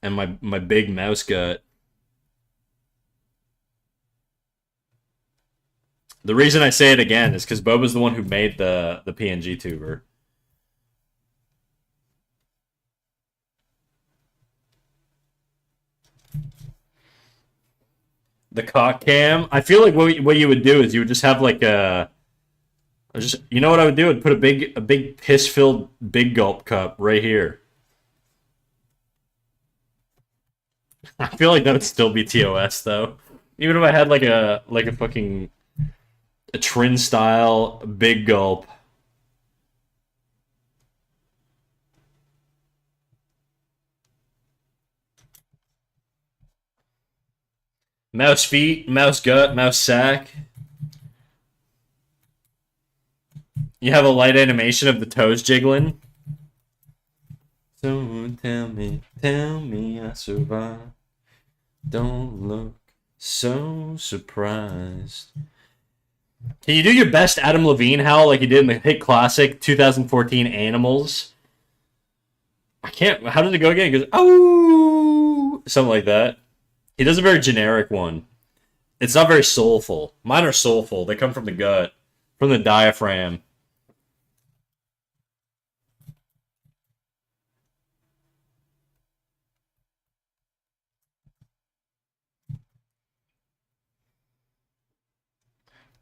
Speaker 1: and my big mouse gut. The reason I say it again is because Boba's the one who made the PNG tuber. The cock cam. I feel like what you would do is you would just have like just, you know what I would do? I'd put a big piss filled big gulp cup right here. I feel like that would still be TOS though. Even if I had like a fucking a Trin style big gulp. Mouse feet, mouse gut, mouse sack. You have a light animation of the toes jiggling. So tell me I survived. Don't look so surprised. Can you do your best Adam Levine howl like you did in the hit classic 2014 Animals? I can't. How did it go again? He goes, oh, something like that. He does a very generic one. It's not very soulful. Mine are soulful. They come from the gut, from the diaphragm.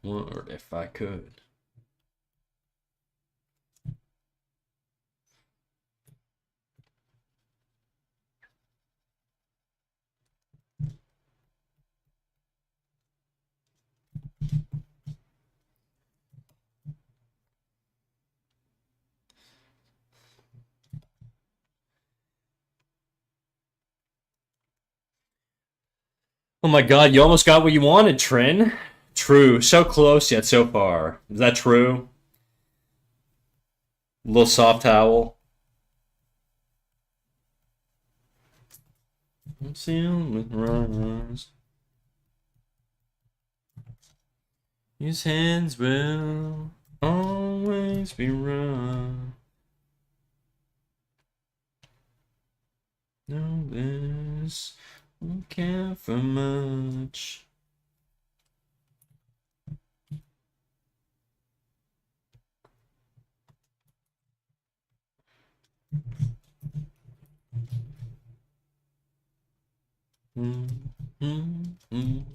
Speaker 1: Lord, if I could. Oh my god, you almost got what you wanted, Trin. True. So close yet so far. Is that true? Little soft towel. I'm sealed with runners. His hands will always be rough. No, this won't care for much. Boom, boom, boom.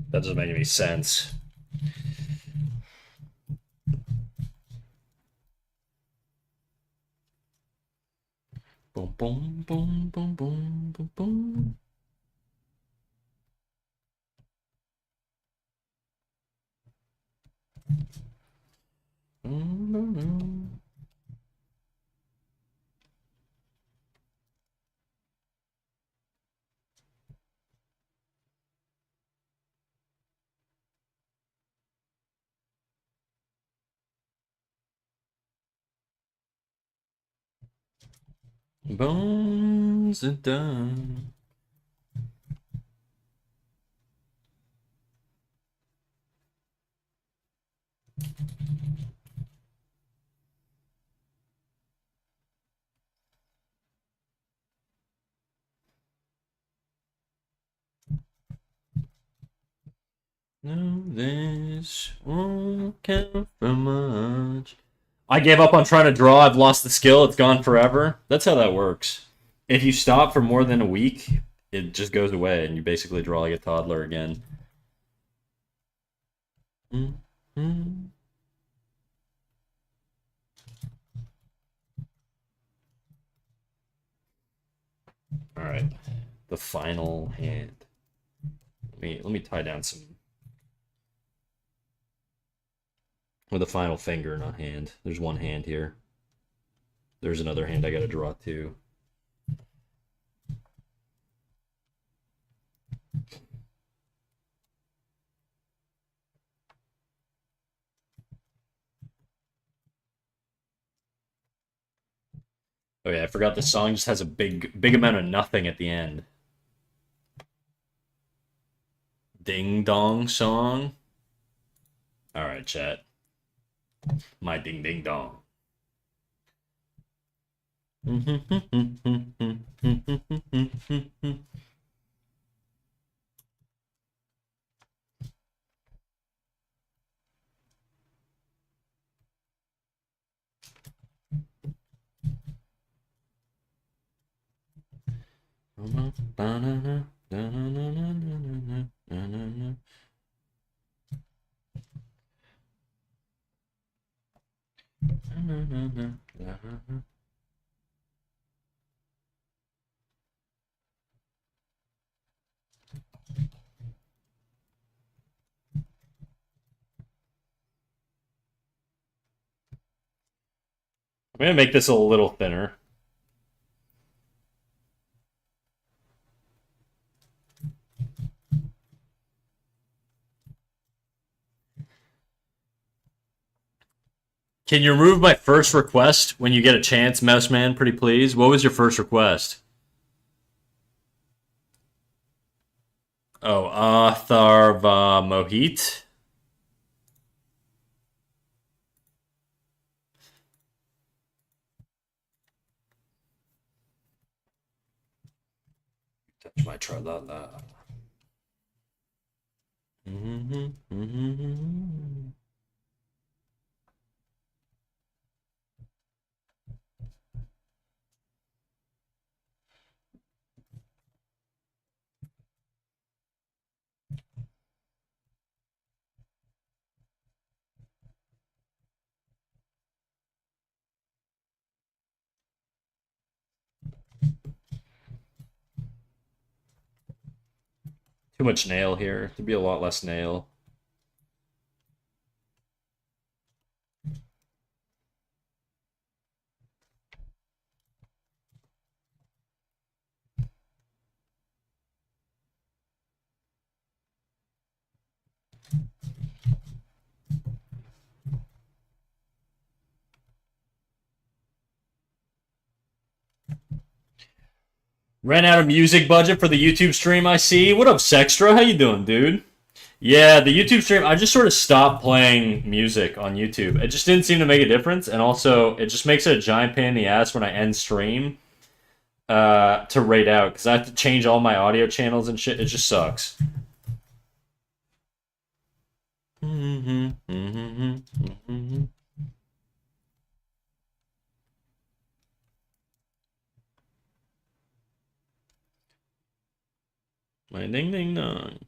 Speaker 1: That doesn't make any sense. Boom, boom, boom, boom, boom, boom, boom. Bones are done. No, this won't count for much. I gave up on trying to draw. I've lost the skill. It's gone forever. That's how that works. If you stop for more than a week, it just goes away, and you basically draw like a toddler again. Mm-hmm. All right, the final hand. Let me tie down some with a final finger, not hand. There's one hand here. There's another hand I got to draw too. Oh yeah, I forgot the song just has a big amount of nothing at the end. Ding dong song. All right, chat. My ding ding dong. I'm gonna make this a little thinner. Can you remove my first request when you get a chance, Mouseman? Pretty please. What was your first request? Oh, Atharva Mohit. Touch my tra-la-la. Too much nail here. There'd be a lot less nail. Ran out of music budget for the YouTube stream, I see. What up, Sextra? How you doing, dude? Yeah, the YouTube stream, I just sort of stopped playing music on YouTube. It just didn't seem to make a difference, and also, it just makes it a giant pain in the ass when I end stream to rate out, because I have to change all my audio channels and shit. It just sucks. My ding ding dong.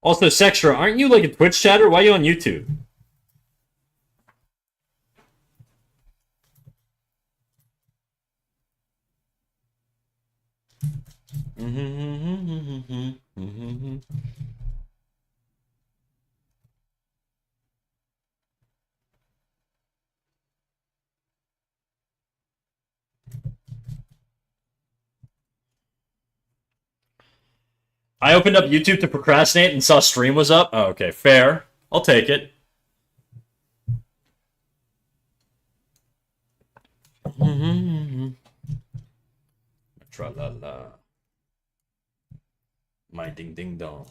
Speaker 1: Also, Sextra, aren't you like a Twitch chatter? Why are you on YouTube? I opened up YouTube to procrastinate and saw stream was up. Oh, okay, fair. I'll take it. Tra la la. My ding ding dong.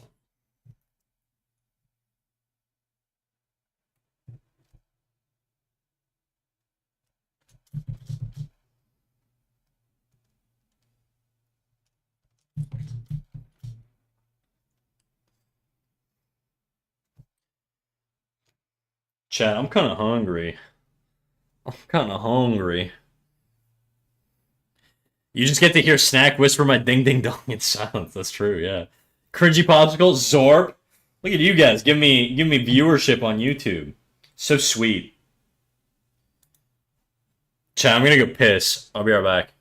Speaker 1: Chat, I'm kind of hungry. I'm kind of hungry. You just get to hear Snack whisper my ding ding dong in silence. That's true, yeah. Cringy popsicle, Zorp. Look at you guys. Give me viewership on YouTube. So sweet. Chat, I'm gonna go piss. I'll be right back.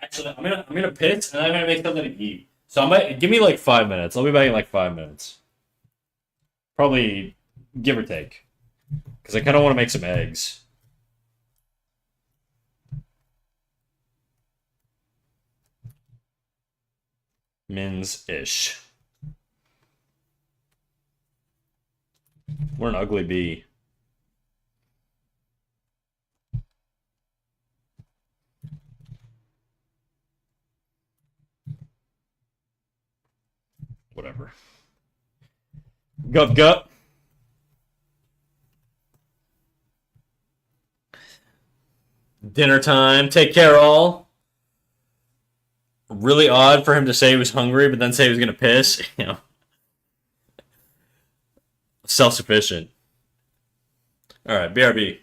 Speaker 1: Actually, I'm gonna piss and I'm gonna make something to eat. So I might give me like 5 minutes. I'll be back in like 5 minutes. Probably give or take. Because I kinda wanna make some eggs. Mins-ish. We're an ugly bee. Whatever. Gup gup. Dinner time. Take care, all. Really odd for him to say he was hungry, but then say he was gonna piss. You know, self-sufficient. All right, BRB.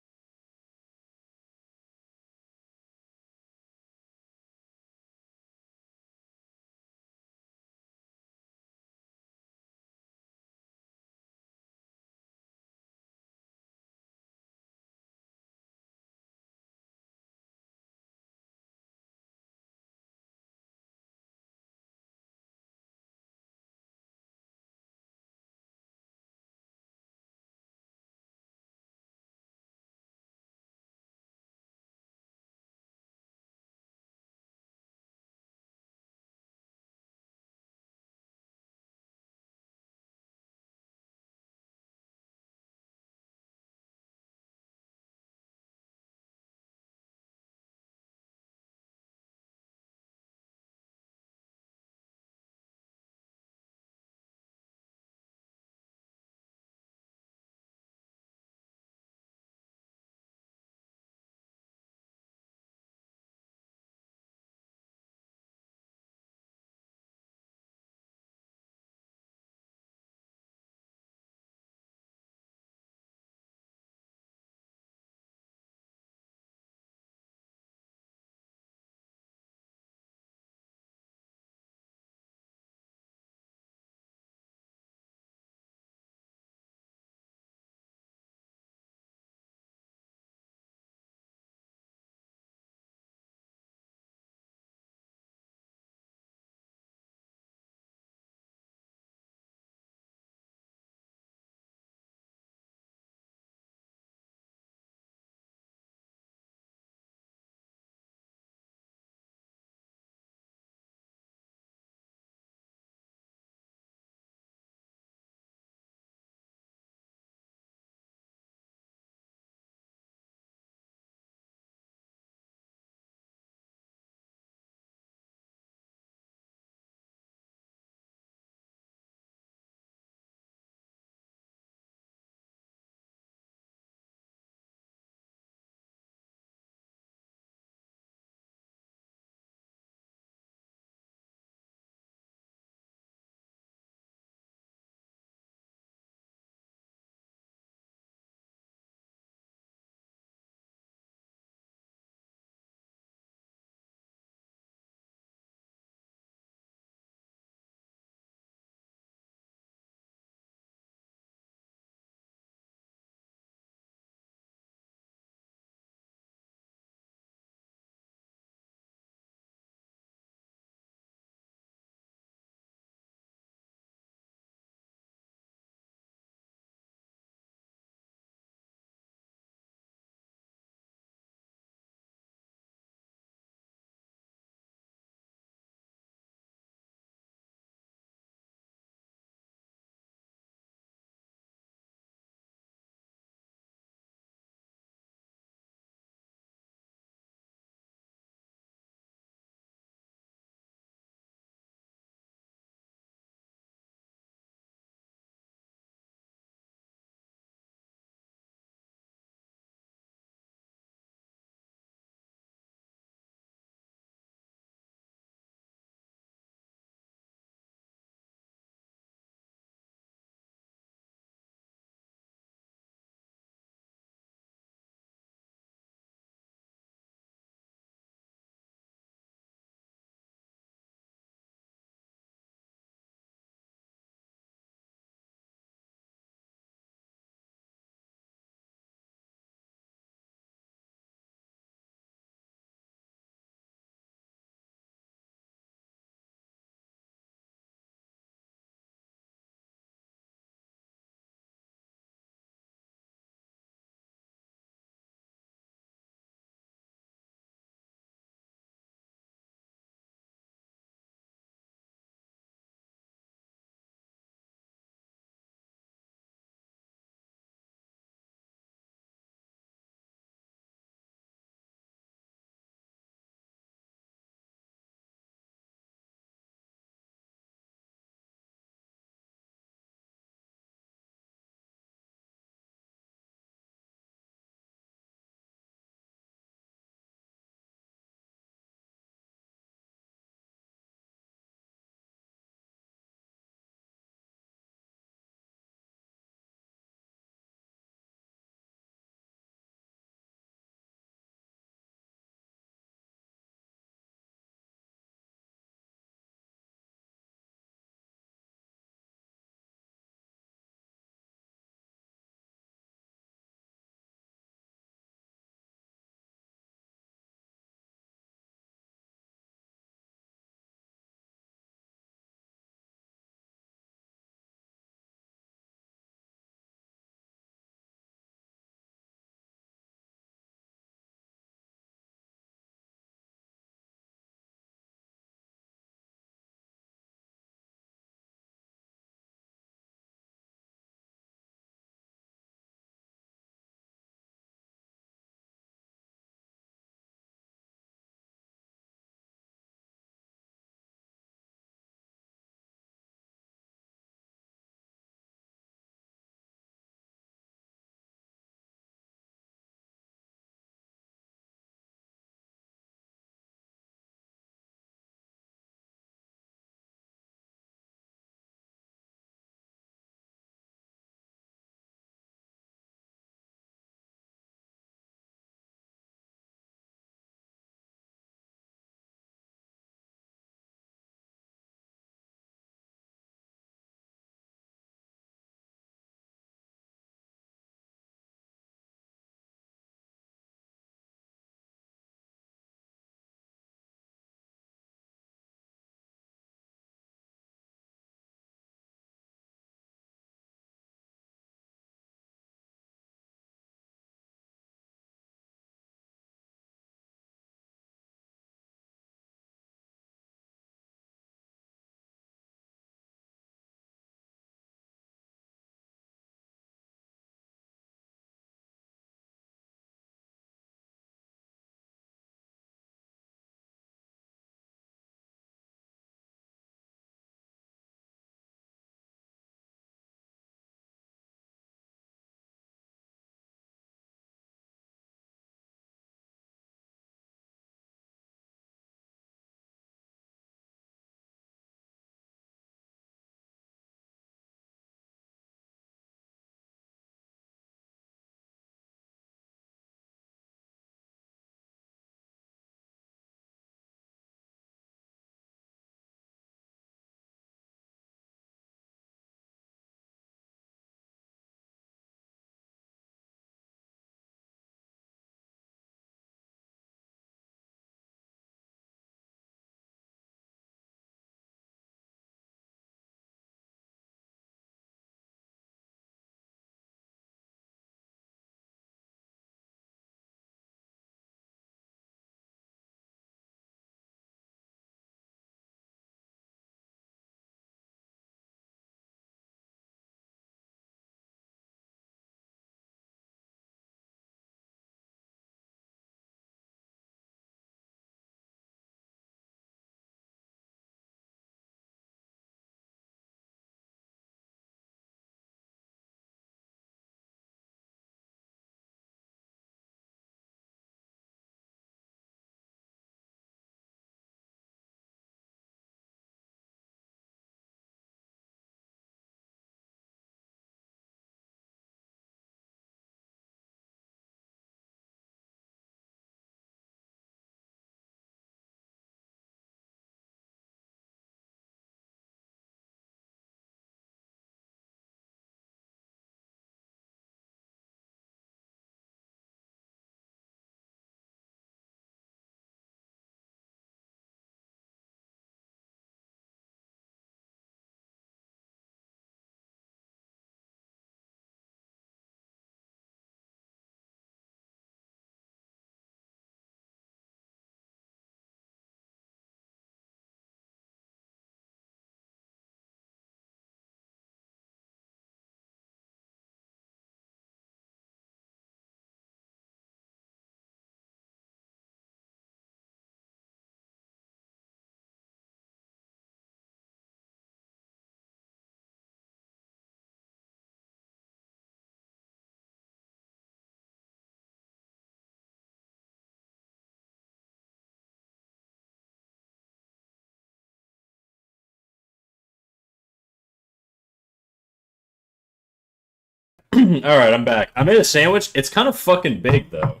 Speaker 1: Alright, I'm back. I made a sandwich. It's kind of fucking big, though.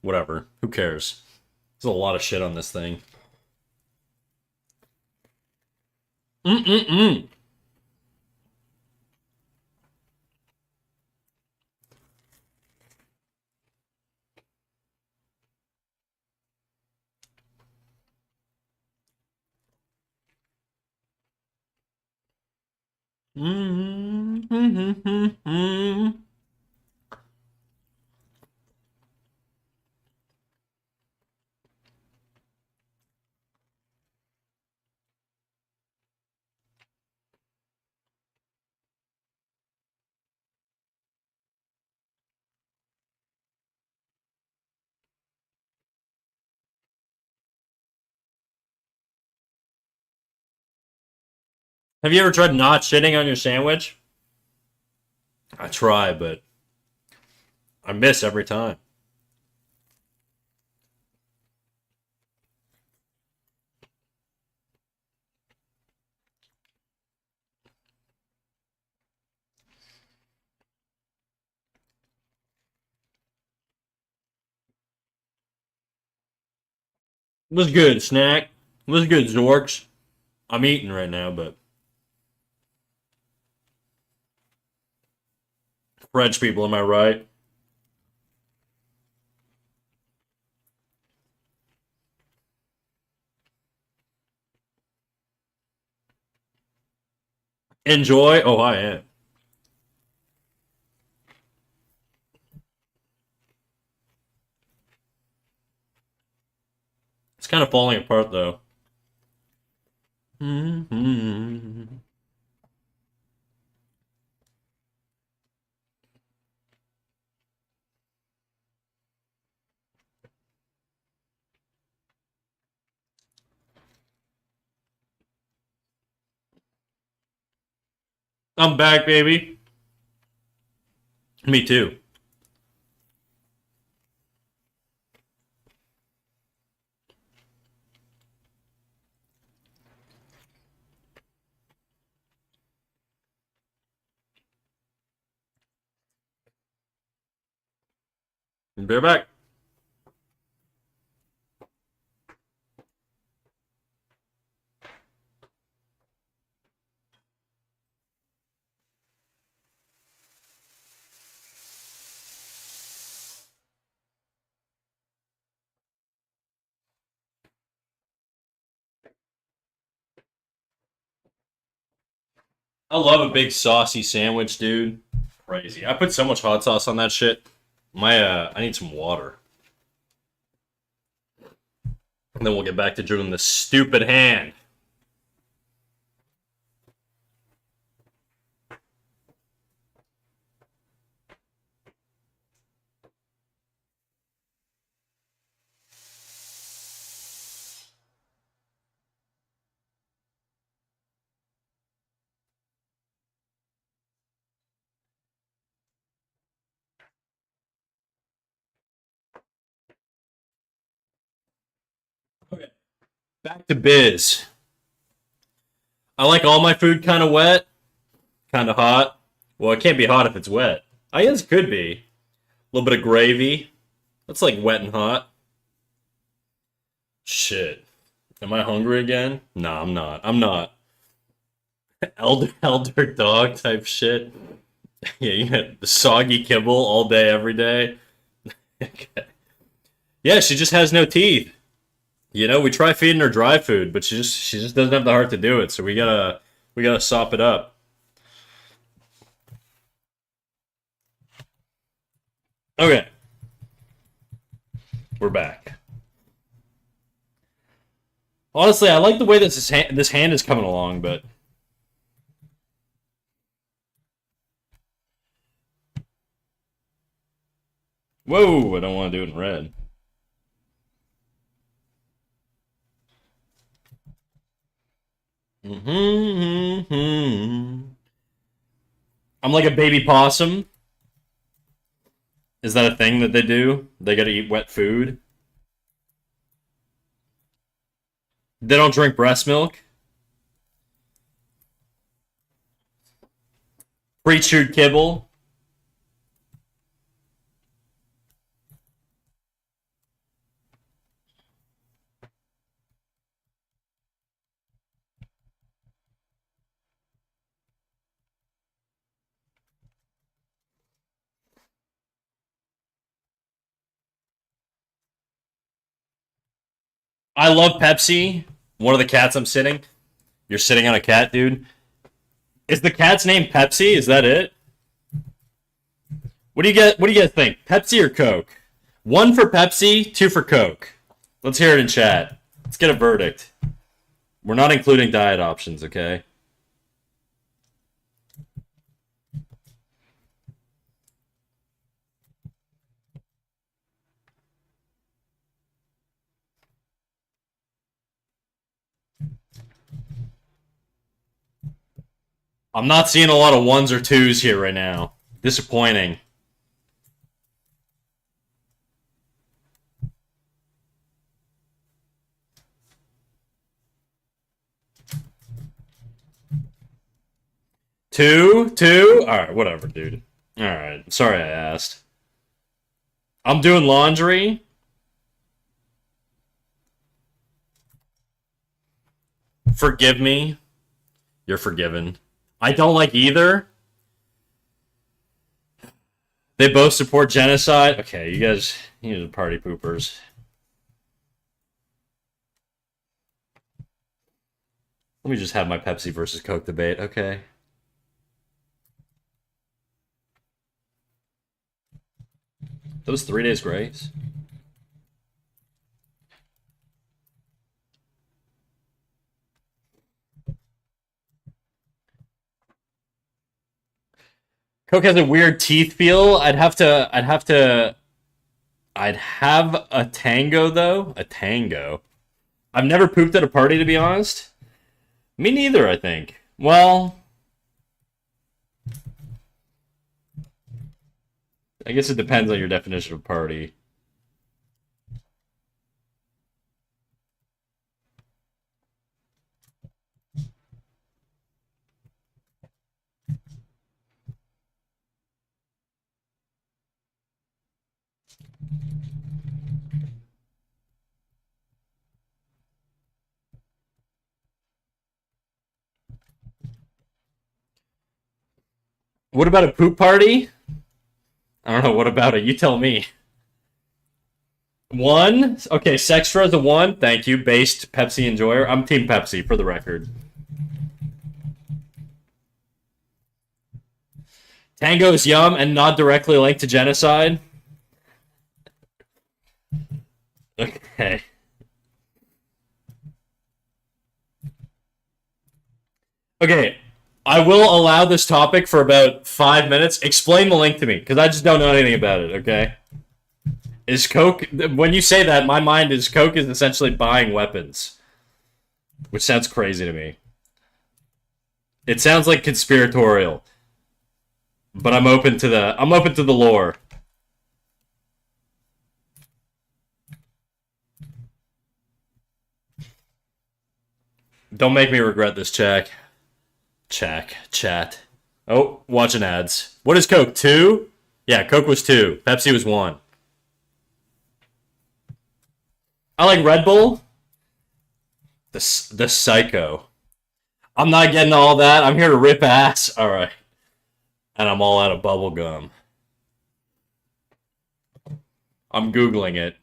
Speaker 1: Whatever. Who cares? There's a lot of shit on this thing. Mm-mm-mm. Mm-hmm. Have you ever tried not shitting on your sandwich? I try, but I miss every time. Was good, snack. Was good, Zorks. I'm eating right now, but French people, am I right? Enjoy? Oh, I am. It's kind of falling apart, though. Mm-hmm. I'm back, baby. Me too. Bear back. I love a big saucy sandwich, dude. Crazy. I put so much hot sauce on that shit. I need some water. And then we'll get back to doing the stupid hand. Okay. Back to biz. I like all my food kind of wet, kind of hot. Well, it can't be hot if it's wet. I guess it could be. A little bit of gravy. That's like wet and hot. Shit. Am I hungry again? Nah, I'm not. I'm not. Elder dog type shit. Yeah, you got the soggy kibble all day, every day. Yeah, she just has no teeth. You know, we try feeding her dry food, but she just doesn't have the heart to do it. So we gotta sop it up. Okay, we're back. Honestly, I like the way this hand is coming along, but whoa, I don't want to do it in red. Mm-hmm. I'm like a baby possum. Is that a thing that they do? They gotta eat wet food. They don't drink breast milk. Pre-chewed kibble. I love Pepsi. One of the cats I'm sitting. You're sitting on a cat, dude. Is the cat's name Pepsi? Is that it? What do you get? What do you guys think? Pepsi or Coke? One for Pepsi, two for Coke. Let's hear it in chat. Let's get a verdict. We're not including diet options, okay? I'm not seeing a lot of ones or twos here right now. Disappointing. Two, two. All right, whatever, dude. All right, sorry I asked. I'm doing laundry. Forgive me. You're forgiven. I don't like either. They both support genocide. Okay, you guys are party poopers. Let me just have my Pepsi versus Coke debate, okay? Those 3 days grace. Coke has a weird teeth feel. I'd have a tango though. A tango. I've never pooped at a party to be honest. Me neither, I think. Well, I guess it depends on your definition of party. What about a poop party? I don't know. What about it? You tell me. One? Okay, Sextra is a one. Thank you. Based Pepsi enjoyer. I'm Team Pepsi, for the record. Tango is yum and not directly linked to genocide. Okay. Okay, I will allow this topic for about 5 minutes. Explain the link to me, because I just don't know anything about it, okay? Is Coke... When you say that, my mind is Coke is essentially buying weapons. Which sounds crazy to me. It sounds like conspiratorial. But I'm open to the lore. Don't make me regret this, check. Chat. Oh, watching ads. What is Coke? 2? Yeah, Coke was 2. Pepsi was 1. I like Red Bull. The psycho. I'm not getting all that. I'm here to rip ass. All right. And I'm all out of bubble gum. I'm Googling it.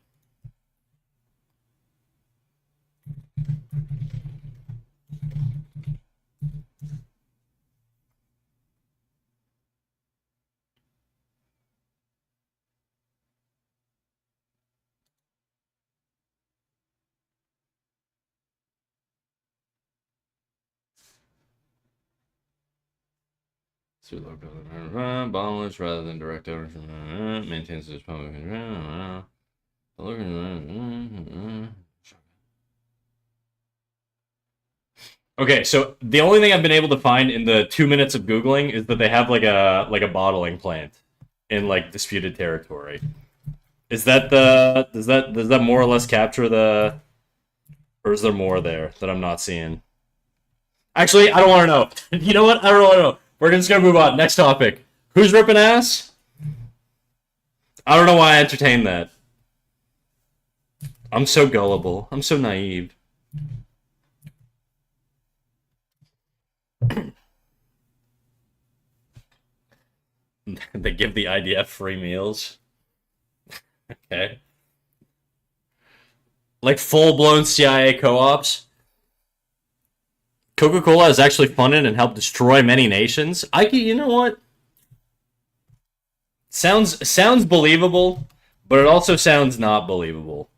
Speaker 1: Bottomless rather than direct ownership. Maintains its public. Okay, so the only thing I've been able to find in the 2 minutes of Googling is that they have like a bottling plant in like disputed territory. Is that the does that more or less capture the, or is there more there that I'm not seeing? Actually, I don't want to know. You know what? I don't want to know. We're just gonna move on. Next topic. Who's ripping ass? I don't know why I entertained that. I'm so gullible. I'm so naive. They give the IDF free meals. Okay. Like full-blown CIA co-ops. Coca-Cola has actually funded and helped destroy many nations. You know what? Sounds believable, but it also sounds not believable.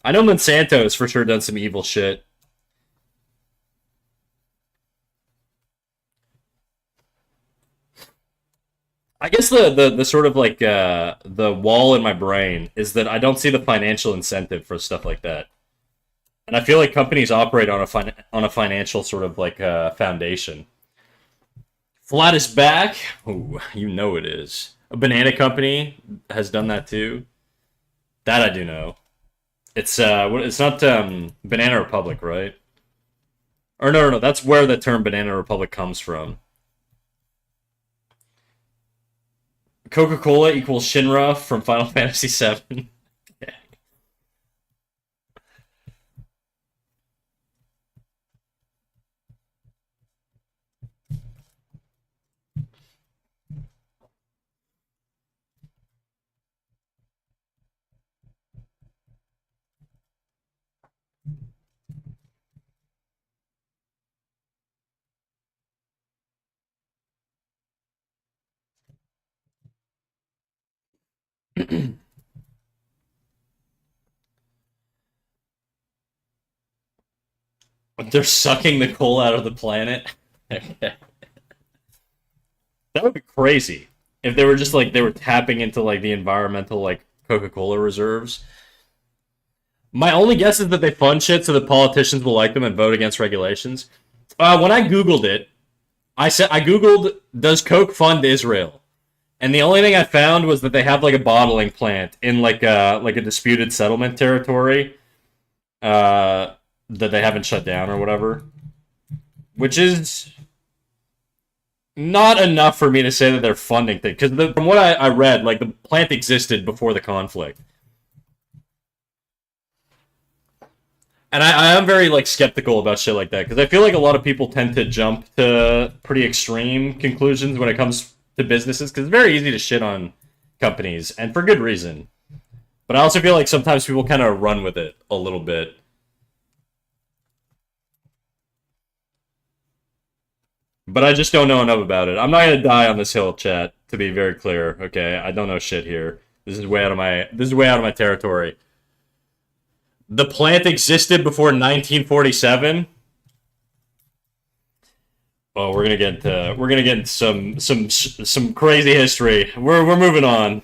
Speaker 1: I know Monsanto's for sure done some evil shit. I guess the sort of like the wall in my brain is that I don't see the financial incentive for stuff like that, and I feel like companies operate on a financial sort of like foundation. Flat is back. Ooh, you know it is. A banana company has done that too. That I do know. It's not Banana Republic, right? Or no, that's where the term Banana Republic comes from. Coca-Cola equals Shinra from Final Fantasy VII. They're sucking the coal out of the planet. That would be crazy if they were just like they were tapping into like the environmental like Coca-Cola reserves. My only guess is that they fund shit so that politicians will like them and vote against regulations. When I googled it, I googled does Coke fund Israel, and the only thing I found was that they have like a bottling plant in like a disputed settlement territory that they haven't shut down or whatever, which is not enough for me to say that they're funding things. Because from what I read, like the plant existed before the conflict, and I am very like skeptical about shit like that because I feel like a lot of people tend to jump to pretty extreme conclusions when it comes to businesses because it's very easy to shit on companies and for good reason. But I also feel like sometimes people kind of run with it a little bit. But I just don't know enough about it. I'm not gonna die on this hill, chat. To be very clear, okay? I don't know shit here. This is way out of my territory. The plant existed before 1947. Oh, we're gonna get some crazy history. We're moving on.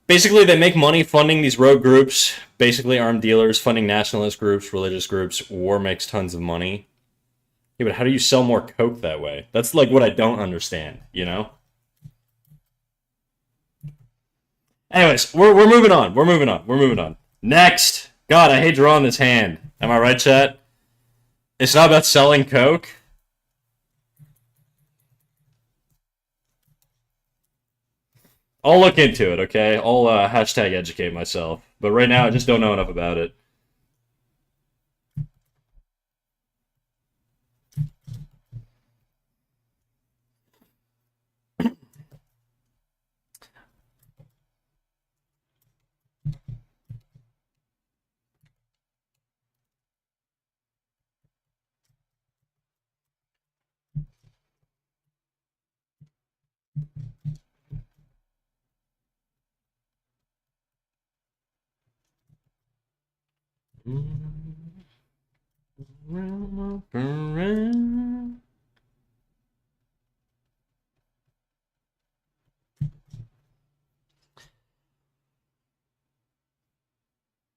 Speaker 1: Basically, they make money funding these rogue groups, basically armed dealers, funding nationalist groups, religious groups. War makes tons of money. Yeah, but how do you sell more coke that way? That's like what I don't understand, you know? Anyways, we're moving on. We're moving on. We're moving on. Next. God, I hate drawing this hand. Am I right, chat? It's not about selling coke. I'll look into it, okay? I'll hashtag educate myself. But right now, I just don't know enough about it.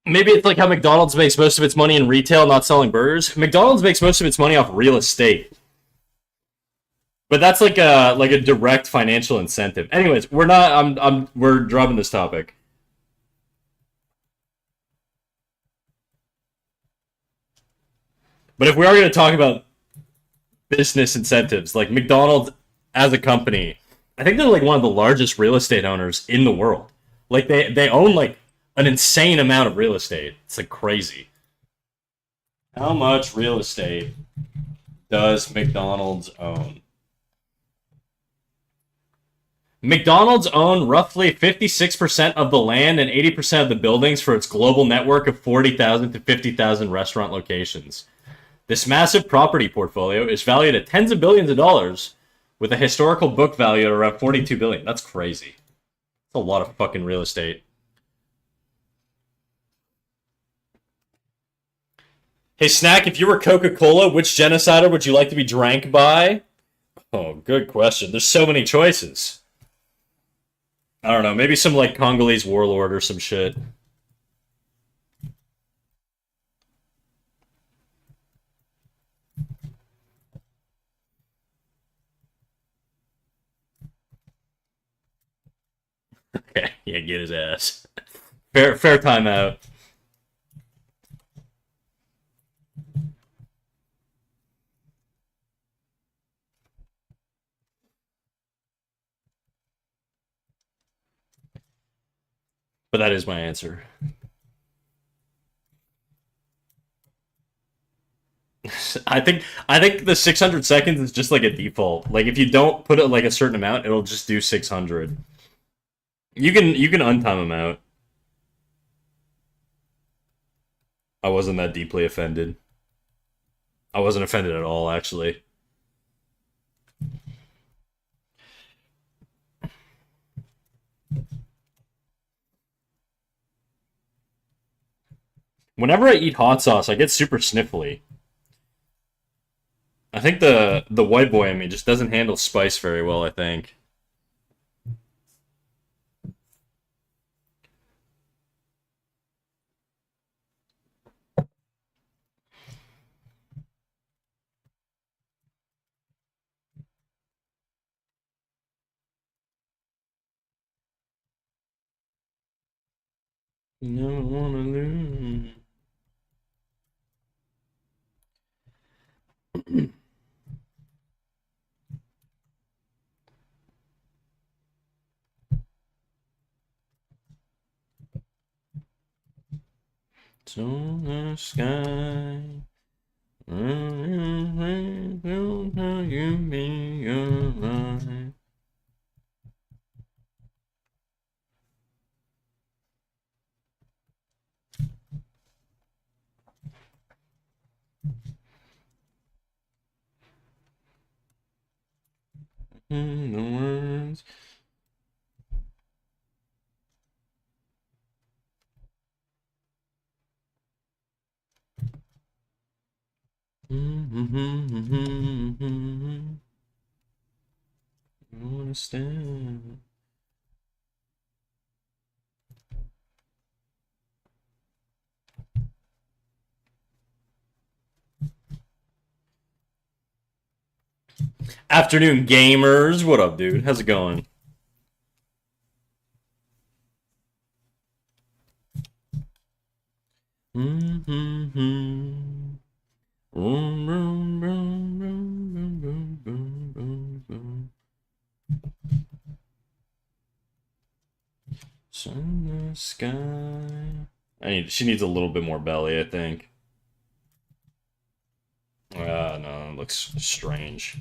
Speaker 1: Maybe it's like how McDonald's makes most of its money in retail, not selling burgers. McDonald's makes most of its money off real estate, but that's like a direct financial incentive. Anyways, we're not. We're dropping this topic. But if we are going to talk about business incentives, like McDonald's as a company, I think they're like one of the largest real estate owners in the world. Like they own like an insane amount of real estate. It's like crazy. How much real estate does McDonald's own? McDonald's own roughly 56% of the land and 80% of the buildings for its global network of 40,000 to 50,000 restaurant locations. This massive property portfolio is valued at tens of billions of dollars, with a historical book value at around 42 billion. That's crazy. That's a lot of fucking real estate. Hey, Snack, if you were Coca-Cola, which genocider would you like to be drank by? Oh, good question. There's so many choices. I don't know. Maybe some, like, Congolese warlord or some shit. Okay, yeah, get his ass. Fair timeout. But that is my answer. I think the 600 seconds is just like a default. Like if you don't put it like a certain amount, it'll just do 600. You can untime them out. I wasn't that deeply offended. I wasn't offended at all, actually. Whenever I eat hot sauce, I get super sniffly. I think the white boy in me just doesn't handle spice very well, I think. You don't wanna lose. To the sky. You be alright. In the words. I wanna stand. Afternoon gamers, what up, dude? How's it going? Sun in the sky. She needs a little bit more belly, I think. Ah, no, it looks strange.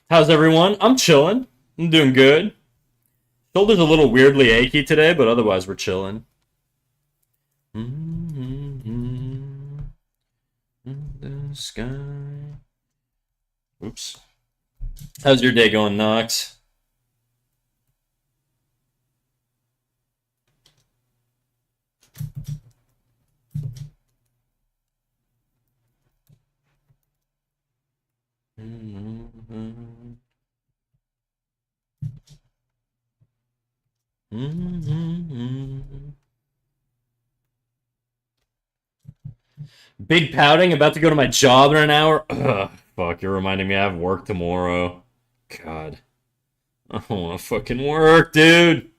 Speaker 1: How's everyone? I'm chilling. I'm doing good. Shoulder's a little weirdly achy today, but otherwise we're chilling. In the sky. Oops. How's your day going, Knox? Big pouting, about to go to my job in an hour. Ugh, fuck, you're reminding me I have work tomorrow. God. I don't want to fucking work, dude.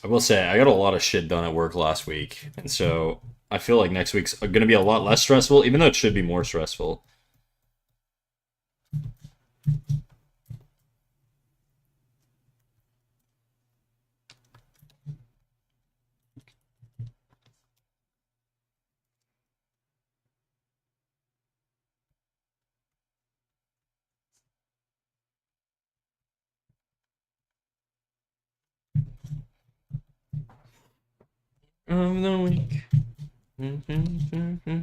Speaker 1: I will say, I got a lot of shit done at work last week, and so I feel like next week's going to be a lot less stressful, even though it should be more stressful. of the week.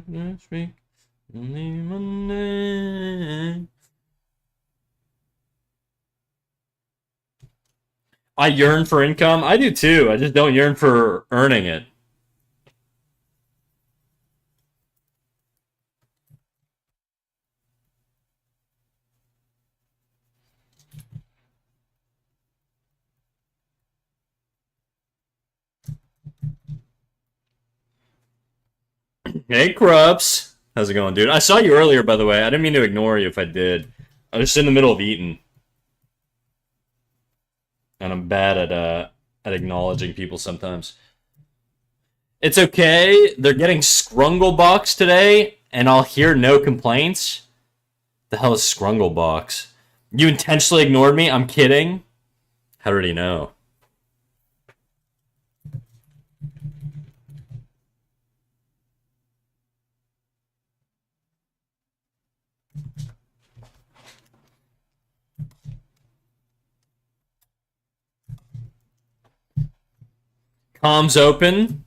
Speaker 1: This week. Only Monday. I yearn for income. I do too. I just don't yearn for earning it. Hey, Krups. How's it going, dude? I saw you earlier, by the way. I didn't mean to ignore you if I did. I was just in the middle of eating, and I'm bad at acknowledging people sometimes. It's okay. They're getting Scrunglebox today, and I'll hear no complaints. The hell is Scrunglebox? You intentionally ignored me? I'm kidding. How did he know? Comms open.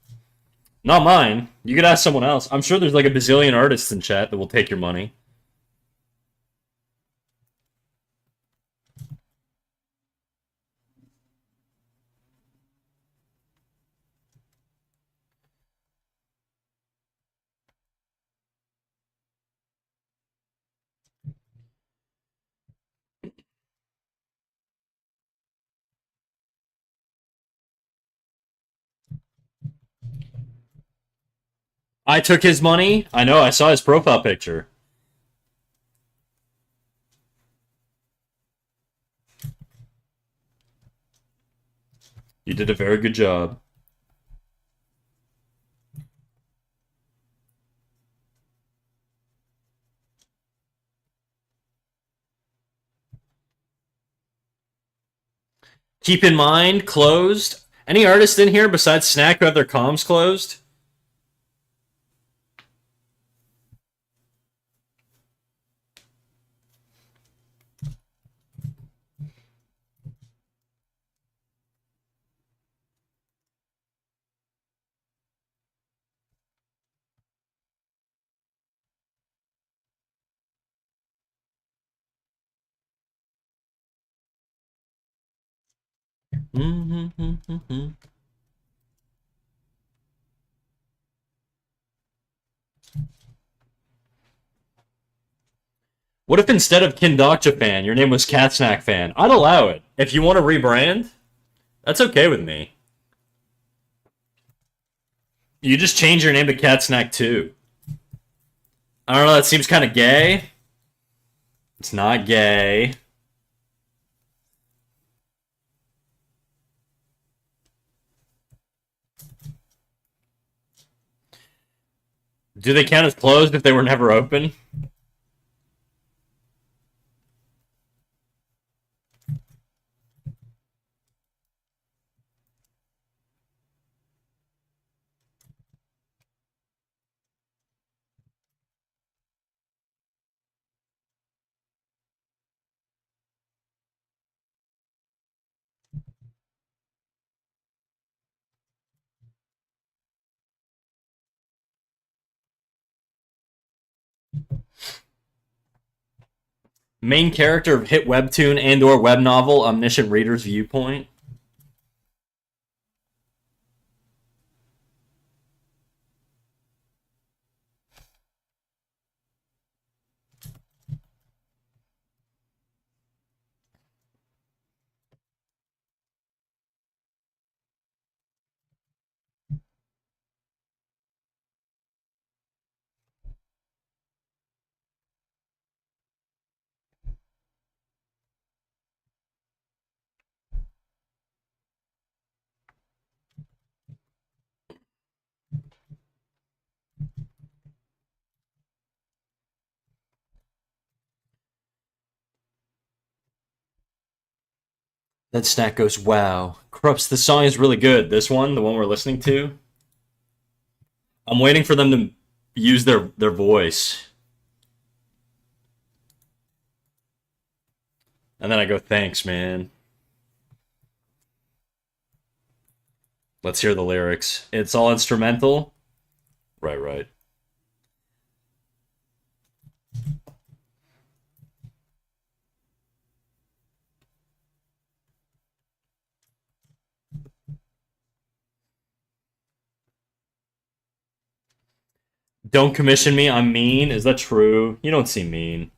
Speaker 1: Not mine. You could ask someone else. I'm sure there's like a bazillion artists in chat that will take your money. I took his money. I know. I saw his profile picture. You did a very good job. Keep in mind, closed. Any artists in here besides Snack who have their comms closed? What if instead of Kindokja fan, your name was Cat Snack fan? I'd allow it. If you want to rebrand, that's okay with me. You just change your name to Cat Snack 2. I don't know, that seems kind of gay. It's not gay. Do they count as closed if they were never open? Main character of hit webtoon and or web novel, Omniscient Reader's Viewpoint. Then Snack goes, wow. Krups, this song is really good. This one, the one we're listening to. I'm waiting for them to use their voice. And then I go, thanks, man. Let's hear the lyrics. It's all instrumental? Right, right. Don't commission me, I'm mean. Is that true? You don't seem mean.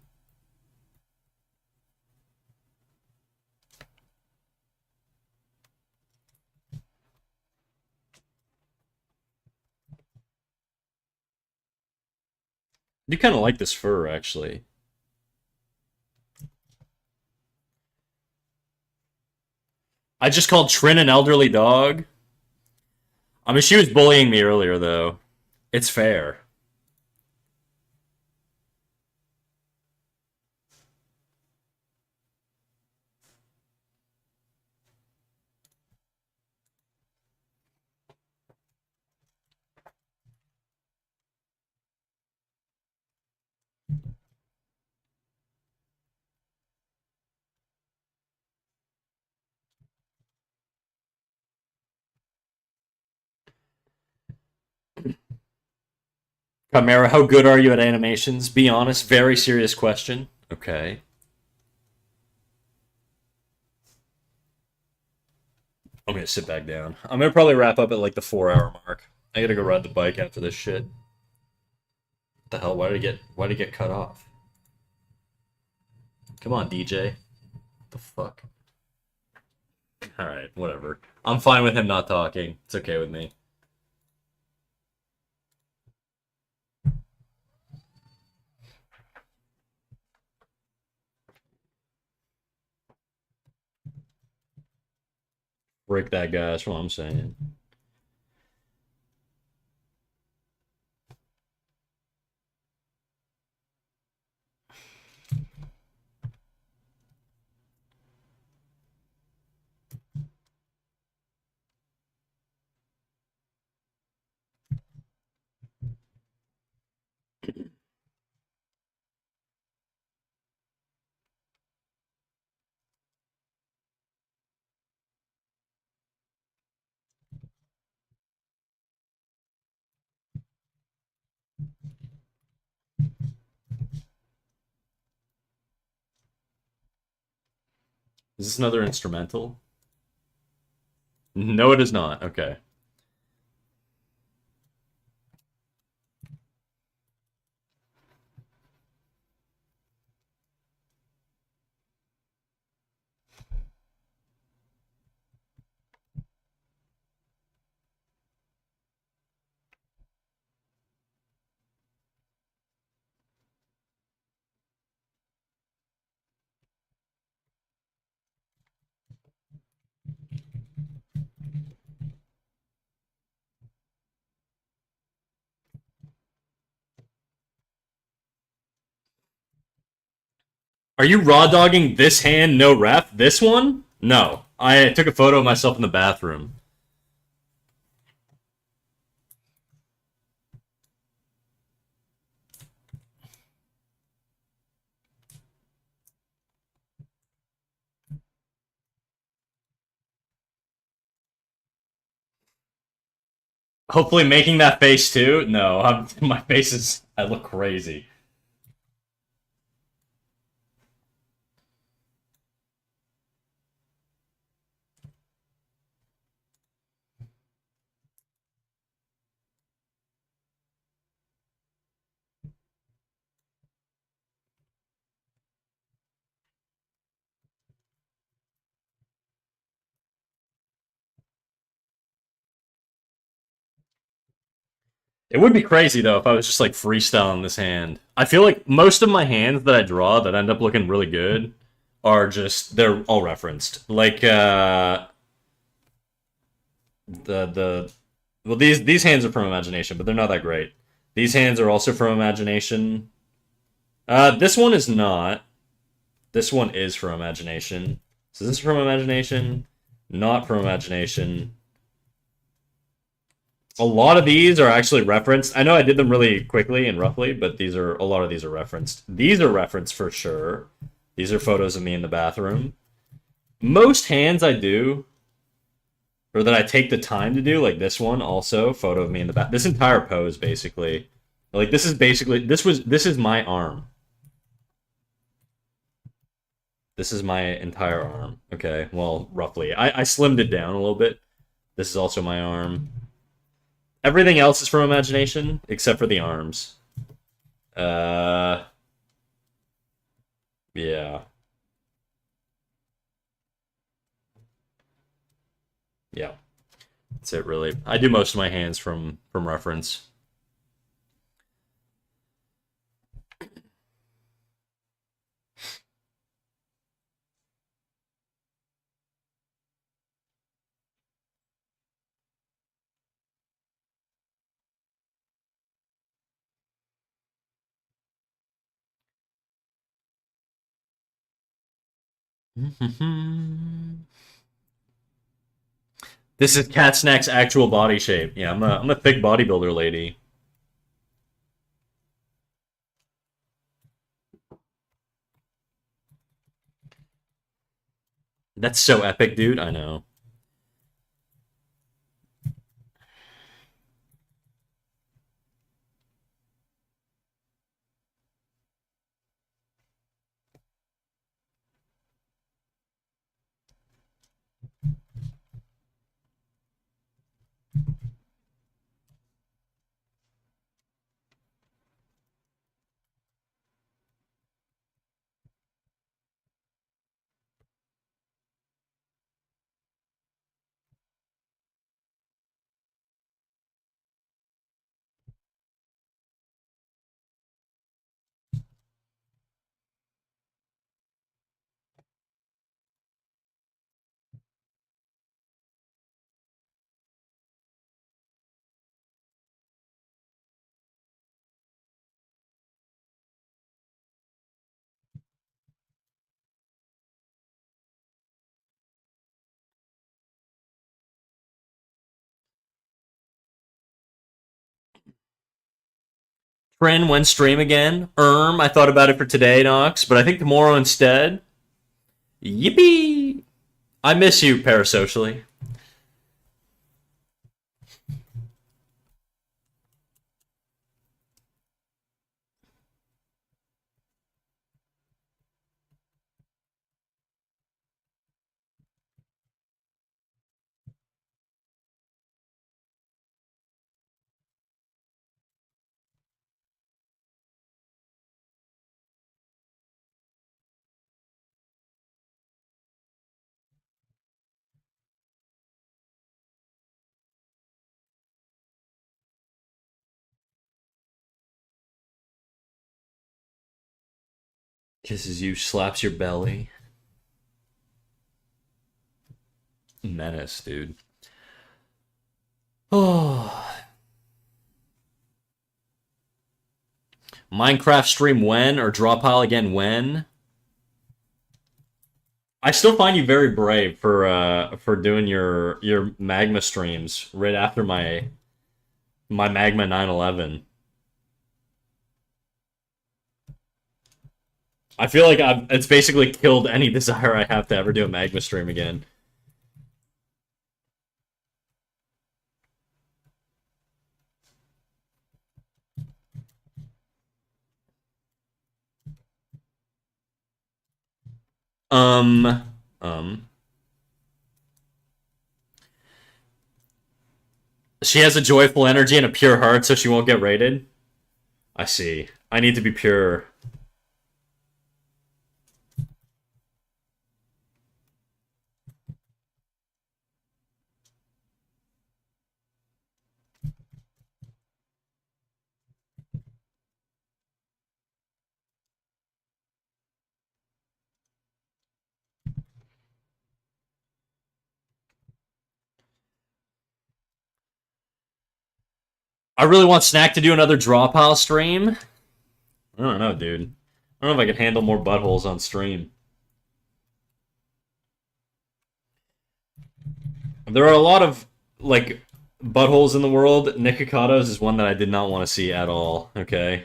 Speaker 1: You kind of like this fur, actually. I just called Trin an elderly dog. I mean, she was bullying me earlier, though. It's fair. Chimera, how good are you at animations? Be honest, very serious question. Okay. I'm gonna sit back down. I'm gonna probably wrap up at like the 4 hour mark. I gotta go ride the bike after this shit. What the hell? Why did it get cut off? Come on, DJ. What the fuck? Alright, whatever. I'm fine with him not talking. It's okay with me. Break that guy, that's what I'm saying. Is this another instrumental? No, it is not. Okay. Are you raw dogging this hand, no ref? This one? No. I took a photo of myself in the bathroom. Hopefully making that face too? No, my face is... I look crazy. It would be crazy though if I was just like freestyling this hand. I feel like most of my hands that I draw that end up looking really good are just they're all referenced. Like the well these hands are from imagination, but they're not that great. These hands are also from imagination. This one is not. This one is from imagination. So this is from imagination, not from imagination. A lot of these are actually referenced. I know I did them really quickly and roughly, but a lot of these are referenced. These are referenced for sure. These are photos of me in the bathroom. Most hands I do or that I take the time to do, like this one also, photo of me in the back. This entire pose, basically. Like, this is basically, this is my arm. This is my entire arm. Okay, well, roughly. I slimmed it down a little bit. This is also my arm. Everything else is from imagination, except for the arms. Yeah. Yeah. That's it, really. I do most of my hands from reference. This is Cat Snack's actual body shape. Yeah, I'm a thick bodybuilder lady. That's so epic, dude. I know. Trin, when stream again? I thought about it for today, Nox, but I think tomorrow instead. Yippee! I miss you, parasocially. Kisses you, slaps your belly. Menace, dude. Oh. Minecraft stream when, or draw pile again when? I still find you very brave for doing your magma streams right after my magma 911. I feel like it's basically killed any desire I have to ever do a magma stream again. Um, um. She has a joyful energy and a pure heart, so she won't get raided. I see. I need to be pure. I really want Snack to do another draw pile stream. I don't know, dude. I don't know if I can handle more buttholes on stream. There are a lot of, like, buttholes in the world. Nikocato's is one that I did not want to see at all, okay?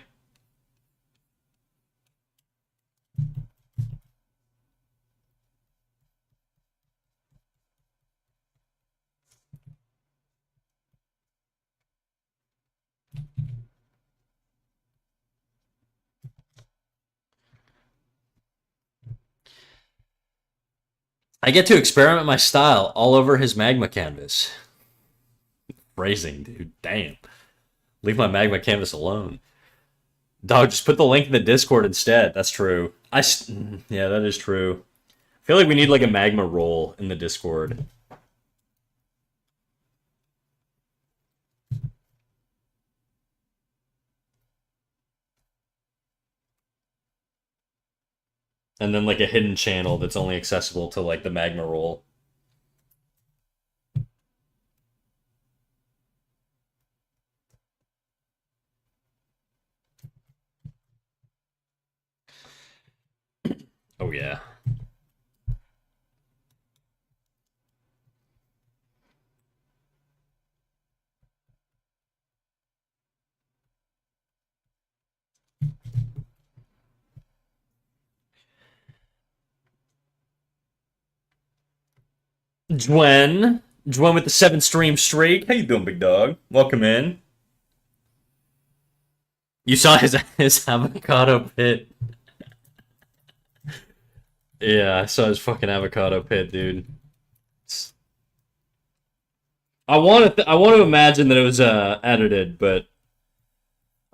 Speaker 1: I get to experiment my style all over his magma canvas. Phrasing, dude. Damn. Leave my magma canvas alone. Dog, just put the link in the Discord instead. That's true. Yeah, that is true. I feel like we need like a magma roll in the Discord. And then like a hidden channel that's only accessible to like the magma roll. Oh yeah. Jwen with the 7 stream streak. How you doing, big dog? Welcome in. You saw his avocado pit. Yeah, I saw his fucking avocado pit, dude. I want to imagine that it was edited, but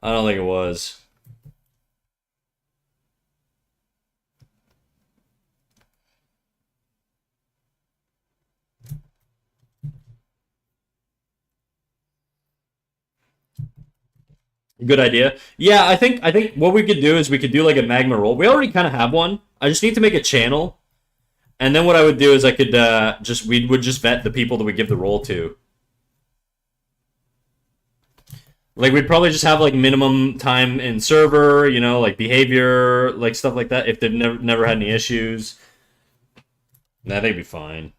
Speaker 1: I don't think it was. Good idea. Yeah, I think what we could do is we could do like a magma roll. We already kind of have one. I just need to make a channel, and then what I would do is I could we would just vet the people that we give the roll to. Like we'd probably just have like minimum time in server, you know, like behavior, like stuff like that. If they've never had any issues, I think it'd be fine.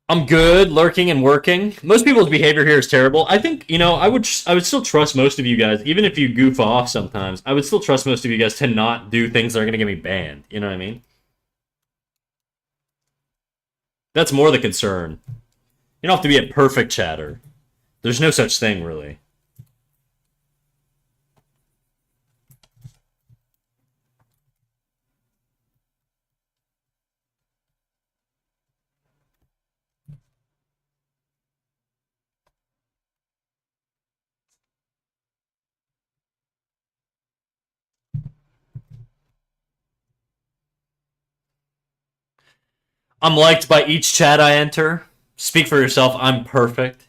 Speaker 1: I'm good, lurking and working. Most people's behavior here is terrible. I think I would still trust most of you guys, even if you goof off sometimes. I would still trust most of you guys to not do things that are going to get me banned. You know what I mean? That's more the concern. You don't have to be a perfect chatter. There's no such thing, really. I'm liked by each chat I enter. Speak for yourself. I'm perfect.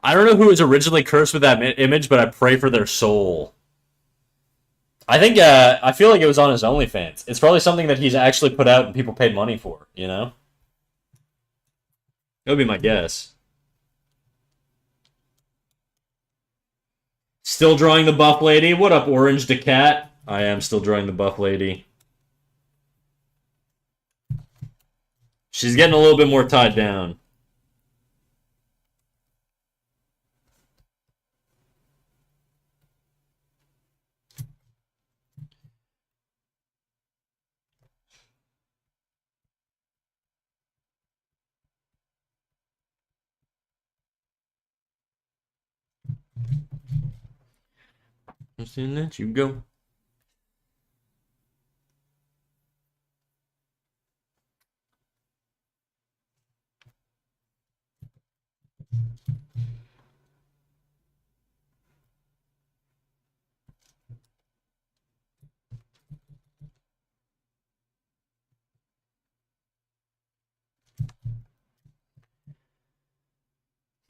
Speaker 1: I don't know who was originally cursed with that image, but I pray for their soul. I think I feel like it was on his OnlyFans. It's probably something that he's actually put out and people paid money for. You know, that would be my guess. Still drawing the buff lady. What up, Orange Decat? I am still drawing the buff lady. She's getting a little bit more tied down. Just let you go.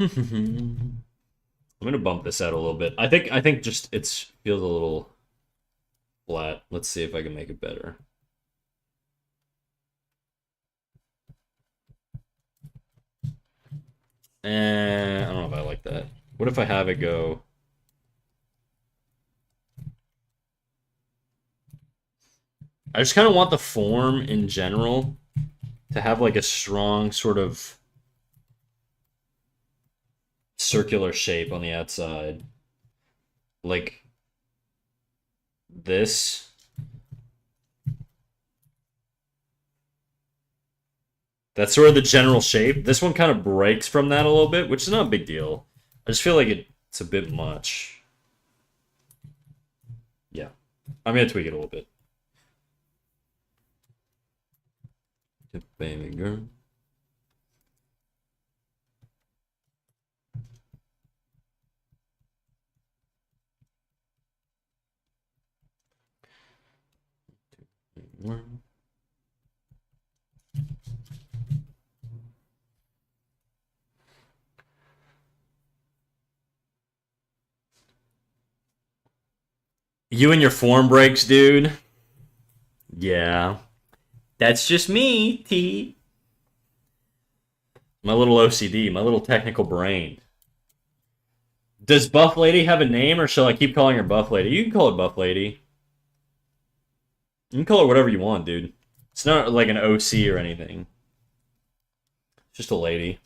Speaker 1: I'm gonna bump this out a little bit. I think just it feels a little flat. Let's see if I can make it better. I don't know if I like that. What if I have it go? I just kind of want the form in general to have like a strong sort of circular shape on the outside. like this. That's sort of the general shape. This one kind of breaks from that a little bit, which is not a big deal. I just feel like it's a bit much. Yeah. I'm gonna tweak it a little bit. Baby girl. You and your form breaks, dude. Yeah. That's just me, T. My little OCD, my little technical brain. Does Buff Lady have a name, or shall I keep calling her Buff Lady? You can call her Buff Lady. You can call her whatever you want, dude. It's not like an OC or anything. It's just a lady.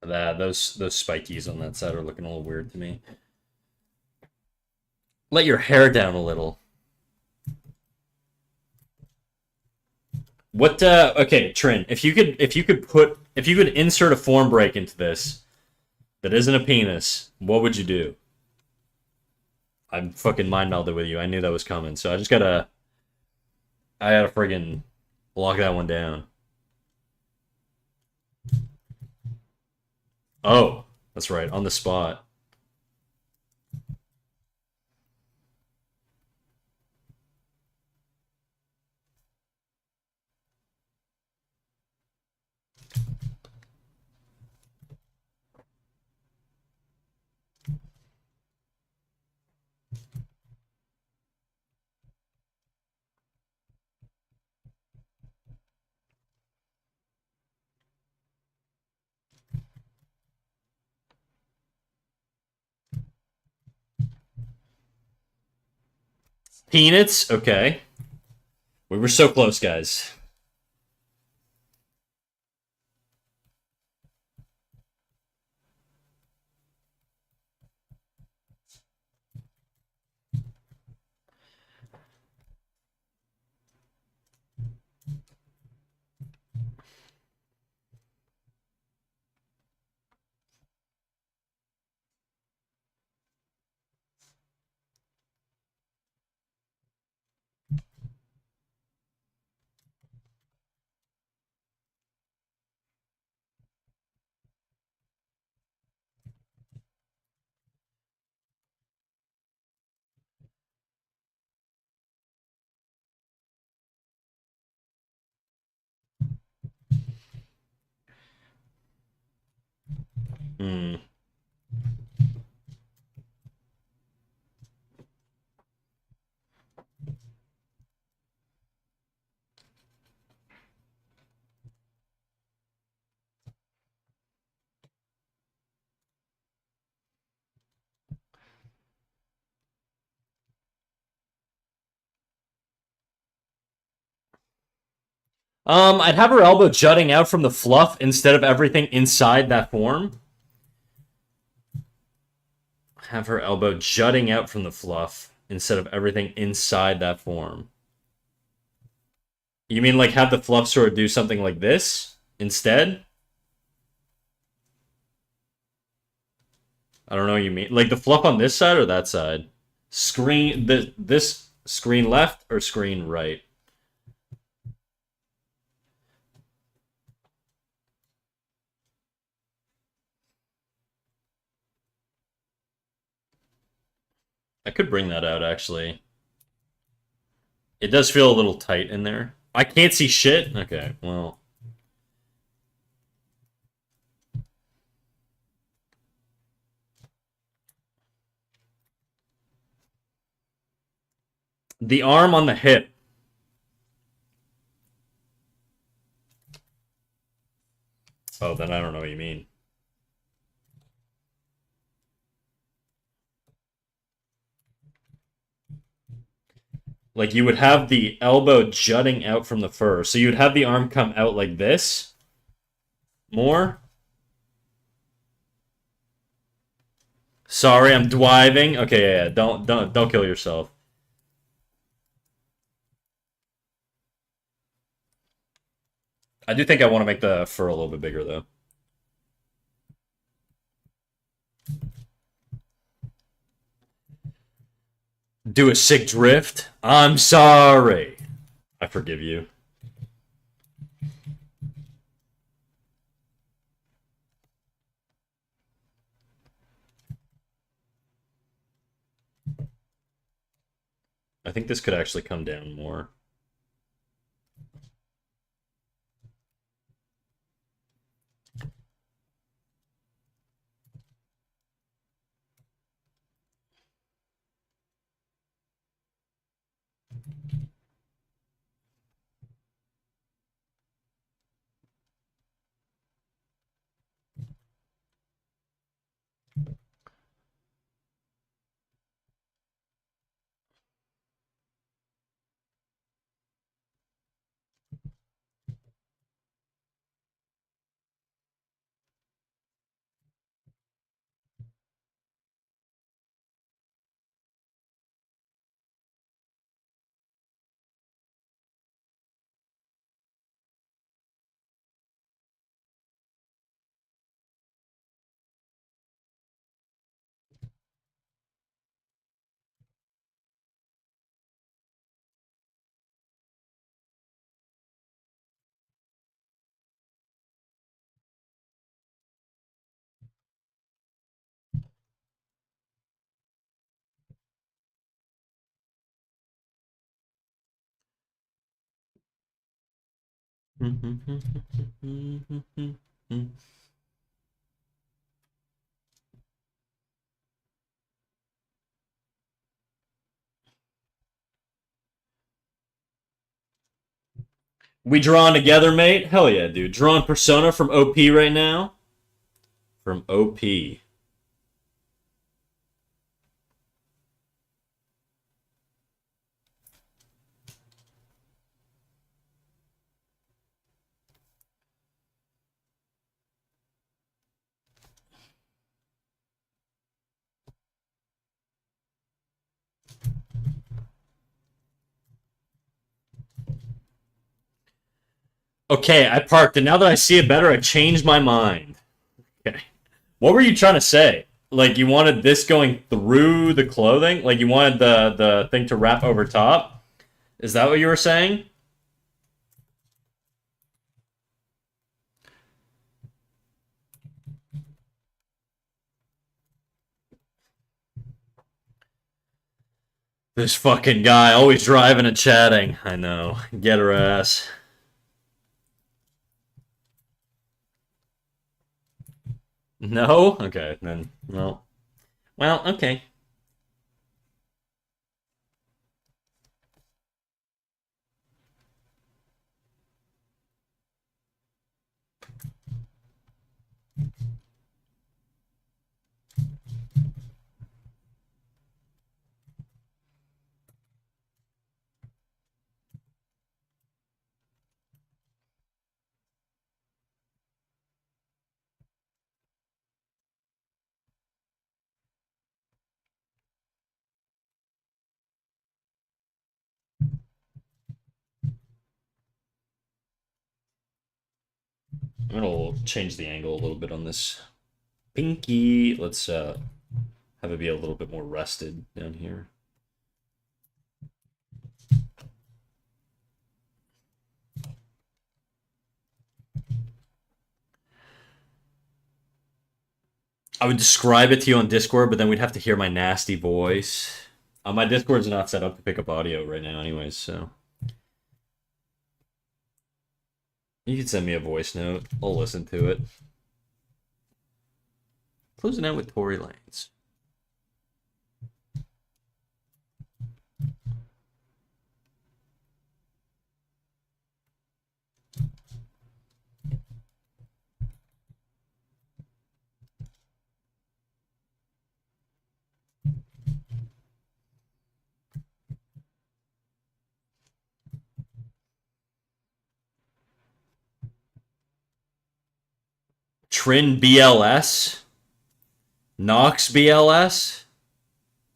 Speaker 1: Those spikies on that side are looking a little weird to me. Let your hair down a little. What okay, Trin, if you could insert a form break into this that isn't a penis, what would you do? I'm fucking mind melded with you. I knew that was coming, so I gotta friggin' lock that one down. Oh, that's right, on the spot. Peanuts? Okay. We were so close, guys. Hmm. I'd have her elbow jutting out from the fluff instead of everything inside that form. Have her elbow jutting out from the fluff instead of everything inside that form. You mean like have the fluff sort of do something like this instead? I don't know what you mean. Like the fluff on this side or that side? This screen left or screen right? I could bring that out actually. It does feel a little tight in there. I can't see shit? Okay, well. The arm on the hip. Oh, then I don't know what you mean. Like you would have the elbow jutting out from the fur. So you'd have the arm come out like this more. Sorry, I'm driving. Okay, yeah, don't kill yourself. I do think I want to make the fur a little bit bigger though. Do a sick drift? I'm sorry. I forgive you. I think this could actually come down more. We drawing together, mate? Hell yeah, dude. Drawing Persona from OP right now. From OP. Okay, I parked, and now that I see it better, I changed my mind. Okay. What were you trying to say? Like, you wanted this going through the clothing? Like, you wanted the thing to wrap over top? Is that what you were saying? This fucking guy, always driving and chatting. I know. Get her ass. No? Okay, then. Well, okay. I'm gonna change the angle a little bit on this pinky. Let's have it be a little bit more rested down here. I would describe it to you on Discord, but then we'd have to hear my nasty voice. My Discord's not set up to pick up audio right now, anyways, so you can send me a voice note. I'll listen to it. Closing out with Tory Lanez. Trin BLS? Nox BLS?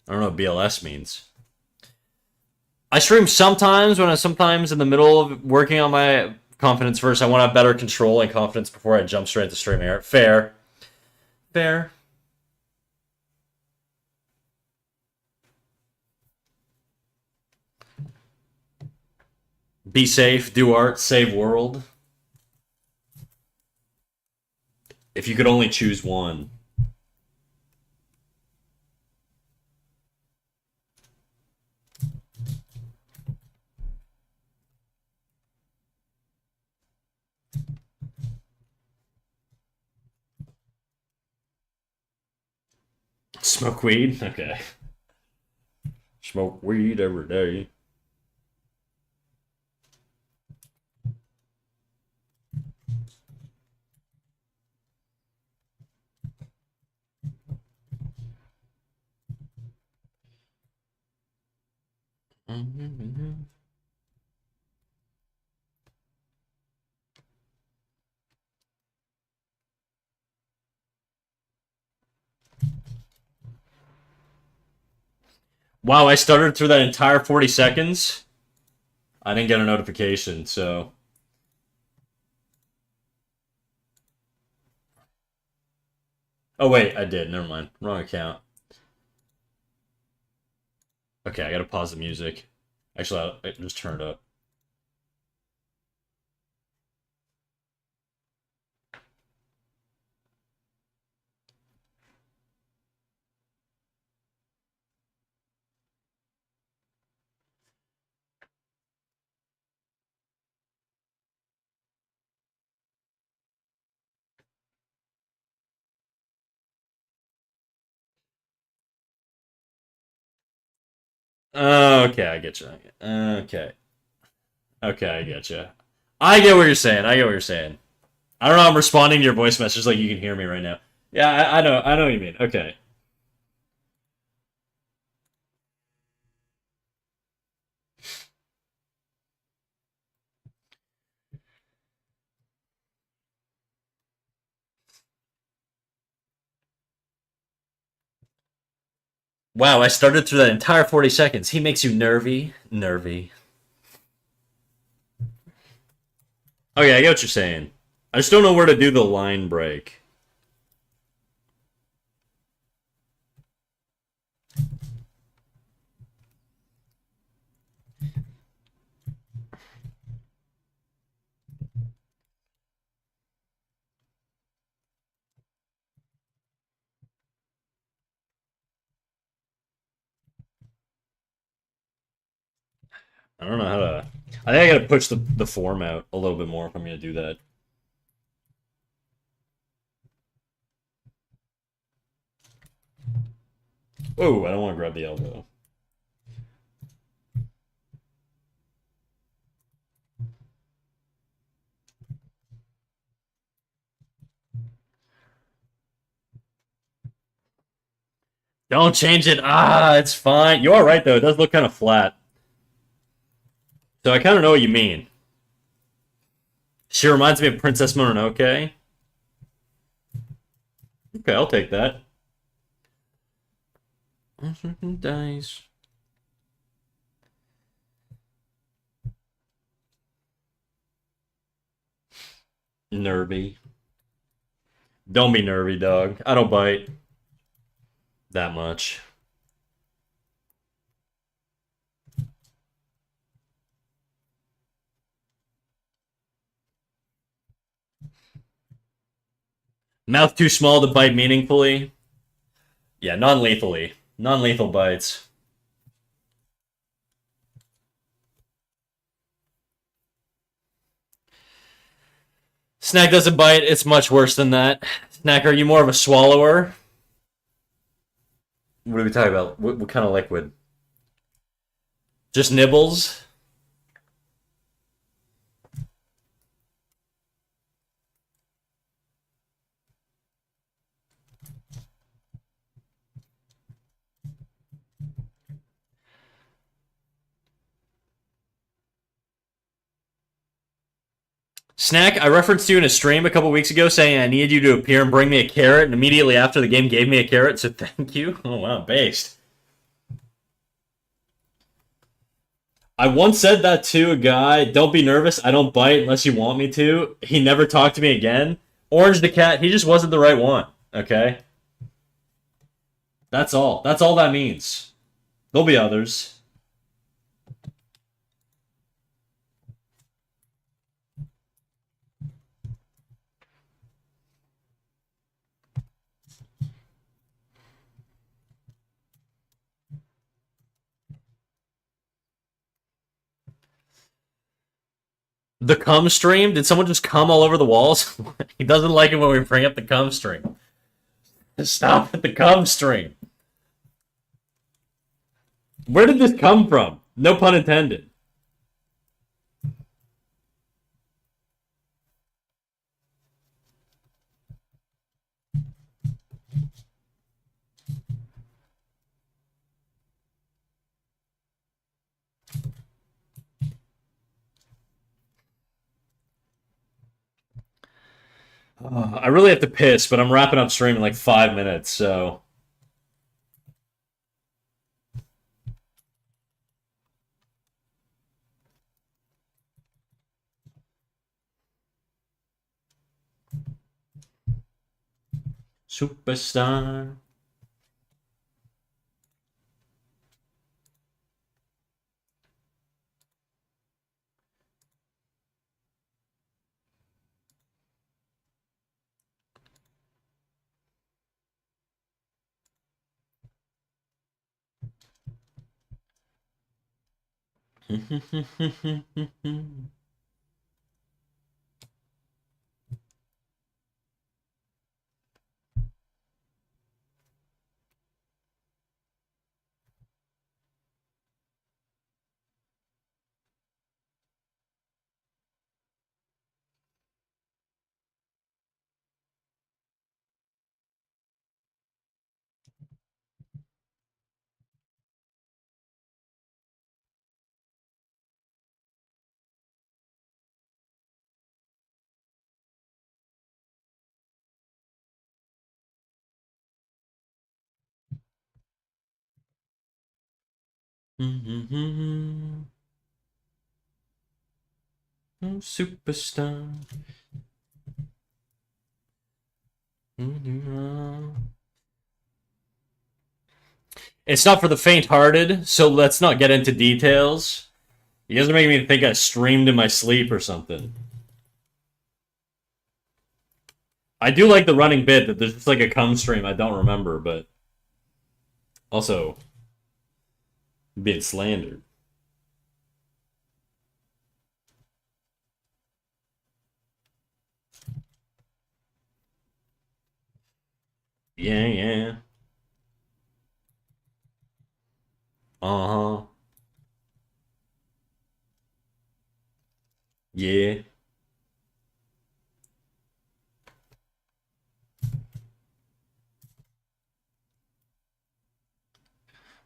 Speaker 1: I don't know what BLS means. I stream sometimes when I'm sometimes in the middle of working on my confidence first. I want to have better control and confidence before I jump straight into streaming. Fair. Fair. Be safe, do art, save world. If you could only choose one. Smoke weed? Okay. Smoke weed every day. Wow, I stuttered through that entire 40 seconds. I didn't get a notification, so. Oh, wait, I did. Never mind. Wrong account. Okay, I gotta pause the music. Actually, I just turned it up. Okay, I get you. Okay. Okay, I get you. I get what you're saying. I get what you're saying. I don't know. I'm responding to your voice message like you can hear me right now. Yeah, I know. I know what you mean. Okay. Wow, I started through that entire 40 seconds. He makes you nervy. Nervy. Okay, I get what you're saying. I just don't know where to do the line break. I don't know how to. I think I gotta push the form out a little bit more if I'm gonna do that. Oh, I don't want to grab the elbow. Don't change it. Ah, it's fine. You are right though. It does look kind of flat. So I kind of know what you mean. She reminds me of Princess Mononoke. Okay, I'll take that. Dice. Nervy. Don't be nervy, dog. I don't bite that much. Mouth too small to bite meaningfully. Yeah, non-lethally. Non-lethal bites. Snack doesn't bite. It's much worse than that. Snack, are you more of a swallower? What are we talking about? What kind of liquid? Just nibbles? Snack, I referenced you in a stream a couple weeks ago saying I needed you to appear and bring me a carrot, and immediately after the game gave me a carrot, so thank you. Oh, wow, based. I once said that to a guy, don't be nervous, I don't bite unless you want me to. He never talked to me again. Orange the cat, he just wasn't the right one, okay? That's all. That's all that means. There'll be others. The cum stream? Did someone just cum all over the walls? He doesn't like it when we bring up the cum stream. Stop at the cum stream. Where did this come from? No pun intended. I really have to piss, but I'm wrapping up stream in like 5 minutes, so. Superstar. Superstar. It's not for the faint-hearted, so let's not get into details. You guys are making me think I streamed in my sleep or something. I do like the running bit that there's just like a cum stream I don't remember, but also being slandered. Yeah, yeah. Uh-huh. Yeah.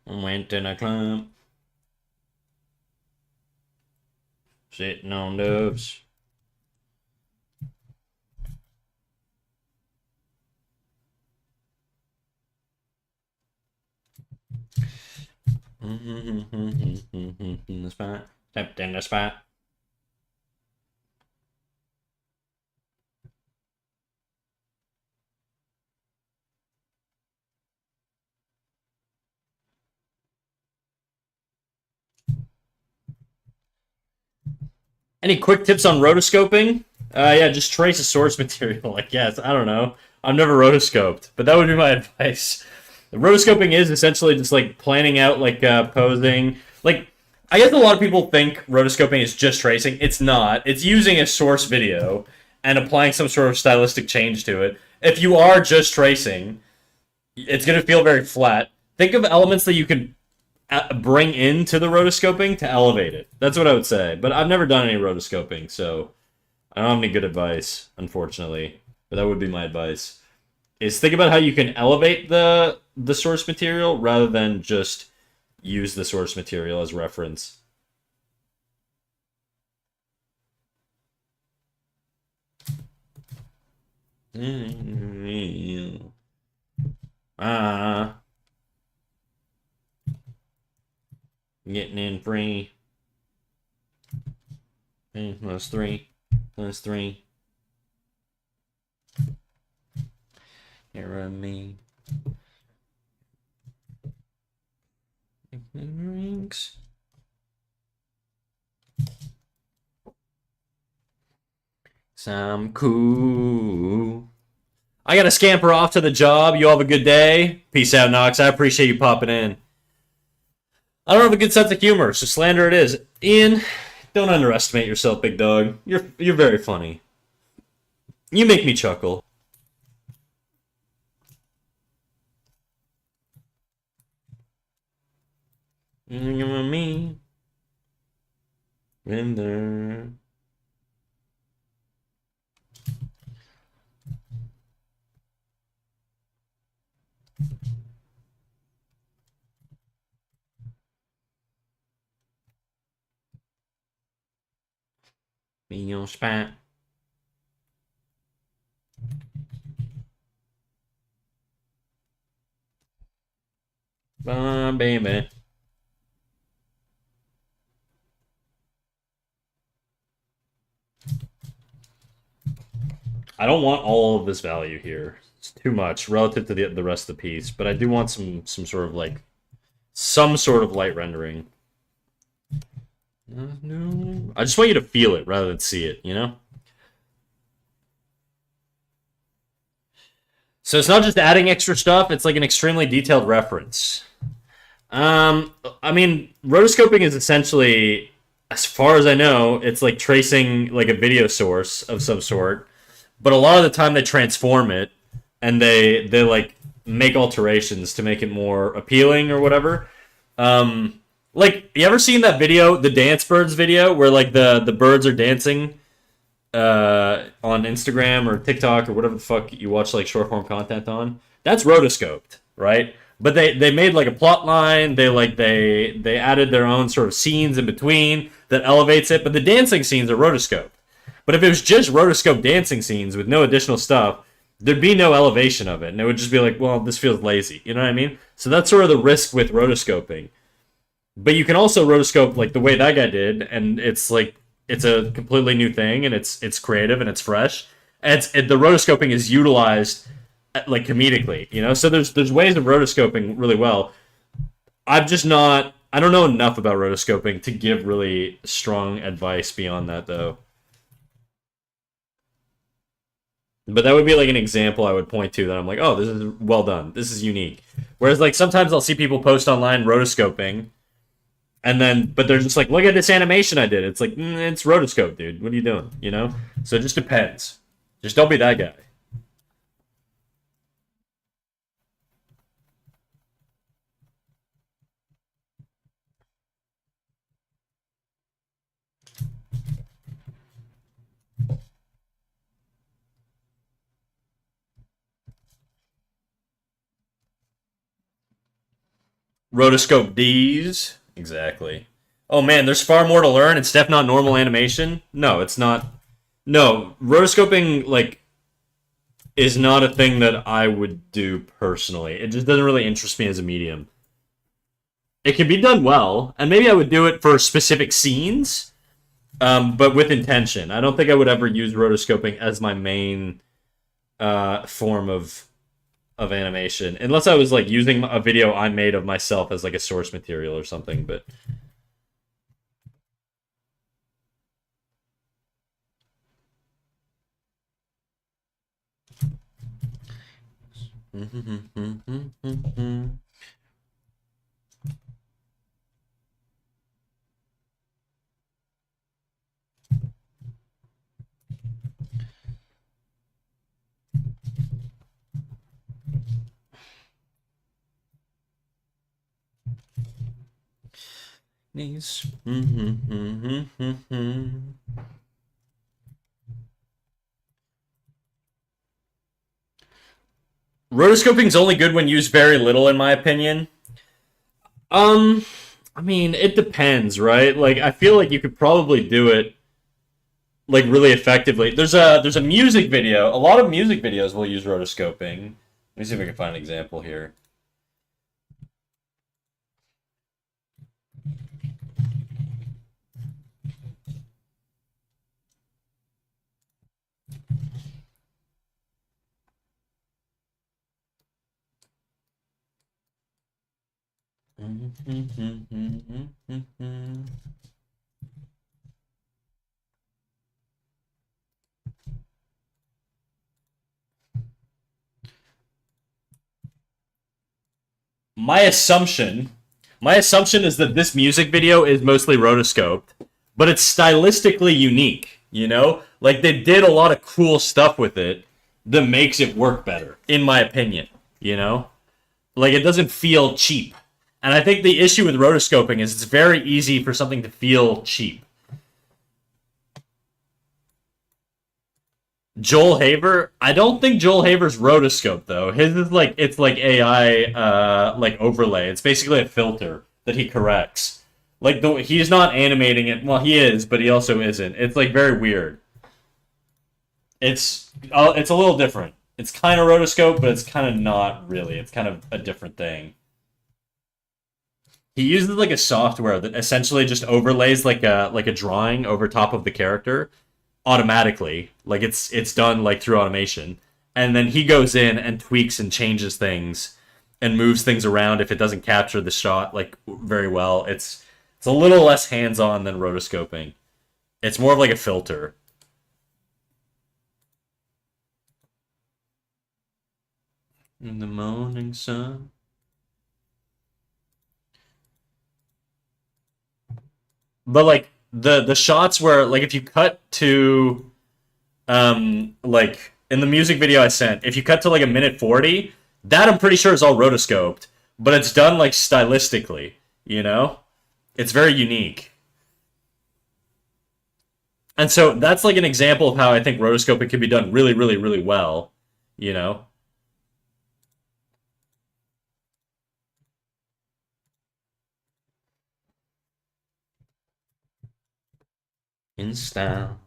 Speaker 1: Went in a club. Sitting on doves. The spot. Stepped in the spot. Any quick tips on rotoscoping? Yeah, just trace a source material, I guess. I don't know. I've never rotoscoped, but that would be my advice. Rotoscoping is essentially just like planning out like posing. Like, I guess a lot of people think rotoscoping is just tracing. It's not. It's using a source video and applying some sort of stylistic change to it. If you are just tracing, it's going to feel very flat. Think of elements that you can bring into the rotoscoping to elevate it. That's what I would say. But I've never done any rotoscoping, so I don't have any good advice, unfortunately. But that would be my advice. Is think about how you can elevate the source material rather than just use the source material as reference. Ah, getting in free. Plus three. Plus three. Here of me. Rings. Some cool. I gotta scamper off to the job. You have a good day. Peace out, Knox. I appreciate you popping in. I don't have a good sense of humor, so slander it is. Ian, don't underestimate yourself, big dog. You're very funny. You make me chuckle. Me. Render. Mignon spat. Baby. I don't want all of this value here. It's too much relative to the rest of the piece, but I do want some sort of like some sort of light rendering. No. I just want you to feel it rather than see it, you know? So it's not just adding extra stuff, it's like an extremely detailed reference. I mean, rotoscoping is essentially, as far as I know, it's like tracing like a video source of some sort, but a lot of the time they transform it and they like make alterations to make it more appealing or whatever. Like, you ever seen that video, the Dance Birds video, where like the birds are dancing on Instagram or TikTok or whatever the fuck you watch like short form content on? That's rotoscoped, right? But they made like a plot line. They added their own sort of scenes in between that elevates it. But the dancing scenes are rotoscoped. But if it was just rotoscope dancing scenes with no additional stuff, there'd be no elevation of it, and it would just be like, well, this feels lazy. You know what I mean? So that's sort of the risk with rotoscoping. But you can also rotoscope like the way that guy did, and it's like it's a completely new thing, and it's creative and it's fresh. And the rotoscoping is utilized like comedically, you know. So there's ways of rotoscoping really well. I'm just not. I don't know enough about rotoscoping to give really strong advice beyond that, though. But that would be like an example I would point to that I'm like, oh, this is well done. This is unique. Whereas like sometimes I'll see people post online rotoscoping, and then but they're just like, look at this animation I did. It's like it's rotoscope, dude. What are you doing? You know? So it just depends. Just don't be that guy. Rotoscope D's. Exactly. Oh man, there's far more to learn. It's definitely not normal animation. No, it's not. No, rotoscoping like is not a thing that I would do personally. It just doesn't really interest me as a medium. It can be done well, and maybe I would do it for specific scenes, but with intention. I don't think I would ever use rotoscoping as my main form of animation, unless I was like using a video I made of myself as like a source material or something. But Knees. Rotoscoping is only good when used very little, in my opinion. Um, I mean, it depends, right? Like, I feel like you could probably do it. like really effectively. There's a music video. A lot of music videos will use rotoscoping. Let me see if I can find an example here. My assumption, my assumption is that this music video is mostly rotoscoped, but it's stylistically unique. You know, like they did a lot of cool stuff with it that makes it work better, in my opinion. You know, like it doesn't feel cheap. And I think the issue with rotoscoping is it's very easy for something to feel cheap. Joel Haver, I don't think Joel Haver's rotoscope though. His is like it's like AI like overlay. It's basically a filter that he corrects. Like he's not animating it. Well, he is, but he also isn't. It's like very weird. It's a little different. It's kind of rotoscope, but it's kind of not really. It's kind of a different thing. He uses like a software that essentially just overlays like a drawing over top of the character automatically. Like it's done like through automation. And then he goes in and tweaks and changes things and moves things around if it doesn't capture the shot like very well. It's a little less hands-on than rotoscoping. It's more of like a filter. In the morning sun. But like the shots where like if you cut to like in the music video I sent, if you cut to like a minute 40, that I'm pretty sure is all rotoscoped, but it's done like stylistically, you know? It's very unique. And so that's like an example of how I think rotoscoping can be done really, really, really well, you know? In style.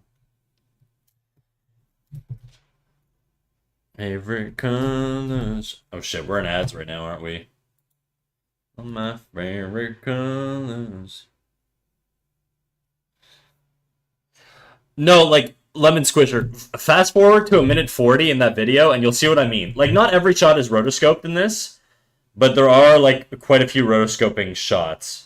Speaker 1: Favorite colors. Oh shit, we're in ads right now, aren't we? Oh, my favorite colors. No, like Lemon Squisher. Fast forward to a minute 40 in that video, and you'll see what I mean. Like, not every shot is rotoscoped in this, but there are like quite a few rotoscoping shots.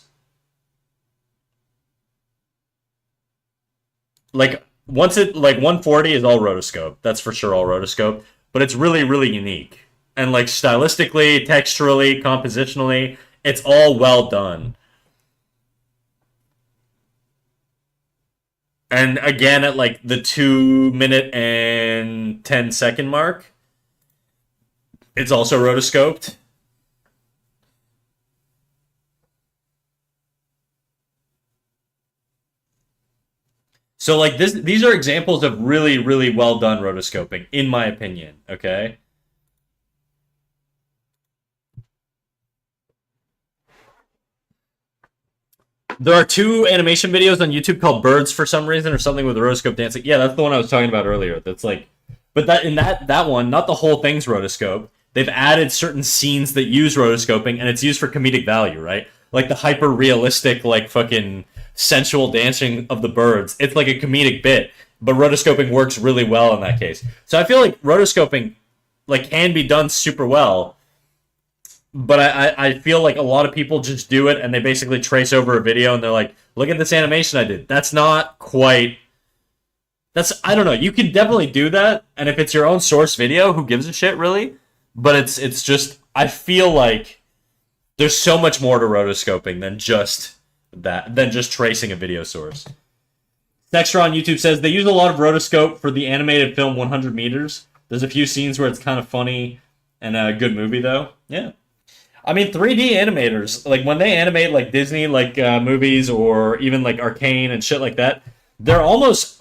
Speaker 1: Like once it like 140 is all rotoscope. That's for sure all rotoscope, but it's really really unique. And like stylistically, texturally, compositionally, it's all well done. And again at like the 2 minute and 10 second mark, it's also rotoscoped. So like these are examples of really really well done rotoscoping in my opinion, okay? There are two animation videos on YouTube called Birds for some reason or something with rotoscope dancing. Yeah, that's the one I was talking about earlier. That's like, but that in that one, not the whole thing's rotoscope. They've added certain scenes that use rotoscoping, and it's used for comedic value, right? Like the hyper realistic, like fucking sensual dancing of the birds. It's like a comedic bit, but rotoscoping works really well in that case. So I feel like rotoscoping like can be done super well, but I feel like a lot of people just do it and they basically trace over a video and they're like, look at this animation I did. That's not quite. That's I don't know. You can definitely do that, and if it's your own source video, who gives a shit really? But it's just I feel like there's so much more to rotoscoping than just tracing a video source. Dexter on YouTube says they use a lot of rotoscope for the animated film 100 Meters. There's a few scenes where it's kind of funny and a good movie though. Yeah. I mean, 3D animators, like when they animate like Disney like movies or even like Arcane and shit like that, they're almost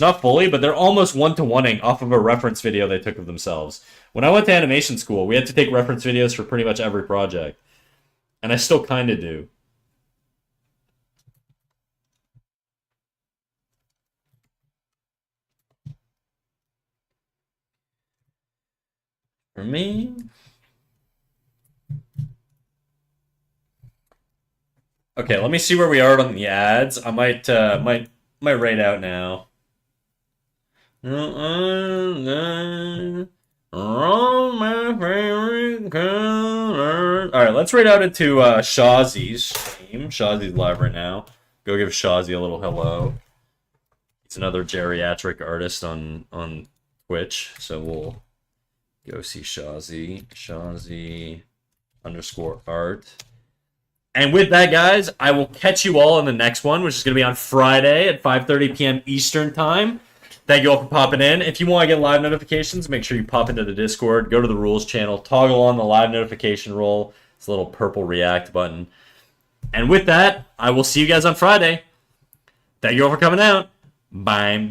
Speaker 1: not fully, but they're almost one to oneing off of a reference video they took of themselves. When I went to animation school, we had to take reference videos for pretty much every project, and I still kind of do. For me. Okay, let me see where we are on the ads. I might rate out now. All my favorite color. All right, let's rate out into Shawzy's stream. Shawzy's live right now. Go give Shawzy a little hello. He's another geriatric artist on Twitch, so we'll go see Shawzy. Shawzy _art. And with that, guys, I will catch you all in the next one, which is going to be on Friday at 5:30 p.m. Eastern Time. Thank you all for popping in. If you want to get live notifications, make sure you pop into the Discord, go to the rules channel, toggle on the live notification roll. It's a little purple react button. And with that, I will see you guys on Friday. Thank you all for coming out. Bye-bye.